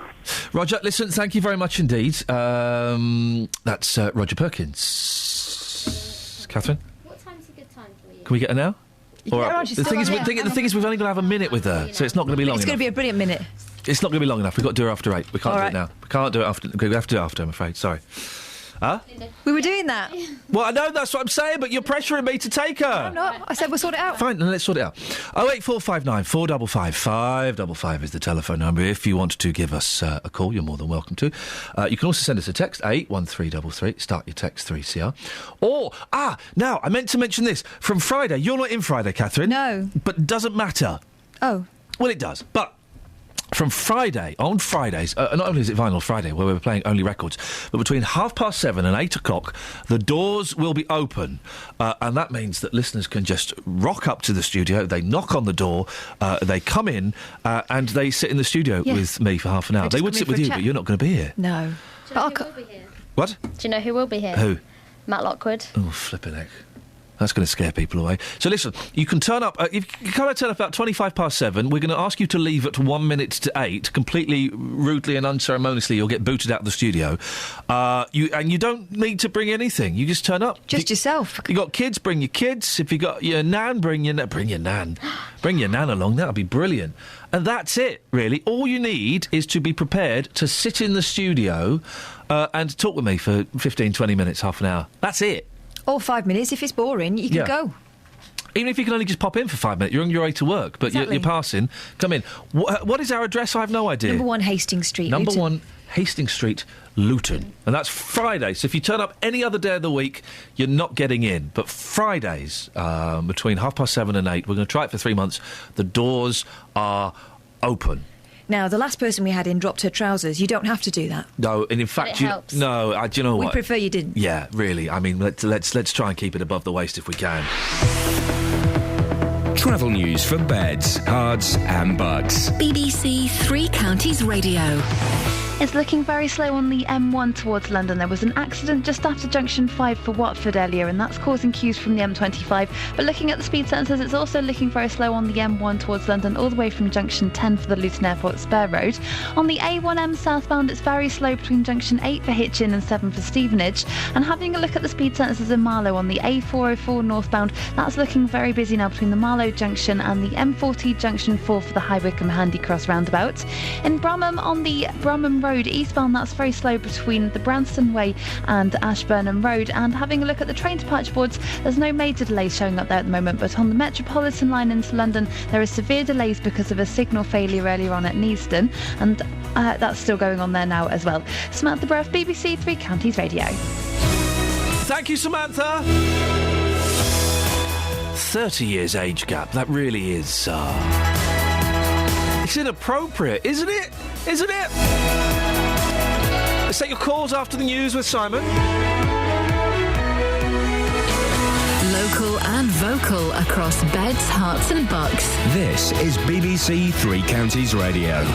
Roger, listen, thank you very much indeed. That's Roger Perkins. Catherine? What time's a good time for you? Can we get her now? The thing is, we've only got to have a minute with her, so it's not going to be long enough. It's going to be a brilliant minute. It's not going to be long enough. We've got to do her after 8. We can't do it now. We can't do it after. We have to do it after, I'm afraid. Sorry. Huh? We were doing that. Well, I know, that's what I'm saying, but you're pressuring me to take her. I'm not. I said we'll sort it out. Fine, then let's sort it out. 08459 455 555 is the telephone number. If you want to give us a call, you're more than welcome to. You can also send us a text, 81333. Start your text 3CR. Or, now, I meant to mention this. From Friday, you're not in Friday, Catherine. No. But it doesn't matter. Oh. Well, it does, but... From on Fridays, not only is it Vinyl Friday, where we're playing only records, but between 7:30 and 8 o'clock, the doors will be open. And that means that listeners can just rock up to the studio, they knock on the door, they come in, and they sit in the studio with me for half an hour. They would sit with you, but you're not going to be here. No. Do you know who will be here? What? Do you know who will be here? Who? Matt Lockwood. Oh, flipping heck. That's going to scare people away. So listen, you can turn up... you can turn up about 7:25. We're going to ask you to leave at 1 minute to 8. Completely rudely and unceremoniously, you'll get booted out of the studio. You don't need to bring anything. You just turn up. Just yourself. You got kids, bring your kids. If you got your nan, bring your nan. Bring your nan along. That'll be brilliant. And that's it, really. All you need is to be prepared to sit in the studio and talk with me for 15, 20 minutes, half an hour. That's it. Or 5 minutes. If it's boring, you can go. Even if you can only just pop in for 5 minutes, you're on your way to work, but you're passing. Come in. What is our address? I have no idea. Number 1 Hastings Street, Number Luton. 1 Hastings Street, Luton. And that's Friday. So if you turn up any other day of the week, you're not getting in. But Fridays, between 7:30 and 8, we're going to try it for 3 months. The doors are open. Now, the last person we had in dropped her trousers. You don't have to do that. No, and in fact, it helps. Do you know what? We prefer you didn't. Yeah, really. I mean, let's try and keep it above the waist if we can. Travel news for beds, cards and bugs. BBC Three Counties Radio. It's looking very slow on the M1 towards London. There was an accident just after junction 5 for Watford earlier, and that's causing queues from the M25. But looking at the speed sensors, it's also looking very slow on the M1 towards London, all the way from junction 10 for the Luton Airport Spur Road. On the A1M southbound, it's very slow between junction 8 for Hitchin and 7 for Stevenage. And having a look at the speed sensors in Marlow on the A404 northbound, that's looking very busy now between the Marlow junction and the M40 junction 4 for the High Wycombe Handy Cross roundabout. In Bramham, on the Bramham Road eastbound, that's very slow between the Branston Way and Ashburnham Road. And having a look at the train departure boards, there's no major delays showing up there at the moment, but on the Metropolitan line into London, there are severe delays because of a signal failure earlier on at Neaston, and that's still going on there now as well. Samantha Breath, BBC Three Counties Radio. Thank you, Samantha. 30 years age gap, that really is, it's inappropriate, isn't it? Isn't it? Let's take your calls after the news with Simon. Local and vocal across Beds, Herts and Bucks. This is BBC Three Counties Radio.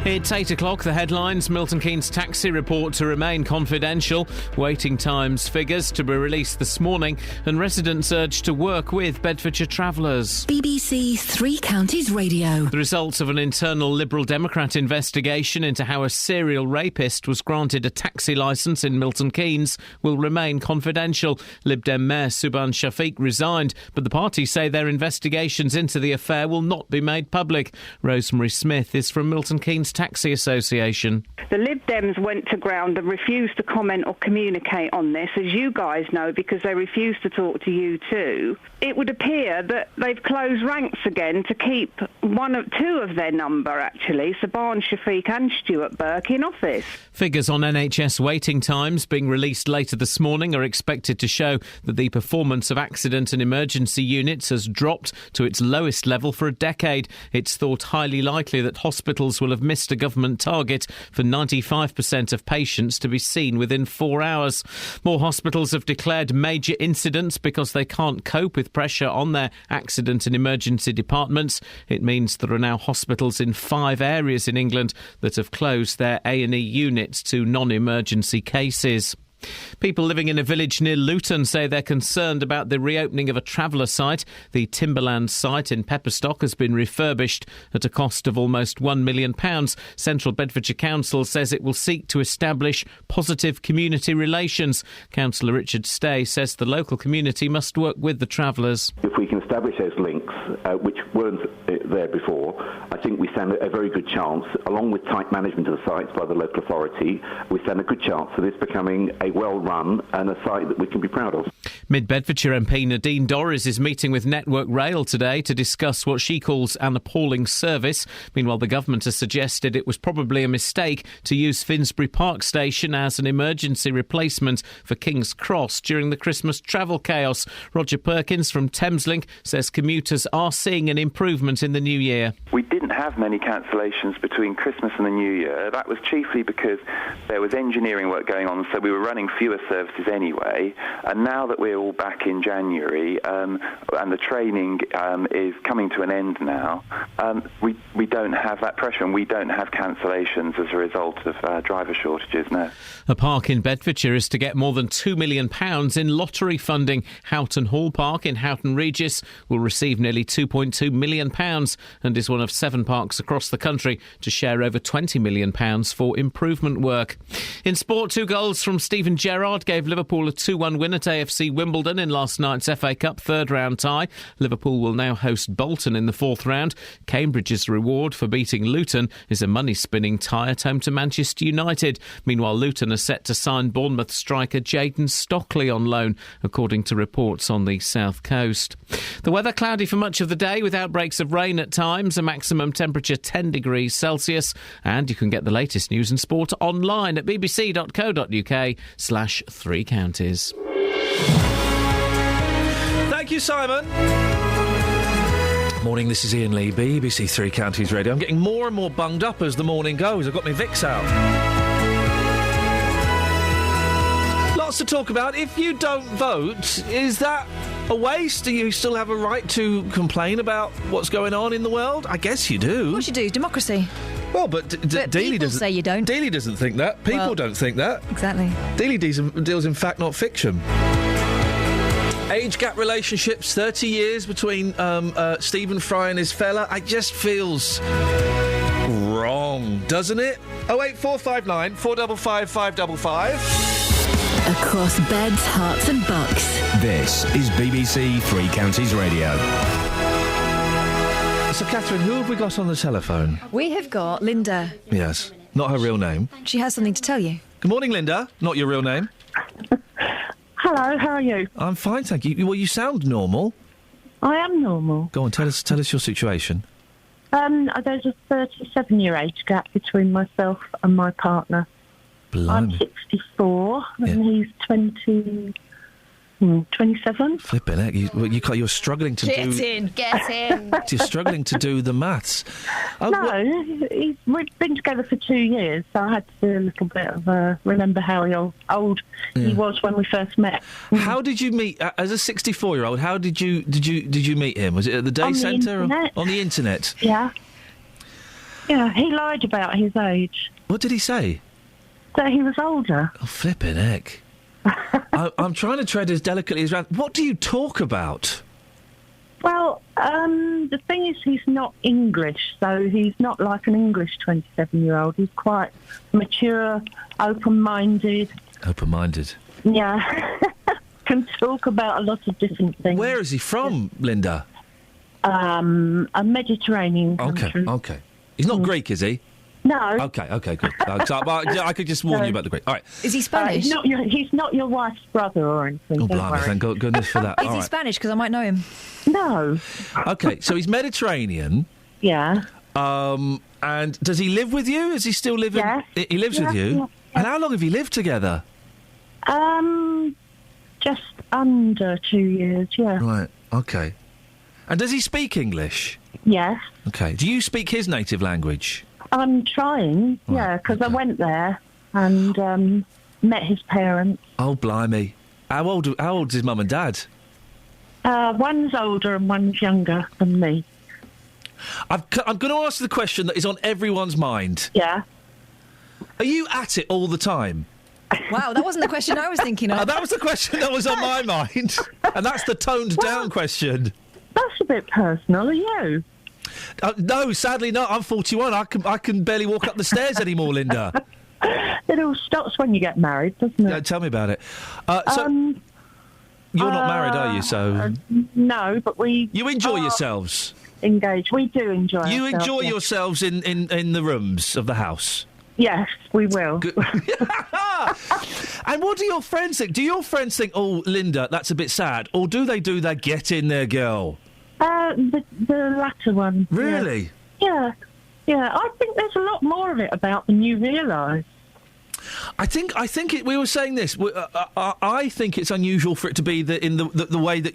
It's 8 o'clock. The headlines. Milton Keynes taxi report to remain confidential. Waiting times figures to be released this morning. And residents urged to work with Bedfordshire travellers. BBC Three Counties Radio. The results of an internal Liberal Democrat investigation into how a serial rapist was granted a taxi licence in Milton Keynes will remain confidential. Lib Dem Mayor Subhan Shafiq resigned, but the party say their investigations into the affair will not be made public. Rosemary Smith is from Milton Keynes Taxi Association. The Lib Dems went to ground and refused to comment or communicate on this, as you guys know, because they refused to talk to you too. It would appear that they've closed ranks again to keep two of their number, actually, Subhan Shafiq and Stuart Burke, in office. Figures on NHS waiting times being released later this morning are expected to show that the performance of accident and emergency units has dropped to its lowest level for a decade. It's thought highly likely that hospitals will have missed a government target for 95% of patients to be seen within 4 hours. More hospitals have declared major incidents because they can't cope with pressure on their accident and emergency departments. It means there are now hospitals in 5 areas in England that have closed their A&E units to non-emergency cases. People living in a village near Luton say they're concerned about the reopening of a traveller site. The Timberland site in Pepperstock has been refurbished at a cost of almost £1 million. Central Bedfordshire Council says it will seek to establish positive community relations. Councillor Richard Stay says the local community must work with the travellers. If we can establish those links, which weren't there before, I think we stand a very good chance, along with tight management of the sites by the local authority, we stand a good chance for this becoming a well-run and a site that we can be proud of. Mid-Bedfordshire MP Nadine Dorries is meeting with Network Rail today to discuss what she calls an appalling service. Meanwhile, the government has suggested it was probably a mistake to use Finsbury Park Station as an emergency replacement for King's Cross during the Christmas travel chaos. Roger Perkins from Thameslink says commuters are seeing an improvement in the new year. We didn't have many cancellations between Christmas and the New Year. That was chiefly because there was engineering work going on, so we were running fewer services anyway. And now that we're all back in January and the training is coming to an end now, we don't have that pressure and we don't have cancellations as a result of driver shortages now. A park in Bedfordshire is to get more than £2 million in lottery funding. Houghton Hall Park in Houghton Regis will receive nearly £2.2 million and is one of 7 parks across the country to share over £20 million for improvement work. In sport, 2 goals from Stephen Gerrard gave Liverpool a 2-1 win at AFC Wimbledon in last night's FA Cup third-round tie. Liverpool will now host Bolton in the 4th round. Cambridge's reward for beating Luton is a money-spinning tie at home to Manchester United. Meanwhile, Luton are set to sign Bournemouth striker Jayden Stockley on loan, according to reports on the south coast. The weather cloudy for much of the day with outbreaks of rain at times, a maximum temperature 10 degrees Celsius, and you can get the latest news and sport online at bbc.co.uk/3 counties. Thank you, Simon. Morning, this is Iain Lee, BBC Three Counties Radio. I'm getting more and more bunged up as the morning goes. I've got my Vicks out. Lots to talk about. If you don't vote, is that a waste? Do you still have a right to complain about what's going on in the world? I guess you do. Of course you do. Democracy. Well, but Dealey doesn't say you don't. Dealey doesn't think that. People don't think that. Exactly. Dealey deals in fact, not fiction. Age gap relationships, 30 years between Stephen Fry and his fella. It just feels wrong, doesn't it? 08459 455 555. Across beds, hearts and bucks. This is BBC Three Counties Radio. So, Catherine, who have we got on the telephone? We have got Linda. Yes, not her real name. She has something to tell you. Good morning, Linda. Not your real name. Hello, how are you? I'm fine, thank you. Well, you sound normal. I am normal. Go on, tell us your situation. There's a 37-year age gap between myself and my partner. Blimey. I'm 64 and he's 27. Flipping heck, you're struggling to Get in. You're struggling to do the maths. We've been together for 2 years, so I had to do a little bit of remember how old he was when we first met. How did you meet as a 64-year-old? How did you meet him? Was it at the day centre or on the internet? Yeah, he lied about his age. What did he say? That he was older. Oh, flipping heck. I'm trying to tread as delicately as around. What do you talk about? Well, the thing is, he's not English, so he's not like an English 27-year-old. He's quite mature, open-minded. Open-minded? Yeah. Can talk about a lot of different things. Where is he from, Linda? A Mediterranean country. Okay. He's not Greek, is he? No. Okay, good. I could just warn you about the Greek. All right. Is he Spanish? He's not your wife's brother or anything. Oh, don't blimey, worry. thank goodness for that. Is he Spanish? Because I might know him. No. Okay, so he's Mediterranean. Yeah. And does he live with you? Is he still living? Yes. He lives with you? Yeah. And how long have you lived together? Just under 2 years, yeah. Right, okay. And does he speak English? Yes. Okay. Do you speak his native language? I'm trying, because I went there and met his parents. Oh, blimey. How old's his mum and dad? One's older and one's younger than me. I'm going to ask the question that is on everyone's mind. Yeah. Are you at it all the time? Wow, that wasn't the question I was thinking of. That was the question that was on my mind. And that's the toned-down question. That's a bit personal, are you? No, sadly not. I'm 41. I can barely walk up the stairs anymore, Linda. It all stops when you get married, doesn't it? Tell me about it. You're not married, are you? So no, but you enjoy yourselves. Engaged. We do enjoy. You ourselves, enjoy yes. yourselves in the rooms of the house. Yes, we will. And what do your friends think? Do your friends think, "Oh, Linda, that's a bit sad," or do they do that "get in there, girl"? The latter one. Really? Yeah. I think there's a lot more of it about than you realise. I think we were saying this. I think it's unusual for it to be in the way that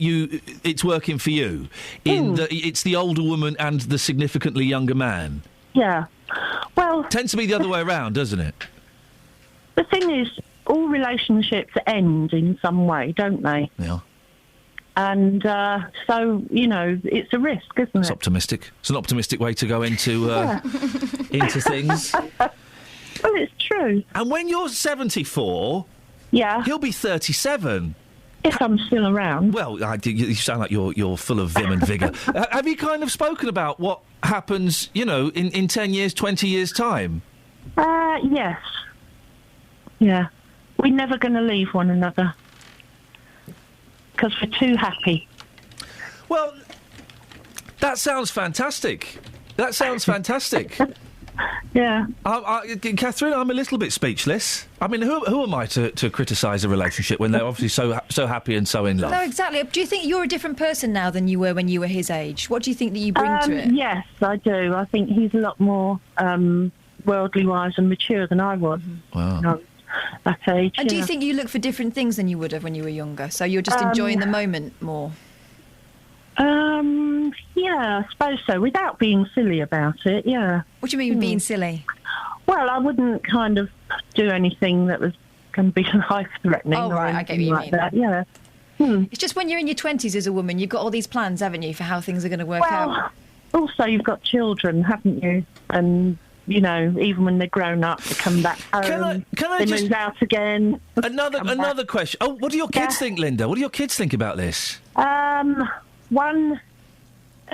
it's working for you. It's the older woman and the significantly younger man. Yeah. Well, tends to be the other way around, doesn't it? The thing is, all relationships end in some way, don't they? Yeah. And so, it's a risk, isn't it? It's optimistic. It's an optimistic way to go into into things. Well, it's true. And when you're 74, he'll be 37. If I'm still around. Well, you sound like you're full of vim and vigour. Have you kind of spoken about what happens, in 10 years, 20 years' time? Yes. Yeah. We're never going to leave one another. Because we're too happy. Well, that sounds fantastic. Yeah. Catherine, I'm a little bit speechless. I mean, who am I to criticise a relationship when they're obviously so happy and so in love? No, exactly. Do you think you're a different person now than you were when you were his age? What do you think that you bring to it? Yes, I do. I think he's a lot more worldly wise and mature than I was. Wow. That age. And do you think you look for different things than you would have when you were younger? So you're just enjoying the moment more? Yeah, I suppose so. Without being silly about it, yeah. What do you mean being silly? Well, I wouldn't kind of do anything that was going to be life-threatening or right, I get what you mean. that, yeah. It's just when you're in your 20s as a woman, you've got all these plans, haven't you, for how things are going to work out? Also, you've got children, haven't you? And, even when they're grown up, they come back home. Can I they just move out again. Another question. Oh, what do your kids think, Linda? What do your kids think about this?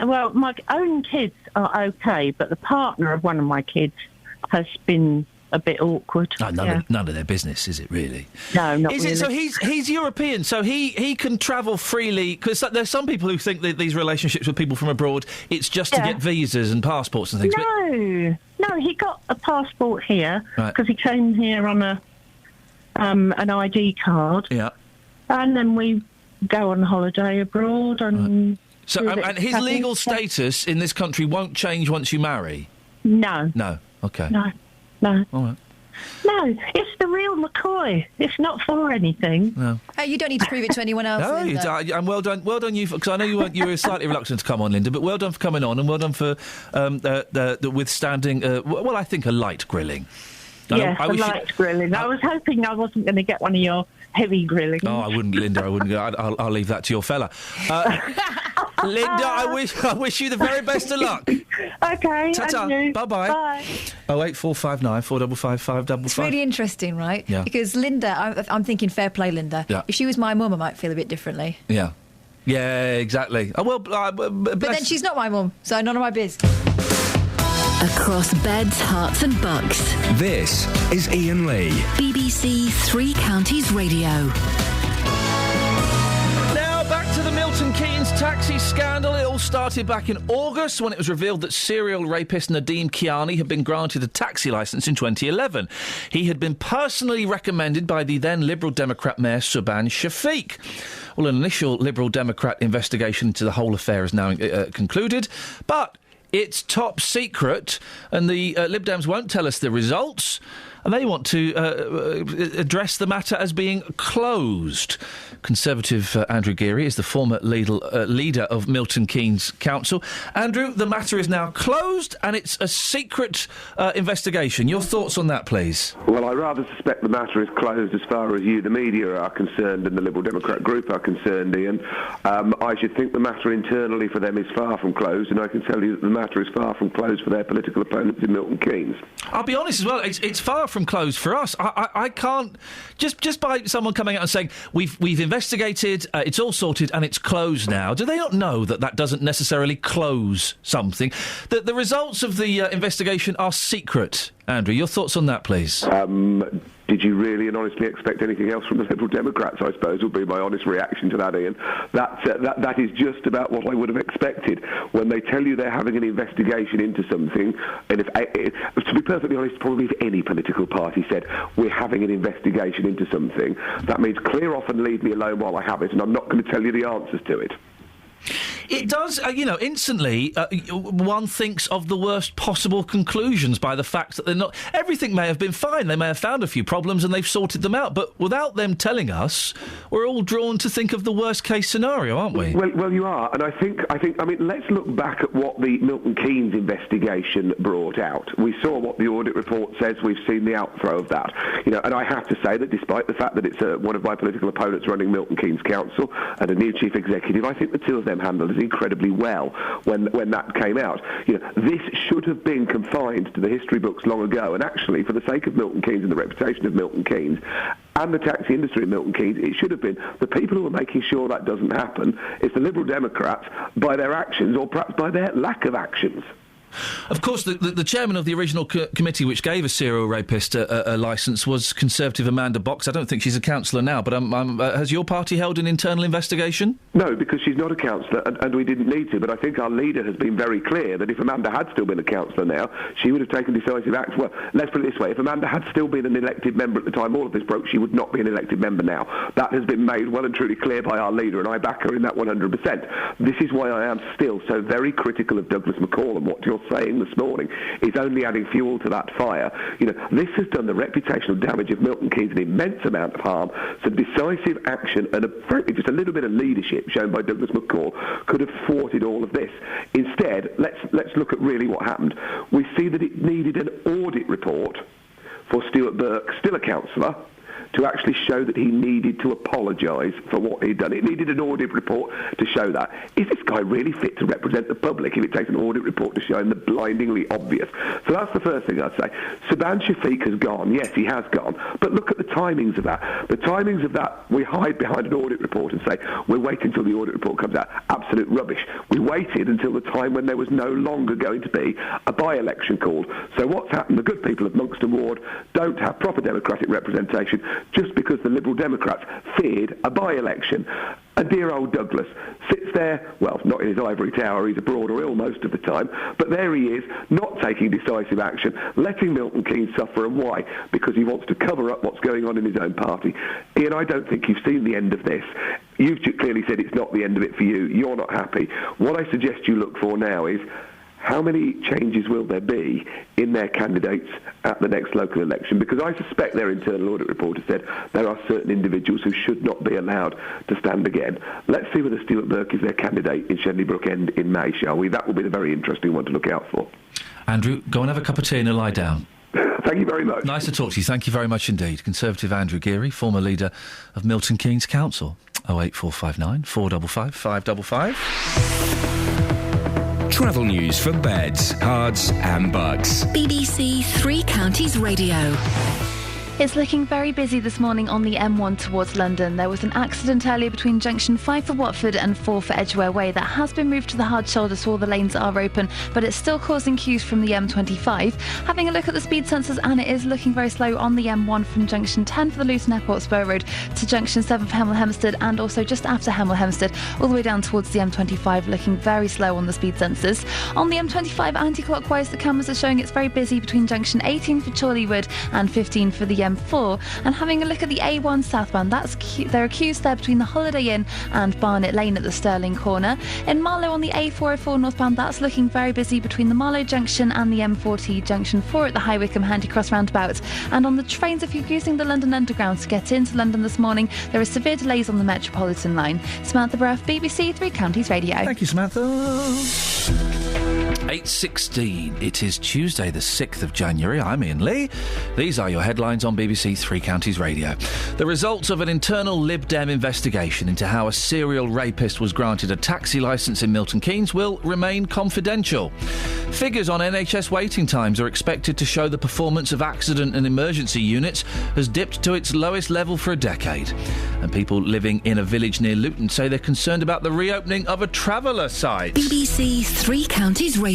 Well, my own kids are okay, but the partner of one of my kids has been a bit awkward. Oh, none of their business, is it really? No, not is really. it? So he's European, so he can travel freely, because there's some people who think that these relationships with people from abroad, it's just to get visas and passports and things. No, he got a passport here Right. because he came here on an ID card. Yeah. And then we go on holiday abroad and... So, and his legal status in this country won't change once you marry? No. No. Okay. No. All right. No, it's the real McCoy. It's not for anything. No. You don't need to prove it to anyone else. No, Linda. and well done you, because I know you were slightly reluctant to come on, Linda, but well done for coming on, and well done for the withstanding, I think a light grilling. Yes, I liked grilling. I was hoping I wasn't going to get one of your heavy grillings. Oh, I wouldn't, Linda. I wouldn't. I'll leave that to your fella. Linda, I wish you the very best of luck. Okay. Ta-ta. Bye-bye. Bye. 08459 455 555. It's really interesting, right? Yeah. Because Linda, I'm thinking fair play, Linda. Yeah. If she was my mum, I might feel a bit differently. Yeah. Yeah, exactly. Oh, well, but then she's not my mum, so none of my biz. Across beds, hearts and bucks. This is Iain Lee. BBC Three Counties Radio. Now back to the Milton Keynes taxi scandal. It all started back in August when it was revealed that serial rapist Nadeem Kiani had been granted a taxi licence in 2011. He had been personally recommended by the then Liberal Democrat Mayor Subhan Shafiq. Well, an initial Liberal Democrat investigation into the whole affair is now concluded, but it's top secret, and the Lib Dems won't tell us the results, and they want to address the matter as being closed. Conservative Andrew Geary is the former leader of Milton Keynes Council. Andrew, the matter is now closed, and it's a secret investigation. Your thoughts on that, please? Well, I rather suspect the matter is closed as far as you, the media, are concerned and the Liberal Democrat group are concerned, Ian. I should think the matter internally for them is far from closed, and I can tell you that the matter is far from closed for their political opponents in Milton Keynes. I'll be honest as well, it's far from closed for us. I can't... Just by someone coming out and saying, we've investigated, it's all sorted and it's closed now, do they not know that doesn't necessarily close something? That the results of the investigation are secret. Andrew, your thoughts on that, please? Did you really and honestly expect anything else from the Liberal Democrats, I suppose, would be my honest reaction to that, Ian. That is just about what I would have expected. When they tell you they're having an investigation into something, and to be perfectly honest, probably if any political party said, we're having an investigation into something, that means clear off and leave me alone while I have it, and I'm not going to tell you the answers to it. It does, instantly, one thinks of the worst possible conclusions by the fact that they're not... Everything may have been fine. They may have found a few problems and they've sorted them out. But without them telling us, we're all drawn to think of the worst-case scenario, aren't we? Well, you are. And I think, let's look back at what the Milton Keynes investigation brought out. We saw what the audit report says. We've seen the outthrow of that. And I have to say that despite the fact that it's one of my political opponents running Milton Keynes Council and a new chief executive, I think the two of them handled it incredibly well when that came out. This should have been confined to the history books long ago, and actually, for the sake of Milton Keynes and the reputation of Milton Keynes and the taxi industry in Milton Keynes, it should have been the people who are making sure that doesn't happen. It's the Liberal Democrats by their actions, or perhaps by their lack of actions. Of course, the chairman of the original committee which gave a serial rapist a licence was Conservative Amanda Box. I don't think she's a councillor now, but has your party held an internal investigation? No, because she's not a councillor, and we didn't need to, but I think our leader has been very clear that if Amanda had still been a councillor now, she would have taken decisive action. Well, let's put it this way, if Amanda had still been an elected member at the time all of this broke, she would not be an elected member now. That has been made well and truly clear by our leader, and I back her in that 100%. This is why I am still so very critical of Douglas McCall, and what you're saying this morning is only adding fuel to that fire. This has done the reputational damage of Milton Keynes an immense amount of harm. Some decisive action and frankly just a little bit of leadership shown by Douglas McCall could have thwarted all of this. Instead, let's look at really what happened. We see that it needed an audit report for Stuart Burke, still a councillor, to actually show that he needed to apologise for what he'd done. It needed an audit report to show that. Is this guy really fit to represent the public if it takes an audit report to show him the blindingly obvious? So that's the first thing I'd say. Subhan Shafiq has gone. Yes, he has gone. But look at the timings of that. The timings of that, we hide behind an audit report and say, we'll wait until the audit report comes out. Absolute rubbish. We waited until the time when there was no longer going to be a by-election called. So what's happened? The good people of Monkston Ward don't have proper democratic representation just because the Liberal Democrats feared a by-election. And dear old Douglas sits there, well, not in his ivory tower, he's abroad or ill most of the time, but there he is, not taking decisive action, letting Milton Keynes suffer. And why? Because he wants to cover up what's going on in his own party. Iain, I don't think you've seen the end of this. You've clearly said it's not the end of it for you. You're not happy. What I suggest you look for now is, how many changes will there be in their candidates at the next local election? Because I suspect their internal audit report has said there are certain individuals who should not be allowed to stand again. Let's see whether Stuart Burke is their candidate in Shenley Brook End in May, shall we? That will be the very interesting one to look out for. Andrew, go and have a cup of tea and lie down. Thank you very much. Nice to talk to you. Thank you very much indeed. Conservative Andrew Geary, former leader of Milton Keynes Council. 08459 455 555. Travel news for beds, cards and bugs. BBC Three Counties Radio. It's looking very busy this morning on the M1 towards London. There was an accident earlier between junction 5 for Watford and 4 for Edgware Way. That has been moved to the hard shoulder, so all the lanes are open, but it's still causing queues from the M25. Having a look at the speed sensors, and it is looking very slow on the M1 from junction 10 for the Luton Airport Spur Road to junction 7 for Hemel Hempstead, and also just after Hemel Hempstead, all the way down towards the M25, looking very slow on the speed sensors. On the M25 anti-clockwise, the cameras are showing it's very busy between junction 18 for Chorleywood and 15 for the M4. And having a look at the A1 southbound, there are queues there between the Holiday Inn and Barnet Lane at the Stirling corner. In Marlow on the A404 northbound, that's looking very busy between the Marlow junction and the M40 junction 4 at the High Wycombe Handy Cross roundabout. And on the trains, if you're using the London Underground to get into London this morning, there are severe delays on the Metropolitan line. Samantha Brough, BBC Three Counties Radio. Thank you, Samantha. 8:16. It is Tuesday, the 6th of January. I'm Iain Lee. These are your headlines on BBC Three Counties Radio. The results of an internal Lib Dem investigation into how a serial rapist was granted a taxi licence in Milton Keynes will remain confidential. Figures on NHS waiting times are expected to show the performance of accident and emergency units has dipped to its lowest level for a decade. And people living in a village near Luton say they're concerned about the reopening of a traveller site. BBC Three Counties Radio.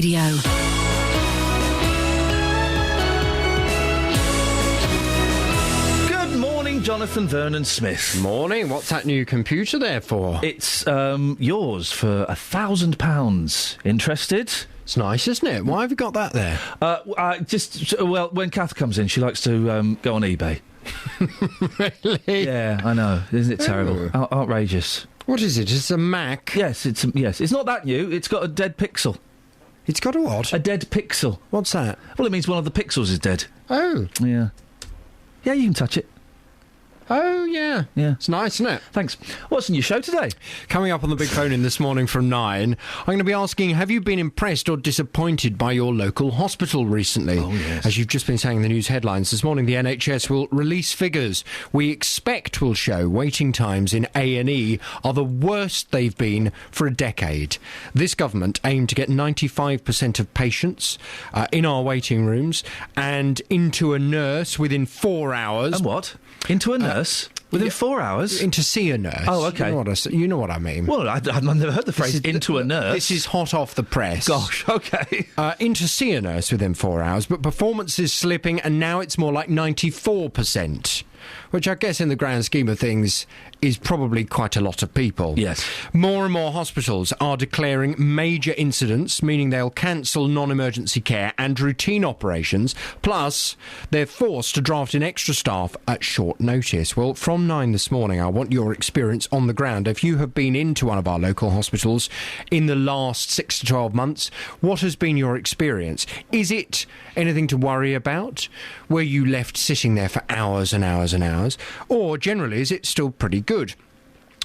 Good morning, Jonathan Vernon Smith. Morning. What's that new computer there for? It's yours for £1,000. Interested? It's nice, isn't it? Why have you got that there? Well, when Kath comes in, she likes to go on eBay. Really? Yeah, I know. Isn't it terrible? Outrageous. What is it? It's a Mac? Yes, it's not that new. It's got a dead pixel. It's got a what? A dead pixel. What's that? Well, it means one of the pixels is dead. Oh. Yeah. Yeah, you can touch it. Oh, yeah. Yeah. It's nice, isn't it? Thanks. What's in your show today? Coming up on the big phone in this morning from 9, I'm going to be asking, have you been impressed or disappointed by your local hospital recently? Oh, yes. As you've just been saying in the news headlines, this morning the NHS will release figures we expect will show waiting times in A&E are the worst they've been for a decade. This government aimed to get 95% of patients in our waiting rooms and into a nurse within 4 hours. And what? Into a nurse? Within 4 hours? To see a nurse. Oh, OK. You know what I mean. Well, I've never heard the phrase into a nurse. This is hot off the press. Gosh, OK. To see a nurse within 4 hours, but performance is slipping and now it's more like 94%. Which I guess in the grand scheme of things is probably quite a lot of people. Yes. More and more hospitals are declaring major incidents, meaning they'll cancel non-emergency care and routine operations, plus they're forced to draft in extra staff at short notice. Well, from 9 this morning, I want your experience on the ground. If you have been into one of our local hospitals in the last 6 to 12 months, what has been your experience? Is it anything to worry about? Were you left sitting there for hours and hours and hours? Or generally, is it still pretty good?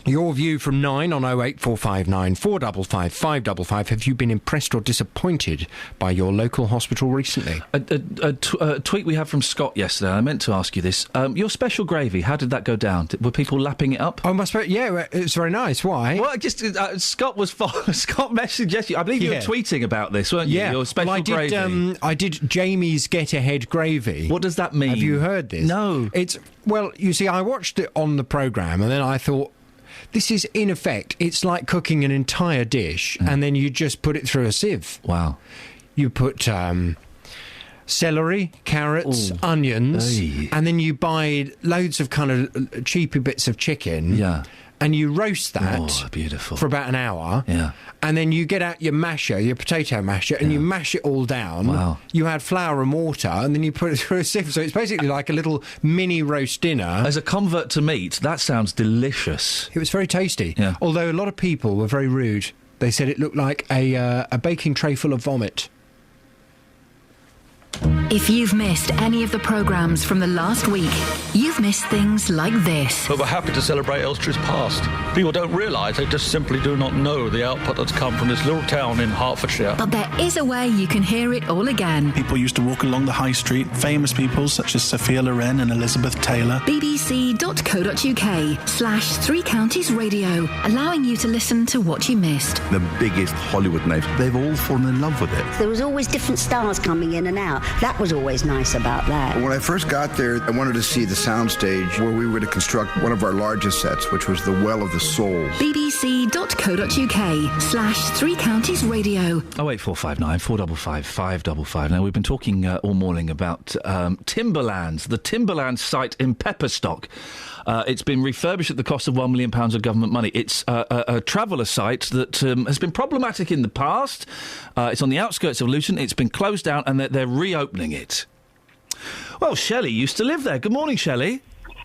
Your view from 9 on 08459 455 555. Have you been impressed or disappointed by your local hospital recently? A tweet we had from Scott yesterday. I meant to ask you this. Your special gravy, how did that go down? Were people lapping it up? Oh, yeah, it was very nice. Why? Well, Scott messaged yesterday. I believe you were tweeting about this, weren't you? Yeah. Your special gravy. I did Jamie's Get Ahead gravy. What does that mean? Have you heard this? No. Well, you see, I watched it on the programme and then I thought, this is, in effect, it's like cooking an entire dish and then you just put it through a sieve. Wow. You put celery, carrots, onions, and then you buy loads of kind of cheapy bits of chicken. Yeah. And you roast that beautiful. For about an hour. Yeah. And then you get out your masher, your potato masher, and you mash it all down. Wow. You add flour and water, and then you put it through a sieve. So it's basically like a little mini roast dinner. As a convert to meat, that sounds delicious. It was very tasty. Yeah. Although a lot of people were very rude. They said it looked like a baking tray full of vomit. If you've missed any of the programmes from the last week, you've missed things like this. But we're happy to celebrate Elstridge's past. People don't realise, they just simply do not know the output that's come from this little town in Hertfordshire. But there is a way you can hear it all again. People used to walk along the high street, famous people such as Sophia Loren and Elizabeth Taylor. bbc.co.uk/Three Counties Radio, allowing you to listen to what you missed. The biggest Hollywood names, they've all fallen in love with it. There was always different stars coming in and out. That was always nice about that. When I first got there, I wanted to see the soundstage where we were to construct one of our largest sets, which was the Well of the Souls. bbc.co.uk/Three Counties Radio. 08459 455 555. Now, we've been talking all morning about Timberlands, the Timberlands site in Pepperstock. It's been refurbished at the cost of £1 million of government money. It's a traveller site that has been problematic in the past. It's on the outskirts of Luton. It's been closed down and they're reopening it. Well, Shelley used to live there. Good morning, Shelley.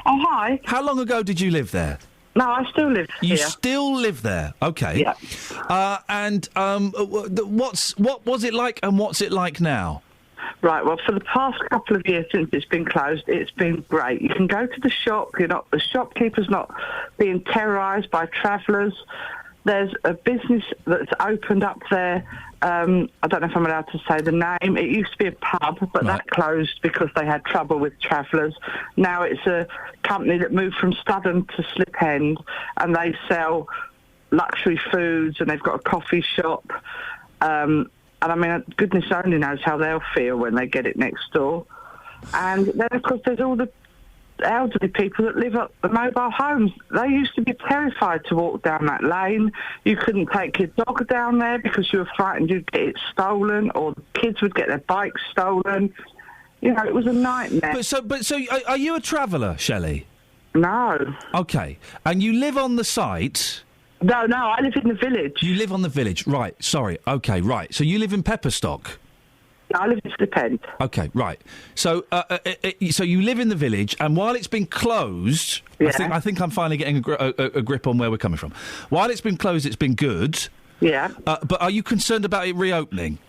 Oh, hi. How long ago did you live there? No, I still live here. You still live there? OK. Yeah. What was it like and what's it like now? Right, well, for the past couple of years since it's been closed, it's been great. You can go to the shop, the shopkeeper's not being terrorised by travellers. There's a business that's opened up there. I don't know if I'm allowed to say the name. It used to be a pub, but that closed because they had trouble with travellers. Now it's a company that moved from Studden to Slip End, and they sell luxury foods, and they've got a coffee shop. And I mean, goodness only knows how they'll feel when they get it next door. And then, of course, there's all the elderly people that live at the mobile homes. They used to be terrified to walk down that lane. You couldn't take your dog down there because you were frightened you'd get it stolen, or the kids would get their bikes stolen. You know, it was a nightmare. But are you a traveller, Shelley? No. OK. And you live on the site? No, I live in the village. You live on the village, right, sorry, OK, right. So you live in Pepperstock? No, I live in Slip End. OK, right. So so you live in the village, and while it's been closed, Yeah. I think I'm finally getting a grip on where we're coming from. While it's been closed, it's been good. Yeah. But are you concerned about it reopening?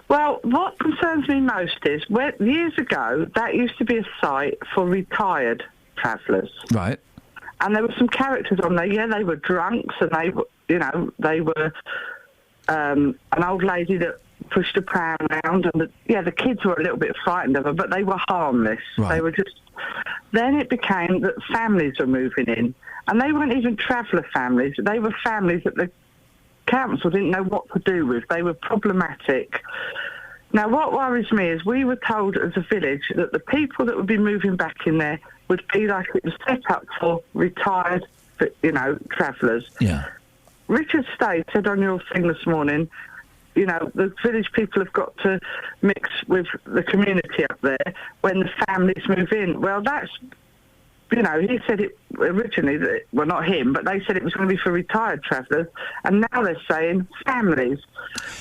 Well, what concerns me most is, years ago, that used to be a site for retired travellers. Right. And there were some characters on there. Yeah, they were drunks, and they were an old lady that pushed a pram around, and the kids were a little bit frightened of her, but they were harmless. Right. They were just. Then it became that families were moving in, and they weren't even traveller families. They were families that the council didn't know what to do with. They were problematic. Now, what worries me is we were told as a village that the people that would be moving back in there would be like it was set up for retired, travellers. Yeah. Richard Stay said on your thing this morning, the village people have got to mix with the community up there when the families move in. Well, that's, he said it originally, well, not him, but they said it was going to be for retired travellers, and now they're saying families.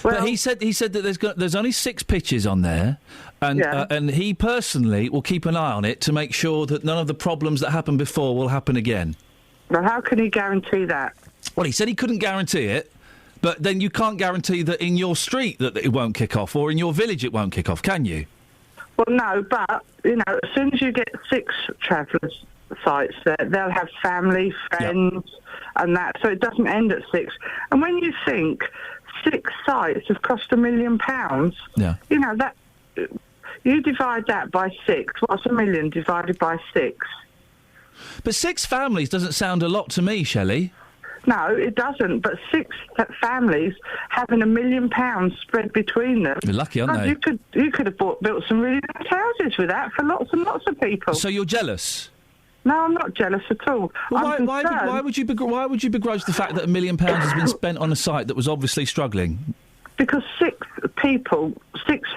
Well, but he said that there's only 6 pitches on there, and he personally will keep an eye on it to make sure that none of the problems that happened before will happen again. Well, how can he guarantee that? Well, he said he couldn't guarantee it, but then you can't guarantee that in your street that it won't kick off, or in your village it won't kick off, can you? Well, no, but, as soon as you get 6 travellers sites there, they'll have family, friends, and that, so it doesn't end at 6. And when you think 6 sites have cost £1 million, you know, that you divide that by 6. What's $1 million divided by 6? But 6 families doesn't sound a lot to me, Shelley. No, it doesn't. But 6 families having £1 million spread between them. You're lucky, aren't they? You could have built some really nice houses with that for lots and lots of people. So you're jealous? No, I'm not jealous at all. Well, why would you begrudge the fact that £1 million has been spent on a site that was obviously struggling? Because 6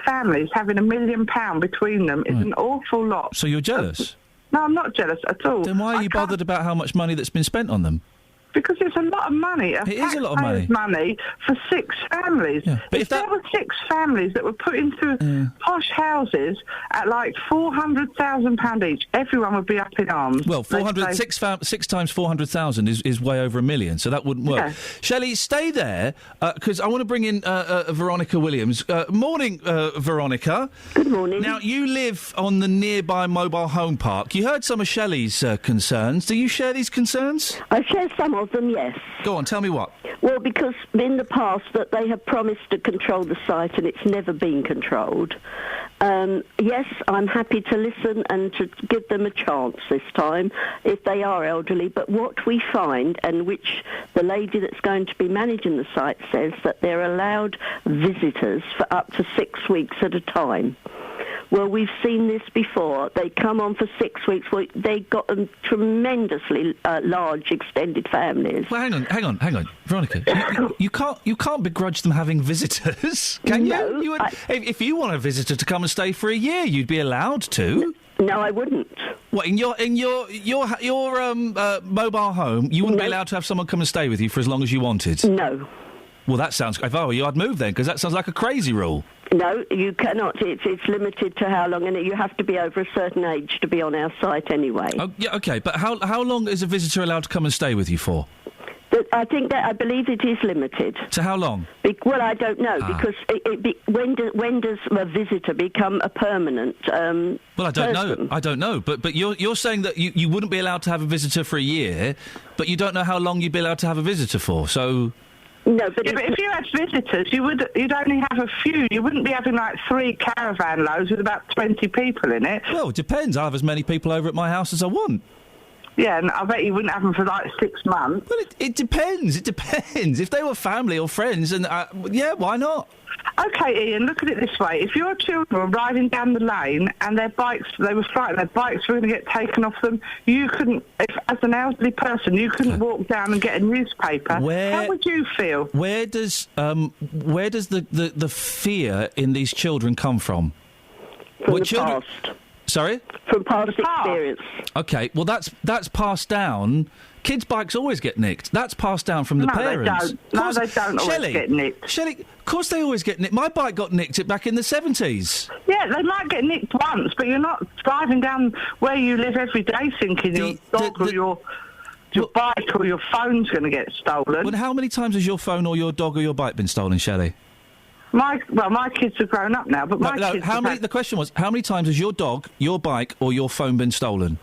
families having £1 million between them is an awful lot. So you're jealous? No, I'm not jealous at all. Then why are you bothered about how much money that's been spent on them? Because it's a lot of money. It is a lot of money for 6 families. Yeah. But if there were 6 families that were put into posh houses at like £400,000 each, everyone would be up in arms. Well, 6 times 400,000 is way over $1 million, so that wouldn't work. Yeah. Shelley, stay there, because I want to bring in Veronica Williams. Morning, Veronica. Good morning. Now, you live on the nearby mobile home park. You heard some of Shelley's concerns. Do you share these concerns? I share some of them, yes. Go on, tell me what. Well, because in the past that they have promised to control the site and it's never been controlled. Yes, I'm happy to listen and to give them a chance this time if they are elderly. But what we find, and which the lady that's going to be managing the site says, that they're allowed visitors for up to 6 weeks at a time. Well, we've seen this before. They come on for 6 weeks. Well, they got them tremendously large, extended families. Well, hang on, Veronica. You can't begrudge them having visitors, can No, you? If you want a visitor to come and stay for a year, you'd be allowed to. No, I wouldn't. What, in your mobile home, you wouldn't be allowed to have someone come and stay with you for as long as you wanted? No. Well, that sounds... If I were you, I'd move then, because that sounds like a crazy rule. No, you cannot. It's limited to how long, and you have to be over a certain age to be on our site anyway. Oh, yeah, OK, but how long is a visitor allowed to come and stay with you for? I believe it is limited. To how long? Well, I don't know, because when does a visitor become a permanent Well, I don't person? know. I don't know. But you're saying that you wouldn't be allowed to have a visitor for a year, but you don't know how long you'd be allowed to have a visitor for, so... No, but if you had visitors, you'd only have a few. You wouldn't be having like 3 caravan loads with about 20 people in it. Well, it depends. I have as many people over at my house as I want. Yeah, and I bet you wouldn't have them for like 6 months. Well, it depends. It depends. If they were family or friends, and yeah, why not? OK, Ian, look at it this way. If your children were riding down the lane and they were frightened, their bikes were going to get taken off them, you couldn't, as an elderly person, you couldn't walk down and get a newspaper. How would you feel? Where does the fear in these children come from? From the past. Sorry? From past experience. OK, well, that's passed down. Kids' bikes always get nicked. That's passed down from the parents. No, they don't always get nicked. Shelley, of course they always get nicked. My bike got nicked back in the 70s. Yeah, they might get nicked once, but you're not driving down where you live every day thinking your dog or your bike or your phone's going to get stolen. Well, how many times has your phone or your dog or your bike been stolen, Shelley? My kids are grown up now, but kids... The question was, how many times has your dog, your bike or your phone been stolen?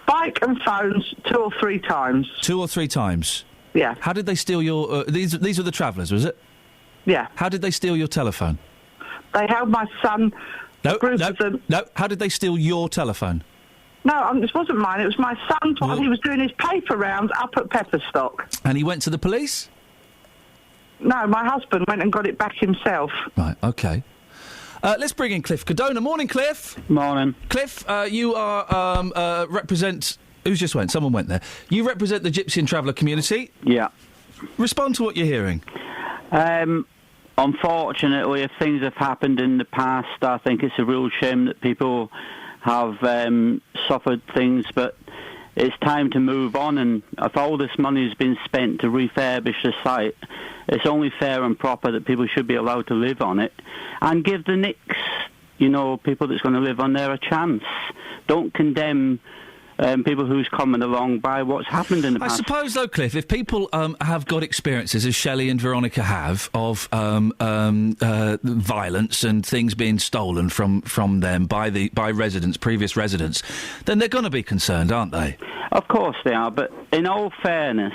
Bike and phones 2 or 3 times. 2 or 3 times? Yeah. How did they steal your... These are the Travellers, was it? Yeah. How did they steal your telephone? They held my son... No. How did they steal your telephone? No, this wasn't mine. It was my son's while he was doing his paper rounds up at Pepperstock. And he went to the police? No, my husband went and got it back himself. Right, OK. Let's bring in Cliff Cadona. Morning, Cliff. Morning. Cliff, you are represent... Who's just went? Someone went there. You represent the Gypsy and Traveller community. Yeah. Respond to what you're hearing. Unfortunately, if things have happened in the past, I think it's a real shame that people have suffered things, but it's time to move on, and if all this money has been spent to refurbish the site, it's only fair and proper that people should be allowed to live on it and give the next, people that's going to live on there a chance. Don't condemn people who's coming along by what's happened in the past. I suppose, though, Cliff, if people have got experiences, as Shelley and Veronica have, of violence and things being stolen from them by residents, previous residents, then they're going to be concerned, aren't they? Of course they are, but in all fairness,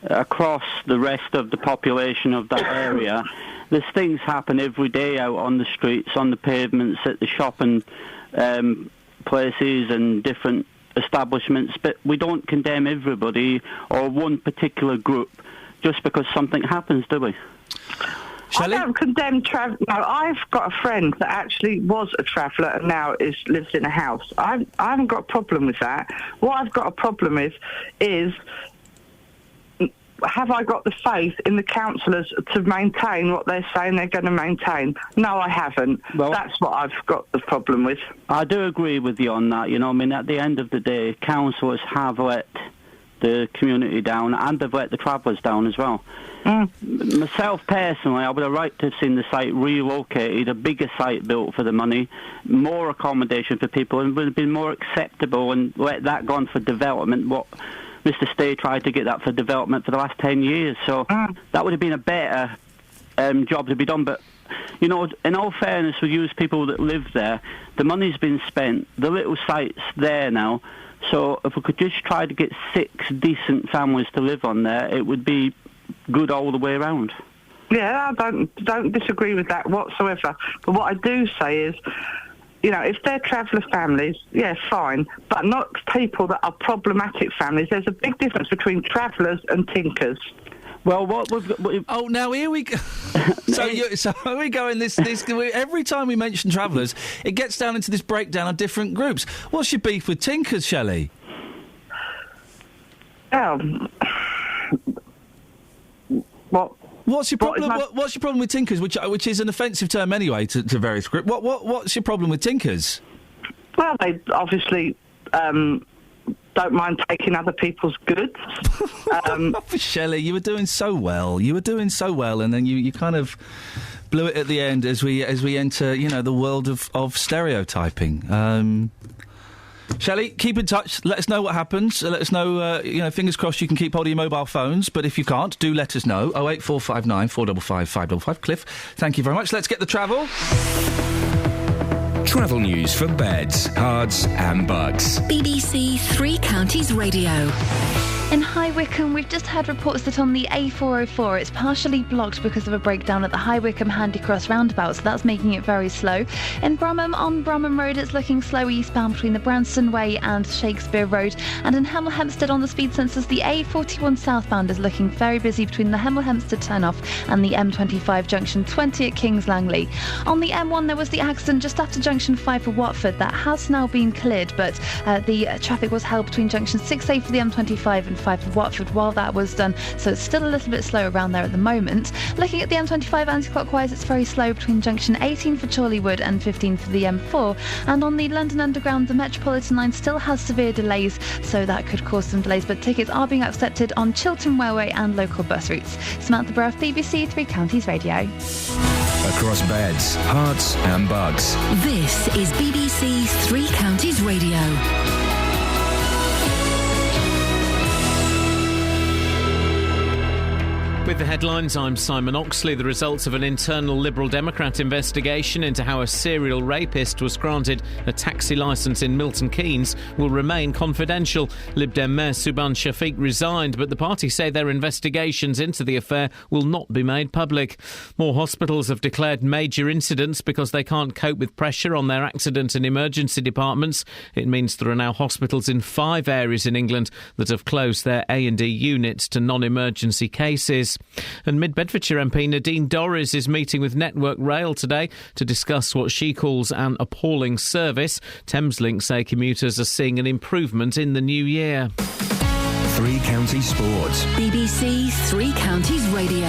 across the rest of the population of that area, there's things happen every day out on the streets, on the pavements, at the shopping places and different establishments, but we don't condemn everybody or one particular group just because something happens, do we? Shelley? I don't condemn travel. No, I've got a friend that actually was a traveller and now lives in a house. I haven't got a problem with that. What I've got a problem with is, have I got the faith in the councillors to maintain what they're saying they're going to maintain? No, I haven't. Well, that's what I've got the problem with. I do agree with you on that. I mean, at the end of the day, councillors have let the community down, and they've let the travellers down as well. Myself, personally, I would have liked to have seen the site relocated, a bigger site built for the money, more accommodation for people, and would have been more acceptable, and let that go on for development. What Mr. Stay tried to get that for development for the last 10 years, so that would have been a better job to be done. But, in all fairness, we use people that live there. The money's been spent. The little site's there now. So if we could just try to get 6 decent families to live on there, it would be good all the way around. Yeah, I don't disagree with that whatsoever. But what I do say is, if they're traveller families, yeah, fine, but not people that are problematic families. There's a big difference between travellers and tinkers. Well, now here we go. So here we go in this. Every time we mention travellers, it gets down into this breakdown of different groups. What's your beef with tinkers, Shelley? What's your problem? What's your problem with tinkers, which is an offensive term anyway to various groups? What's your problem with tinkers? Well, they obviously don't mind taking other people's goods. Shelley, you were doing so well. And then you kind of blew it at the end as we enter, the world of stereotyping. Shelley, keep in touch. Let us know what happens. Let us know, fingers crossed you can keep hold of your mobile phones. But if you can't, do let us know. 08459 455 555. Cliff, thank you very much. Let's get the travel. Travel news for beds, cards and bugs. BBC Three Counties Radio. In High Wycombe, we've just had reports that on the A404 it's partially blocked because of a breakdown at the High Wycombe Handy Cross roundabout, so that's making it very slow. In Bromham, on Bromham Road, it's looking slow eastbound between the Branston Way and Shakespeare Road. And in Hemel Hempstead on the speed sensors, the A41 southbound is looking very busy between the Hemel Hempstead turnoff and the M25 junction 20 at Kings Langley. On the M1, there was the accident just after junction 5 for Watford. That has now been cleared, but the traffic was held between junction 6A for the M25 and 5 for Watford while that was done, so it's still a little bit slow around there at the moment. Looking at the M25 anti-clockwise, it's very slow between junction 18 for Chorleywood and 15 for the M4, and on the London Underground, the Metropolitan line still has severe delays, so that could cause some delays, but tickets are being accepted on Chiltern Railway and local bus routes. Samantha Burrough, BBC Three Counties Radio. Across beds, hearts and bugs. This is BBC Three Counties Radio. With the headlines, I'm Simon Oxley. The results of an internal Liberal Democrat investigation into how a serial rapist was granted a taxi licence in Milton Keynes will remain confidential. Lib Dem Mayor Subhan Shafiq resigned, but the party say their investigations into the affair will not be made public. More hospitals have declared major incidents because they can't cope with pressure on their accident and emergency departments. It means there are now hospitals in 5 areas in England that have closed their A&E units to non-emergency cases. And Mid-Bedfordshire MP Nadine Dorries is meeting with Network Rail today to discuss what she calls an appalling service. Thameslink say commuters are seeing an improvement in the new year. Three Counties Sports. BBC Three Counties Radio.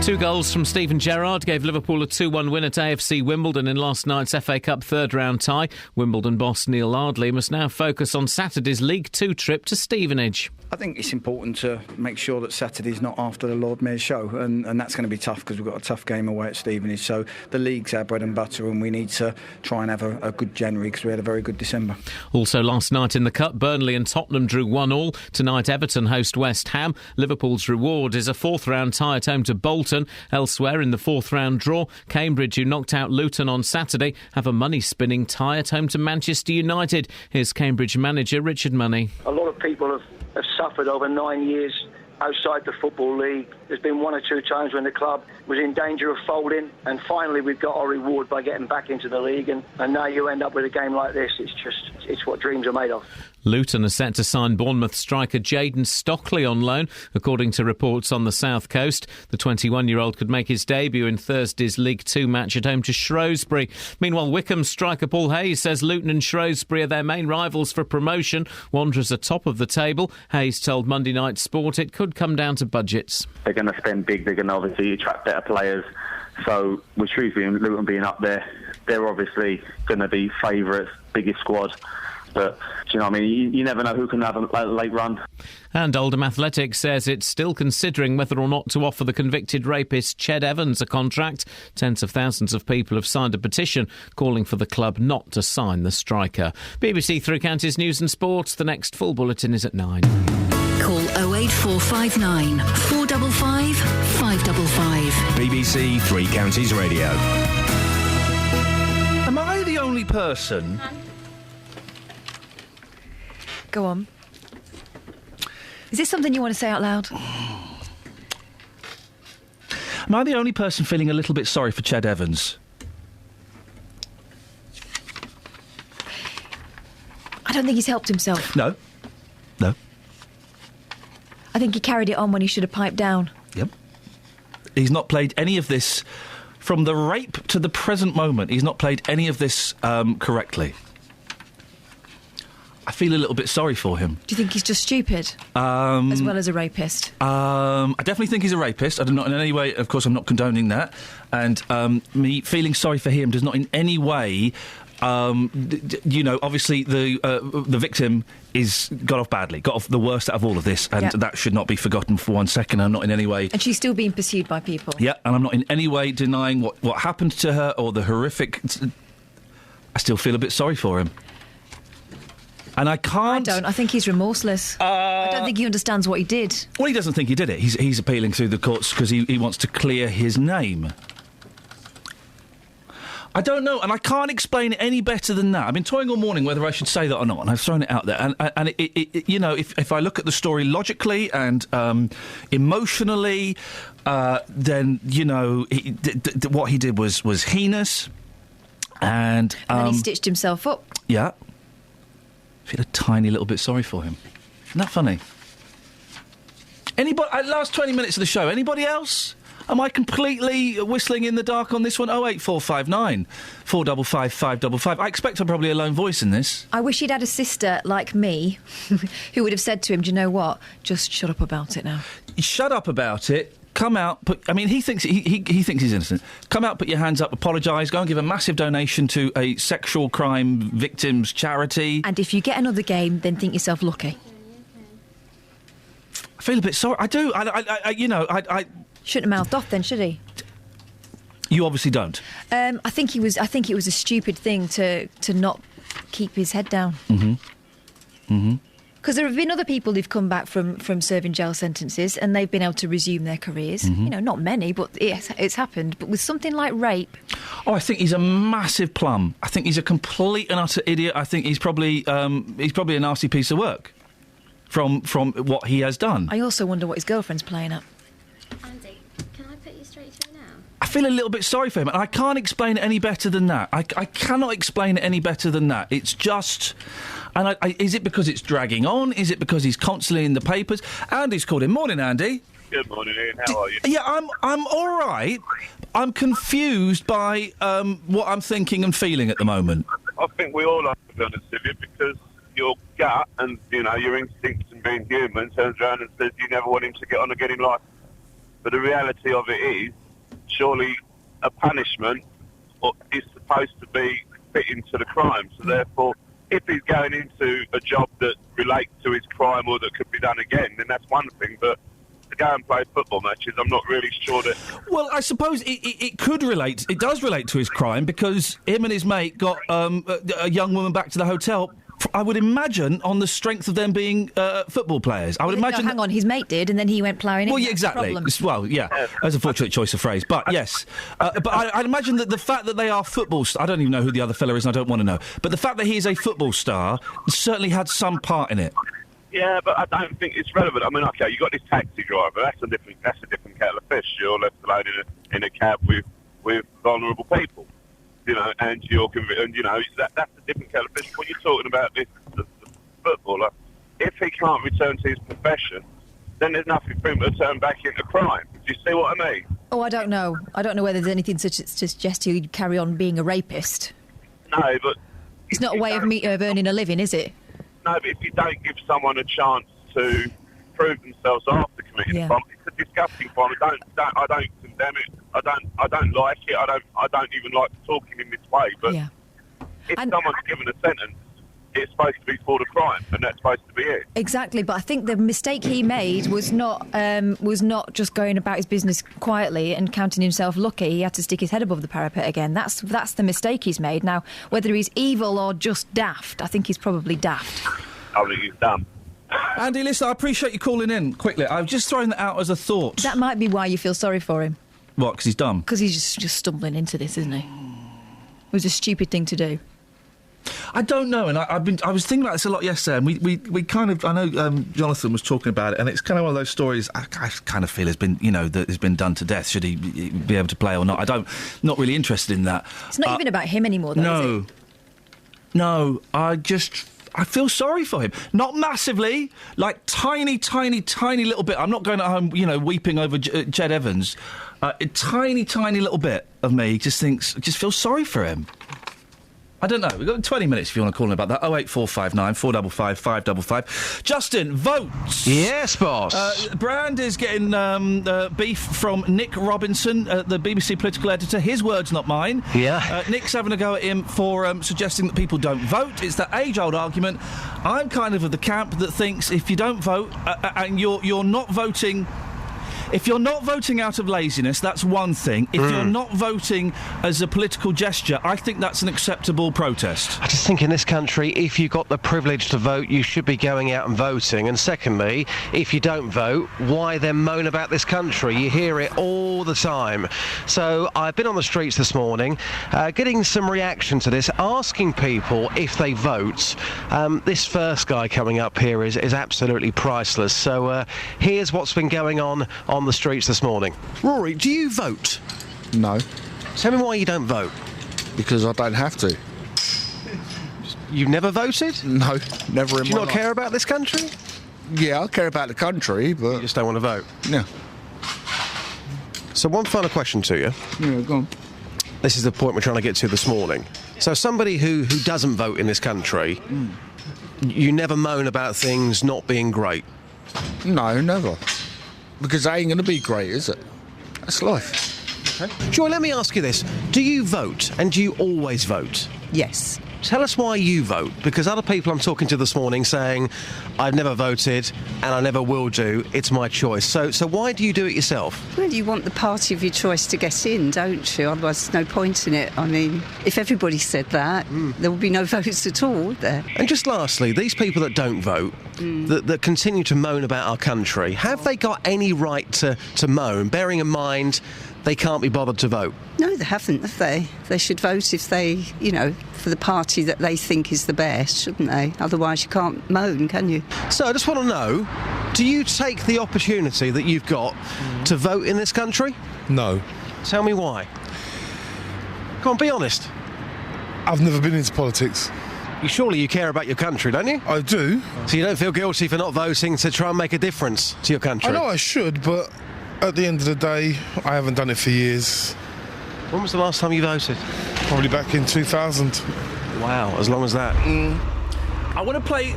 2 goals from Stephen Gerrard gave Liverpool a 2-1 win at AFC Wimbledon in last night's FA Cup third-round tie. Wimbledon boss Neil Ardley must now focus on Saturday's League 2 trip to Stevenage. I think it's important to make sure that Saturday's not after the Lord Mayor's show, and that's going to be tough because we've got a tough game away at Stevenage. So the league's our bread and butter, and we need to try and have a good January because we had a very good December. Also last night in the Cup, Burnley and Tottenham drew 1-1. Tonight Everton host West Ham. Liverpool's reward is a fourth-round tie at home to Bolton. Elsewhere in the fourth-round draw, Cambridge, who knocked out Luton on Saturday, have a money-spinning tie at home to Manchester United. Here's Cambridge manager Richard Money. A lot of people have suffered over 9 years outside the Football League. There's been one or two times when the club was in danger of folding, and finally we've got our reward by getting back into the league, and now you end up with a game like this. It's what dreams are made of. Luton are set to sign Bournemouth striker Jayden Stockley on loan, according to reports on the south coast. The 21-year-old could make his debut in Thursday's League 2 match at home to Shrewsbury. Meanwhile, Wycombe striker Paul Hayes says Luton and Shrewsbury are their main rivals for promotion. Wanderers are top of the table. Hayes told Monday Night Sport it could come down to budgets. They're going to spend big. They're going to obviously attract better players. So with Shrewsbury and Luton being up there, they're obviously going to be favourites, biggest squad. But, you know what I mean, you never know who can have a late run. And Oldham Athletics says it's still considering whether or not to offer the convicted rapist Ched Evans a contract. Tens of thousands of people have signed a petition calling for the club not to sign the striker. BBC Three Counties News and Sports. The next full bulletin is at 9. Call 08459 455 555. BBC Three Counties Radio. Am I the only person... Go on. Is this something you want to say out loud? Am I the only person feeling a little bit sorry for Ched Evans? I don't think he's helped himself. No. I think he carried it on when he should have piped down. Yep. He's not played any of this, from the rape to the present moment, he's not played any of this correctly. I feel a little bit sorry for him. Do you think he's just stupid? As well as a rapist? I definitely think he's a rapist. I do not in any way, of course, I'm not condoning that. And me feeling sorry for him does not in any way... obviously the victim got off badly, got off the worst out of all of this, and that should not be forgotten for 1 second. I'm not in any way... And she's still being pursued by people. Yeah, and I'm not in any way denying what happened to her or the horrific... I still feel a bit sorry for him. And I can't... I don't. I think he's remorseless. I don't think he understands what he did. Well, he doesn't think he did it. He's appealing through the courts because he wants to clear his name. I don't know, and I can't explain it any better than that. I've been toying all morning whether I should say that or not, and I've thrown it out there. And if I look at the story logically and emotionally, then, what he did was heinous. And then he stitched himself up. Yeah. I feel a tiny little bit sorry for him. Isn't that funny? Anybody? Last 20 minutes of the show. Anybody else? Am I completely whistling in the dark on this one? 08459 455 555. I expect I'm probably a lone voice in this. I wish he'd had a sister like me who would have said to him, do you know what? Just shut up about it now. Shut up about it. Come out. He thinks he thinks he's innocent. Come out, put your hands up, apologise, go and give a massive donation to a sexual crime victims charity. And if you get another game, then think yourself lucky. I feel a bit sorry. I do. I shouldn't have mouthed off then, should he? You obviously don't. I think it was a stupid thing to not keep his head down. Mm-hmm. Mm-hmm. Because there have been other people who've come back from serving jail sentences and they've been able to resume their careers. Mm-hmm. Not many, but it's happened. But with something like rape... Oh, I think he's a massive plum. I think he's a complete and utter idiot. I think he's probably a nasty piece of work from what he has done. I also wonder what his girlfriend's playing at. Andy, can I put you straight through now? I feel a little bit sorry for him, and I can't explain it any better than that. I cannot explain it any better than that. It's just... And is it because it's dragging on? Is it because he's constantly in the papers? Andy's called in. Morning, Andy. Good morning, Ian. How are you? Yeah, I'm all right. I'm confused by what I'm thinking and feeling at the moment. I think we all are, to be honest with you, because your gut and, your instincts and being human turns around and says you never want him to get on again in life. But the reality of it is, surely a punishment is supposed to be fitting to the crime. So therefore, if he's going into a job that relates to his crime or that could be done again, then that's one thing. But to go and play football matches, I'm not really sure that... Well, I suppose it could relate. It does relate to his crime because him and his mate got a young woman back to the hotel, I would imagine, on the strength of them being football players. I would imagine... No, hang on, his mate did, and then he went ploughing in. Well, yeah, exactly. Well, yeah, that's a fortunate choice of phrase. But, yes. But I'd imagine that the fact that they are football... I don't even know who the other fella is, and I don't want to know. But the fact that he is a football star certainly had some part in it. Yeah, but I don't think it's relevant. I mean, OK, you got this taxi driver. That's a different kettle of fish. You're left alone in a cab with vulnerable people. You know, and that's a different kettle of fish. When you're talking about the footballer, if he can't return to his profession, then there's nothing for him to turn back into crime. Do you see what I mean? Oh, I don't know. I don't know whether there's anything to suggest he'd carry on being a rapist. No, but... It's not a way of earning a living, is it? No, but if you don't give someone a chance to prove themselves after committing a crime, it's a disgusting crime. I don't condemn it. I don't like it. I don't even like talking in this way. But if someone's given a sentence, it's supposed to be for the crime, and that's supposed to be it. Exactly, but I think the mistake he made was not just going about his business quietly and counting himself lucky. He had to stick his head above the parapet again. That's the mistake he's made. Now, whether he's evil or just daft, I think he's probably daft. I think he's dumb. Andy, listen, I appreciate you calling in quickly. I've just thrown that out as a thought. That might be why you feel sorry for him. What, because he's dumb? Because he's just stumbling into this, isn't he? It was a stupid thing to do. I don't know, and I was thinking about this a lot yesterday, and we kind of... I know Jonathan was talking about it, and it's kind of one of those stories I kind of feel has been, that has been done to death. Should he be able to play or not? Not really interested in that. It's not even about him anymore, though, is it? No, I feel sorry for him. Not massively, like tiny little bit. I'm not going at home, weeping over Jed Evans. A tiny little bit of me just feels sorry for him. I don't know. We've got 20 minutes if you want to call in about that. 08459 455 555. Justin, votes. Yes, boss. Brand is getting beef from Nick Robinson, the BBC political editor. His words, not mine. Yeah. Nick's having a go at him for suggesting that people don't vote. It's that age-old argument. I'm kind of the camp that thinks if you don't vote and you're not voting... If you're not voting out of laziness, that's one thing. If you're not voting as a political gesture, I think that's an acceptable protest. I just think in this country, if you've got the privilege to vote, you should be going out and voting. And secondly, if you don't vote, why then moan about this country? You hear it all the time. So I've been on the streets this morning, getting some reaction to this, asking people if they vote. This first guy coming up here is absolutely priceless. So here's what's been going on the streets this morning. Rory, do you vote? No. Tell me why you don't vote. Because I don't have to. You've never voted? No, never in my life. Do you not care about this country? Yeah, I care about the country, but... You just don't want to vote? Yeah. So one final question to you. Yeah, go on. This is the point we're trying to get to this morning. So somebody who doesn't vote in this country, you never moan about things not being great? No, never. Because it ain't going to be great, is it? That's life. Okay. Joy, let me ask you this. Do you vote, and do you always vote? Yes. Tell us why you vote, because other people I'm talking to this morning saying, I've never voted, and I never will do, it's my choice. So why do you do it yourself? Well, you want the party of your choice to get in, don't you? Otherwise, there's no point in it. I mean, if everybody said that, there would be no votes at all, would there? And just lastly, these people that don't vote, that continue to moan about our country, have they got any right to moan, bearing in mind they can't be bothered to vote? No, they haven't, have they? They should vote if they, for the party that they think is the best, shouldn't they? Otherwise you can't moan, can you? So I just want to know, do you take the opportunity that you've got to vote in this country? No. Tell me why. Come on, be honest. I've never been into politics. Surely you care about your country, don't you? I do. So you don't feel guilty for not voting to try and make a difference to your country? I know I should, but at the end of the day, I haven't done it for years. When was the last time you voted? Probably back in 2000. Wow, as long as that. I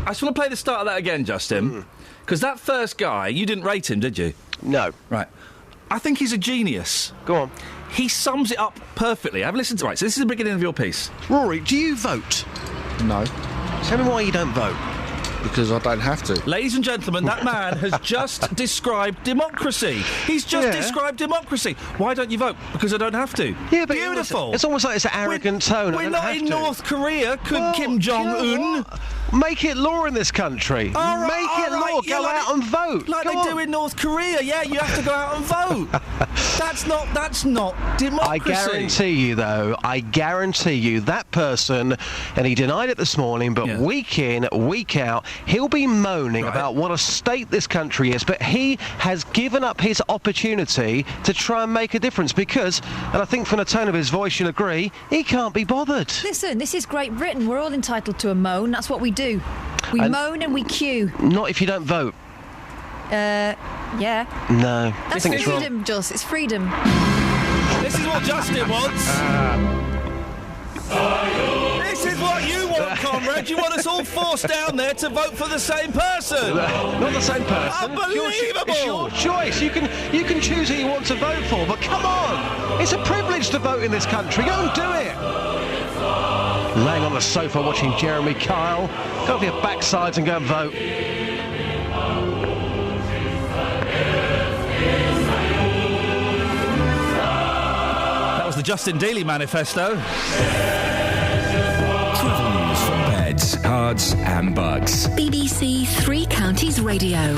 just want to play the start of that again, Justin. Because that first guy, you didn't rate him, did you? No. Right. I think he's a genius. Go on. He sums it up perfectly. I've listened to... Right, so this is the beginning of your piece. Rory, do you vote? No. Tell me why you don't vote. Because I don't have to. Ladies and gentlemen, that man has just described democracy. He's just described democracy. Why don't you vote? Because I don't have to. Yeah, but beautiful. It's almost like it's an arrogant tone. We're not in North Korea. Could Kim Jong-un make it law in this country? Make it law. Go out and vote. Like they do in North Korea. Yeah, you have to go out and vote. That's not democracy. I guarantee you that person, and he denied it this morning, but week in, week out, he'll be moaning about what a state this country is, but he has given up his opportunity to try and make a difference because, and I think from the tone of his voice you'll agree, he can't be bothered. Listen, this is Great Britain. We're all entitled to a moan. That's what we do. We moan and we queue. Not if you don't vote. Yeah. No. That's freedom, Joss. It's freedom. This is what Justin wants. This is what you want, comrade. You want us all forced down there to vote for the same person. Not the same person. Unbelievable. It's your choice. You can choose who you want to vote for, but come on. It's a privilege to vote in this country. Go and do it. Laying on the sofa watching Jeremy Kyle. Go off your backsides and go and vote. That was the Justin Dealey manifesto. Travel news for beds, cards and bugs. BBC Three Counties Radio.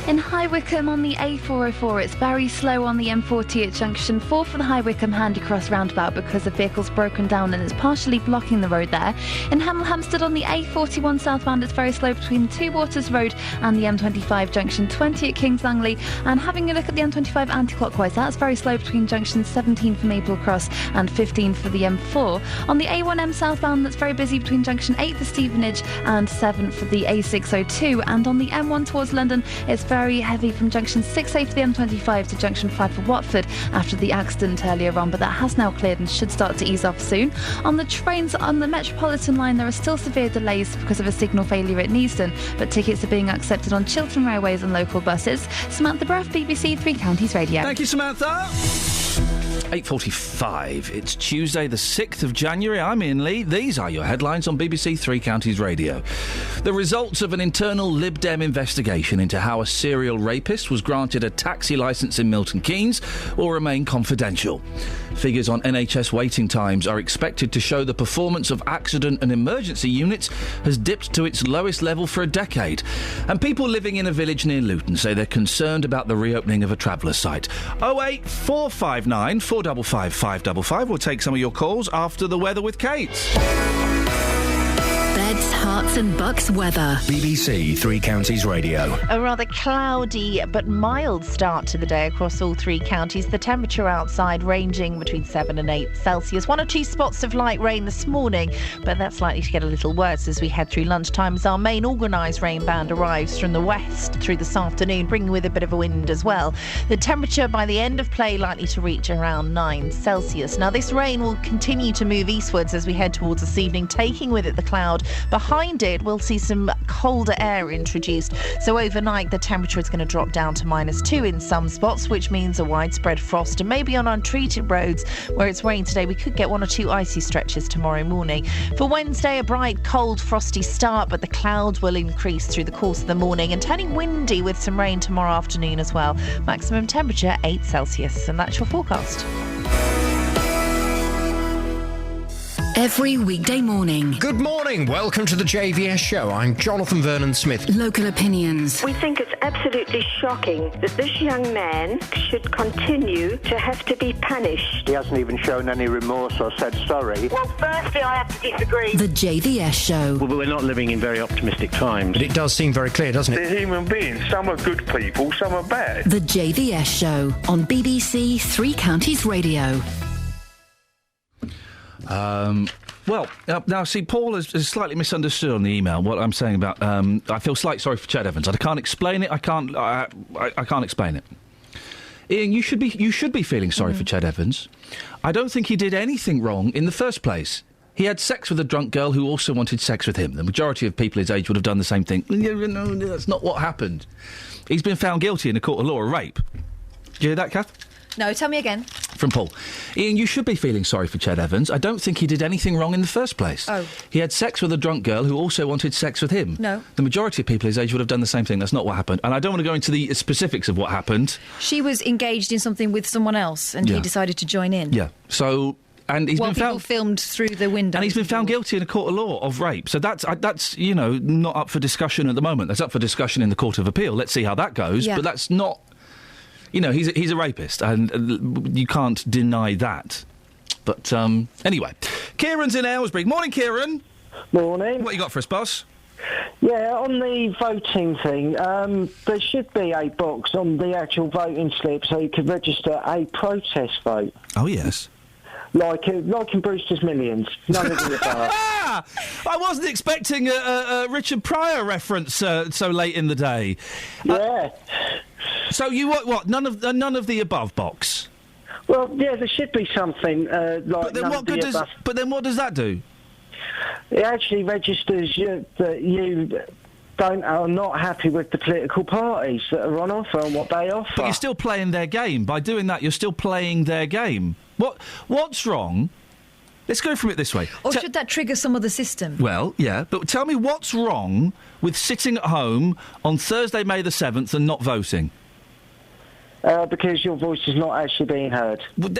In High Wycombe on the A404, it's very slow on the M40 at junction 4 for the High Wycombe Handy Cross roundabout because the vehicle's broken down and it's partially blocking the road there. In Hemel Hempstead on the A41 southbound, it's very slow between Two Waters Road and the M25 junction 20 at Kings Langley. And having a look at the M25 anti-clockwise, that's very slow between junction 17 for Maple Cross and 15 for the M4. On the A1M southbound, that's very busy between junction 8 for Stevenage and 7 for the A602. And on the M1 towards London, it's very heavy from junction 6A for the M25 to junction 5 for Watford after the accident earlier on, but that has now cleared and should start to ease off soon. On the trains on the Metropolitan line, there are still severe delays because of a signal failure at Neasden, but tickets are being accepted on Chiltern Railways and local buses. Samantha Bruff, BBC Three Counties Radio. Thank you, Samantha. 8:45. It's Tuesday, the 6th of January. I'm Iain Lee. These are your headlines on BBC Three Counties Radio. The results of an internal Lib Dem investigation into how a serial rapist was granted a taxi licence in Milton Keynes will remain confidential. Figures on NHS waiting times are expected to show the performance of accident and emergency units has dipped to its lowest level for a decade. And people living in a village near Luton say they're concerned about the reopening of a traveller site. 08459 455 555. We'll take some of your calls after the weather with Kate. Beds, Herts and Bucks weather. BBC Three Counties Radio. A rather cloudy but mild start to the day across all three counties. The temperature outside ranging between 7 and 8 Celsius. 1 or 2 spots of light rain this morning, but that's likely to get a little worse as we head through lunchtime as our main organised rain band arrives from the west through this afternoon, bringing with a bit of a wind as well. The temperature by the end of play likely to reach around 9 Celsius. Now this rain will continue to move eastwards as we head towards this evening, taking with it the cloud. Behind it, we'll see some colder air introduced. So overnight, the temperature is going to drop down to -2 in some spots, which means a widespread frost. And maybe on untreated roads where it's rained today, we could get 1 or 2 icy stretches tomorrow morning. For Wednesday, a bright, cold, frosty start, but the clouds will increase through the course of the morning and turning windy with some rain tomorrow afternoon as well. Maximum temperature 8 Celsius. And that's your forecast. Every weekday morning. Good morning. Welcome to the JVS show. I'm Jonathan Vernon Smith. Local opinions. We think it's absolutely shocking that this young man should continue to have to be punished. He hasn't even shown any remorse or said sorry. Well, firstly, I have to disagree. The JVS show. Well, but we're not living in very optimistic times. But it does seem very clear, doesn't it? They're human beings. Some are good people, some are bad. The JVS show on BBC Three Counties Radio. Now, see, Paul has slightly misunderstood on the email what I'm saying about. I feel slightly sorry for Ched Evans. I can't explain it. I can't explain it. Iain, you should be feeling sorry for Ched Evans. I don't think he did anything wrong in the first place. He had sex with a drunk girl who also wanted sex with him. The majority of people his age would have done the same thing. No, that's not what happened. He's been found guilty in a court of law of rape. Did you hear that, Kath? No, tell me again. From Paul. Ian, you should be feeling sorry for Ched Evans. I don't think he did anything wrong in the first place. Oh. He had sex with a drunk girl who also wanted sex with him. No. The majority of people his age would have done the same thing. That's not what happened. And I don't want to go into the specifics of what happened. She was engaged in something with someone else, and he decided to join in. Yeah. So... And he's been people filmed through the window. And he's been found guilty in a court of law of rape. So that's not up for discussion at the moment. That's up for discussion in the Court of Appeal. Let's see how that goes. Yeah. But that's not... he's a rapist, and you can't deny that. But, anyway. Kieran's in Aylesbury. Morning, Kieran. Morning. What you got for us, boss? Yeah, on the voting thing, there should be a box on the actual voting slip so you could register a protest vote. Oh, yes. Like in Brewster's Millions. None of the above. I wasn't expecting a Richard Pryor reference so late in the day. Yeah. So you what? None of the above box. Well, yeah, there should be something like. But then what good does? But then what does that do? It actually registers that you are not happy with the political parties that are on offer and what they offer. But you're still playing their game. By doing that, you're still playing their game. What's wrong? Let's go from it this way. Or should that trigger some other system? Well, yeah, but tell me what's wrong with sitting at home on Thursday, May the 7th and not voting? Because your voice is not actually being heard. But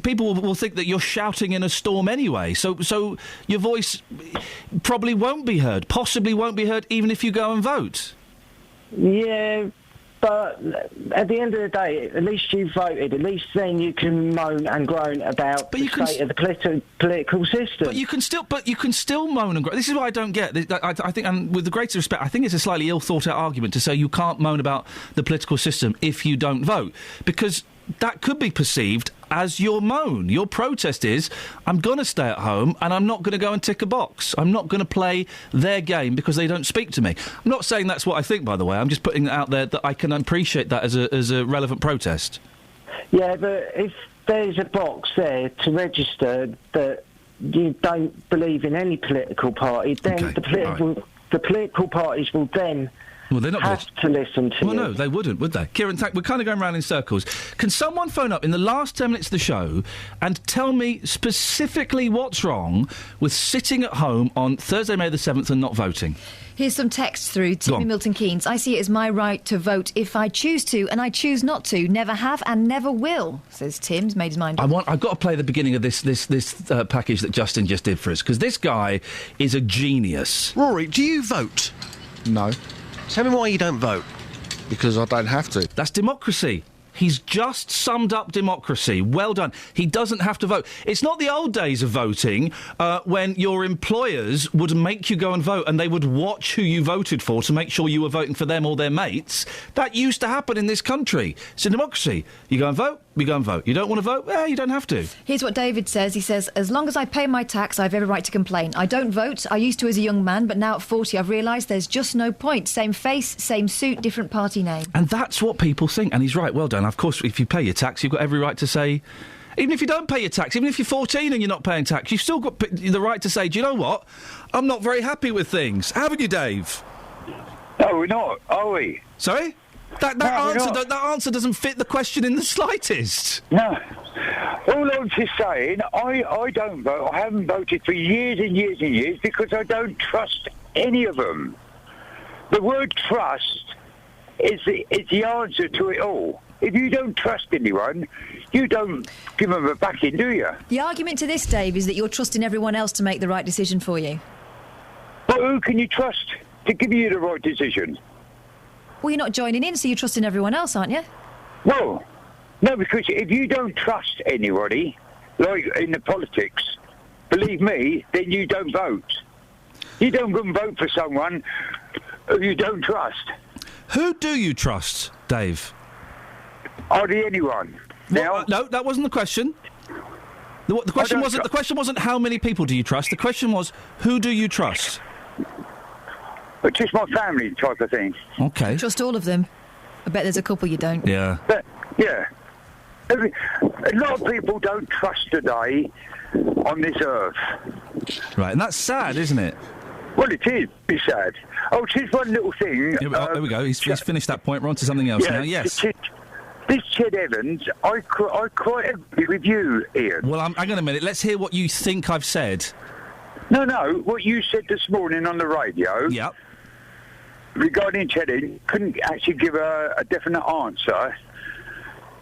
people will think that you're shouting in a storm anyway. So your voice probably won't be heard, possibly won't be heard even if you go and vote. Yeah, but at the end of the day, at least you voted. At least then you can moan and groan about the state of the political system. But you can still moan and groan. This is what I don't get. I think, and with the greatest respect, I think it's a slightly ill thought out argument to say you can't moan about the political system if you don't vote, because that could be perceived as your moan. Your protest is, I'm going to stay at home and I'm not going to go and tick a box. I'm not going to play their game because they don't speak to me. I'm not saying that's what I think, by the way. I'm just putting it out there that I can appreciate that as a relevant protest. Yeah, but if there's a box there to register that you don't believe in any political party, then the political parties will then... Well, they're not have to listen to Well, you. no, they wouldn't, would they? Kieran, we're kind of going round in circles. Can someone phone up in the last 10 minutes of the show and tell me specifically what's wrong with sitting at home on Thursday, May the 7th and not voting? Here's some text through. Timmy Milton Keynes. I see it as my right to vote if I choose to, and I choose not to. Never have and never will, says Tim. He's made his mind up. I've got to play the beginning of this package that Justin just did for us, because this guy is a genius. Rory, do you vote? No. Tell me why you don't vote. Because I don't have to. That's democracy. He's just summed up democracy. Well done. He doesn't have to vote. It's not the old days of voting when your employers would make you go and vote and they would watch who you voted for to make sure you were voting for them or their mates. That used to happen in this country. It's a democracy. You go and vote, we go and vote. You don't want to vote? Well, you don't have to. Here's what David says. He says, as long as I pay my tax, I've every right to complain. I don't vote. I used to as a young man, but now at 40 I've realised there's just no point. Same face, same suit, different party name. And that's what people think. And he's right. Well done. Of course, if you pay your tax, you've got every right to say... Even if you don't pay your tax, even if you're 14 and you're not paying tax, you've still got the right to say, do you know what? I'm not very happy with things. Haven't you, Dave? No, we're not, are we? Sorry? That answer doesn't fit the question in the slightest. No. All I'm just saying, I don't vote. I haven't voted for years and years and years because I don't trust any of them. The word trust is the answer to it all. If you don't trust anyone, you don't give them a backing, do you? The argument to this, Dave, is that you're trusting everyone else to make the right decision for you. But who can you trust to give you the right decision? Well, you're not joining in, so you're trusting everyone else, aren't you? Well, no, because if you don't trust anybody, like in the politics, believe me, then you don't vote. You don't go and vote for someone who you don't trust. Who do you trust, Dave? Hardly anyone. Now, no, that wasn't the question. The question wasn't. The question wasn't how many people do you trust. The question was who do you trust? But just my family type of thing. Okay. Trust all of them. I bet there's a couple you don't. Yeah. But, yeah. A lot of people don't trust today on this earth. Right, and that's sad, isn't it? Well, it is. It's sad. Oh, just one little thing. Here we go. He's finished that point. We're on to something else now. Yes. This Ched Evans, I quite agree with you, Ian. Well, hang on a minute. Let's hear what you think I've said. No, what you said this morning on the radio. Yep. Regarding Ched Evans, couldn't actually give a definite answer.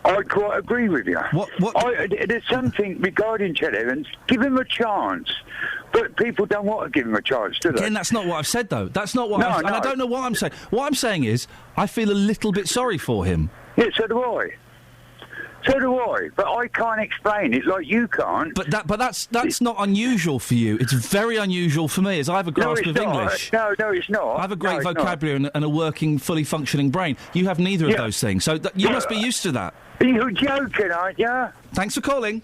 I quite agree with you. There's something regarding Ched Evans. Give him a chance. But people don't want to give him a chance, do they? Again, that's not what I've said, though. That's not what And I don't know what I'm saying. What I'm saying is, I feel a little bit sorry for him. Yeah, so do I. But I can't explain it like you can't. But that's not unusual for you. It's very unusual for me, as I have a grasp of English. No, it's not. I have a great vocabulary and a working, fully functioning brain. You have neither of those things, so you must be used to that. You're joking, aren't you? Thanks for calling.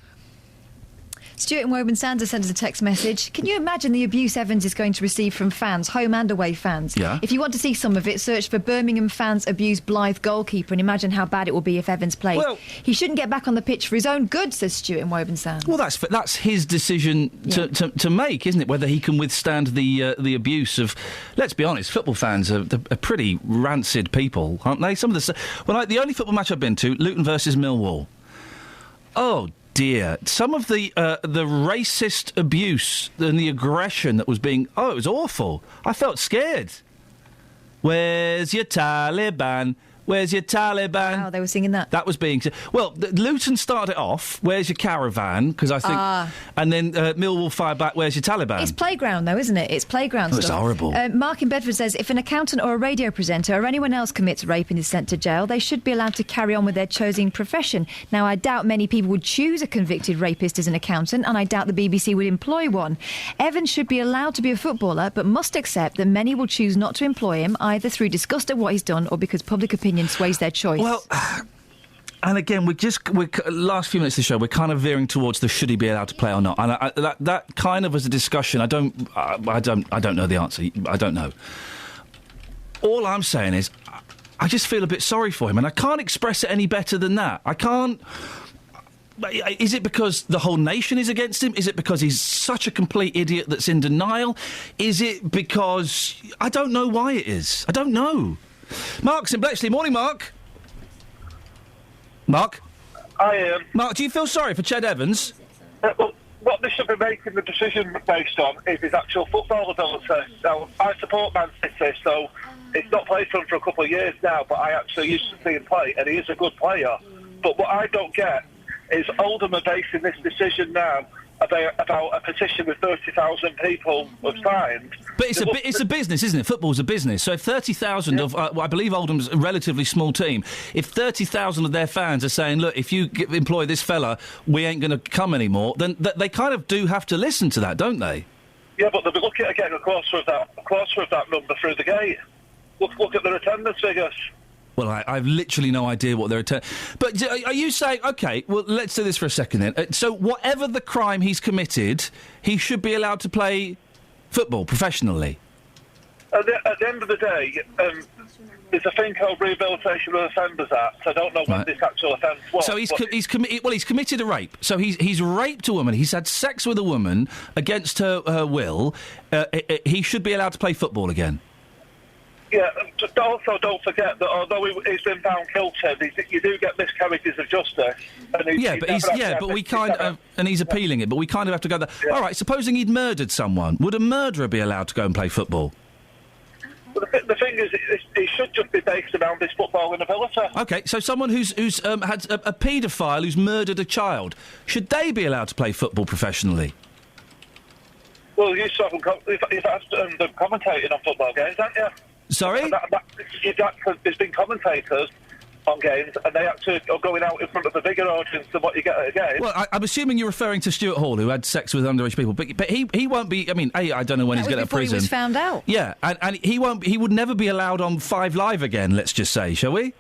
Stuart in Woburn Sanders sent us a text message. Can you imagine the abuse Evans is going to receive from fans, home and away fans? Yeah. If you want to see some of it, search for Birmingham fans abuse Blythe goalkeeper and imagine how bad it will be if Evans played. Well, he shouldn't get back on the pitch for his own good, says Stuart in Woburn Sanders. Well, that's his decision to make, isn't it? Whether he can withstand the abuse of... Let's be honest, football fans are pretty rancid people, aren't they? Some of the only football match I've been to, Luton versus Millwall. Oh, dear. Some of the racist abuse and the aggression that was being... Oh, it was awful. I felt scared. Where's your Taliban? Where's your Taliban? Wow, they were singing that. That was being... Well, Luton started it off, where's your caravan? Because I think... And then Millwall fired back, where's your Taliban? It's playground, though, isn't it? It's playground stuff. It's horrible. Mark in Bedford says, if an accountant or a radio presenter or anyone else commits rape and is sent to jail, they should be allowed to carry on with their chosen profession. Now, I doubt many people would choose a convicted rapist as an accountant, and I doubt the BBC would employ one. Evans should be allowed to be a footballer, but must accept that many will choose not to employ him, either through disgust at what he's done or because public opinion sways their choice. Well, and again, we're last few minutes of the show, we're kind of veering towards the should he be allowed to play or not, and that kind of was a discussion. I don't know the answer. I don't know. All I'm saying is, I just feel a bit sorry for him, and I can't express it any better than that. I can't. Is it because the whole nation is against him? Is it because he's such a complete idiot that's in denial? Is it because... I don't know why it is. I don't know. Mark's in Bletchley. Morning, Mark. Mark? I am. Mark, do you feel sorry for Ched Evans? Well, what they should be making the decision based on is his actual football ability. Now, I support Man City, so it's not played for him for a couple of years now, but I actually used to see him play, and he is a good player. But what I don't get is Oldham are basing this decision now about a petition with 30,000 people have signed. But it's a business, isn't it? Football's a business. So if 30,000 of... I believe Oldham's a relatively small team. If 30,000 of their fans are saying, look, if you employ this fella, we ain't going to come anymore, then they kind of do have to listen to that, don't they? Yeah, but they'll be looking at getting a quarter of that number through the gate. Look at their attendance figures. Well, I've literally no idea what they're... But are you saying... OK, well, let's do this for a second then. So whatever the crime he's committed, he should be allowed to play football professionally? At the end of the day, there's a thing called Rehabilitation of Offenders Act. I don't know when this actual offence was. So he's committed a rape. So he's raped a woman. He's had sex with a woman against her will. He should be allowed to play football again. Yeah, also don't forget that although he's been found guilty, you do get miscarriages of justice. And he's appealing it, but we kind of have to go there. Yeah. All right, supposing he'd murdered someone, would a murderer be allowed to go and play football? Well, the thing is, it should just be based around his footballing ability. OK, so someone who's had a paedophile who's murdered a child, should they be allowed to play football professionally? Well, you've had them commentating on football games, haven't you? Sorry? There's been commentators on games, and they actually are going out in front of a bigger audience than what you get at a game. Well, I'm assuming you're referring to Stuart Hall, who had sex with underage people, but he won't be... I mean, I don't know when he's going to prison. He was found out. Yeah, and he would never be allowed on 5 Live again, let's just say, shall we?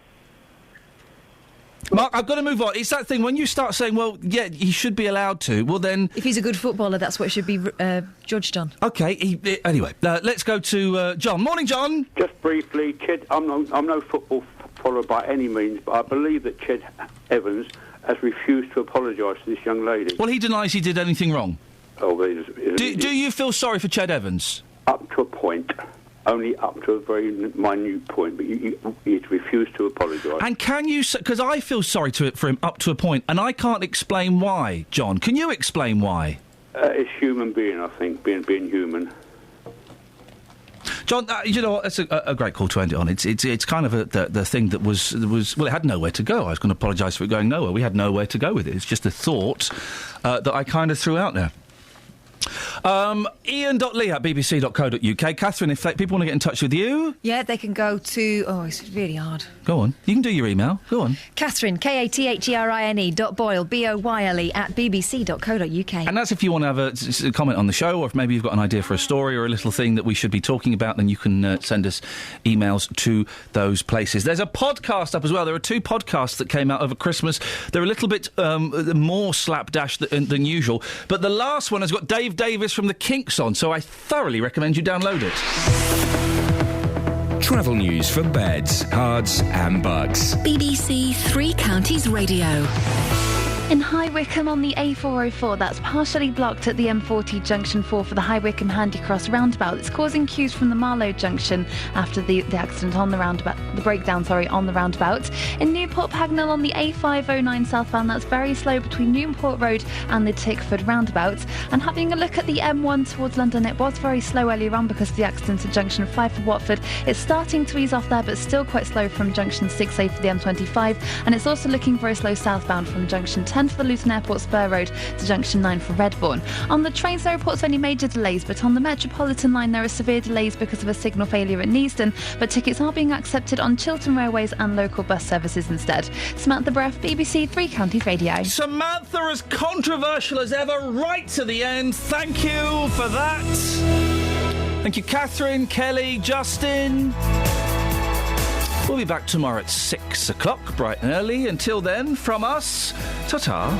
Mark, I've got to move on. It's that thing, when you start saying, well, yeah, he should be allowed to, well then... If he's a good footballer, that's what should be judged on. OK, anyway, let's go to John. Morning, John. Just briefly, I'm no football follower by any means, but I believe that Ched Evans has refused to apologise to this young lady. Well, he denies he did anything wrong. Oh, do you feel sorry for Ched Evans? Up to a point. only up to a very minute point, but he's refused to apologise. And can you... Because I feel sorry for him up to a point, and I can't explain why, John. Can you explain why? It's human being, I think, being human. John, you know what? That's a great call to end it on. It's kind of the thing that was well, it had nowhere to go. I was going to apologise for it going nowhere. We had nowhere to go with it. It's just a thought that I kind of threw out there. Iain.lee@bbc.co.uk. Catherine, if people want to get in touch with you... Yeah, they can go to... Oh, it's really hard. Go on. You can do your email. Go on. Catherine, Katherine.Boyle, BOYLE, @bbc.co.uk. And that's if you want to have a comment on the show, or if maybe you've got an idea for a story or a little thing that we should be talking about, then you can send us emails to those places. There's a podcast up as well. There are 2 podcasts that came out over Christmas. They're a little bit more slapdash than usual, but the last one has got Dave Davis from the Kinks on, so I thoroughly recommend you download it. Travel news for beds, cards and bugs. BBC Three Counties Radio. In High Wycombe on the A404, that's partially blocked at the M40 Junction 4 for the High Wycombe Handycross roundabout. It's causing queues from the Marlow Junction after the accident on the roundabout, the breakdown, on the roundabout. In Newport Pagnell on the A509 southbound, that's very slow between Newport Road and the Tickford roundabout. And having a look at the M1 towards London, it was very slow earlier on because of the accident at Junction 5 for Watford. It's starting to ease off there, but still quite slow from Junction 6A for the M25. And it's also looking very slow southbound from Junction 10 for the Luton Airport Spur Road to Junction 9 for Redbourne. On the trains, there are reports of any major delays, but on the Metropolitan line there are severe delays because of a signal failure at Neasden, but tickets are being accepted on Chiltern Railways and local bus services instead. Samantha Breff, BBC Three Counties Radio. Samantha, as controversial as ever, right to the end. Thank you for that. Thank you, Catherine, Kelly, Justin. We'll be back tomorrow at 6 o'clock, bright and early. Until then, from us, ta-ta.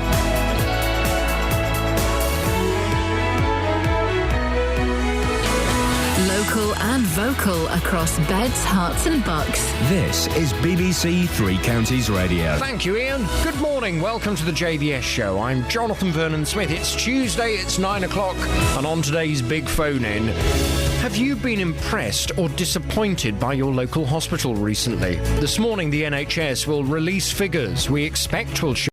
Local and vocal across beds, hearts and bucks. This is BBC Three Counties Radio. Thank you, Iain. Good morning. Welcome to the JVS show. I'm Jonathan Vernon-Smith. It's Tuesday, it's 9 o'clock, and on today's Big Phone-In, have you been impressed or disappointed by your local hospital recently? This morning, the NHS will release figures we expect will show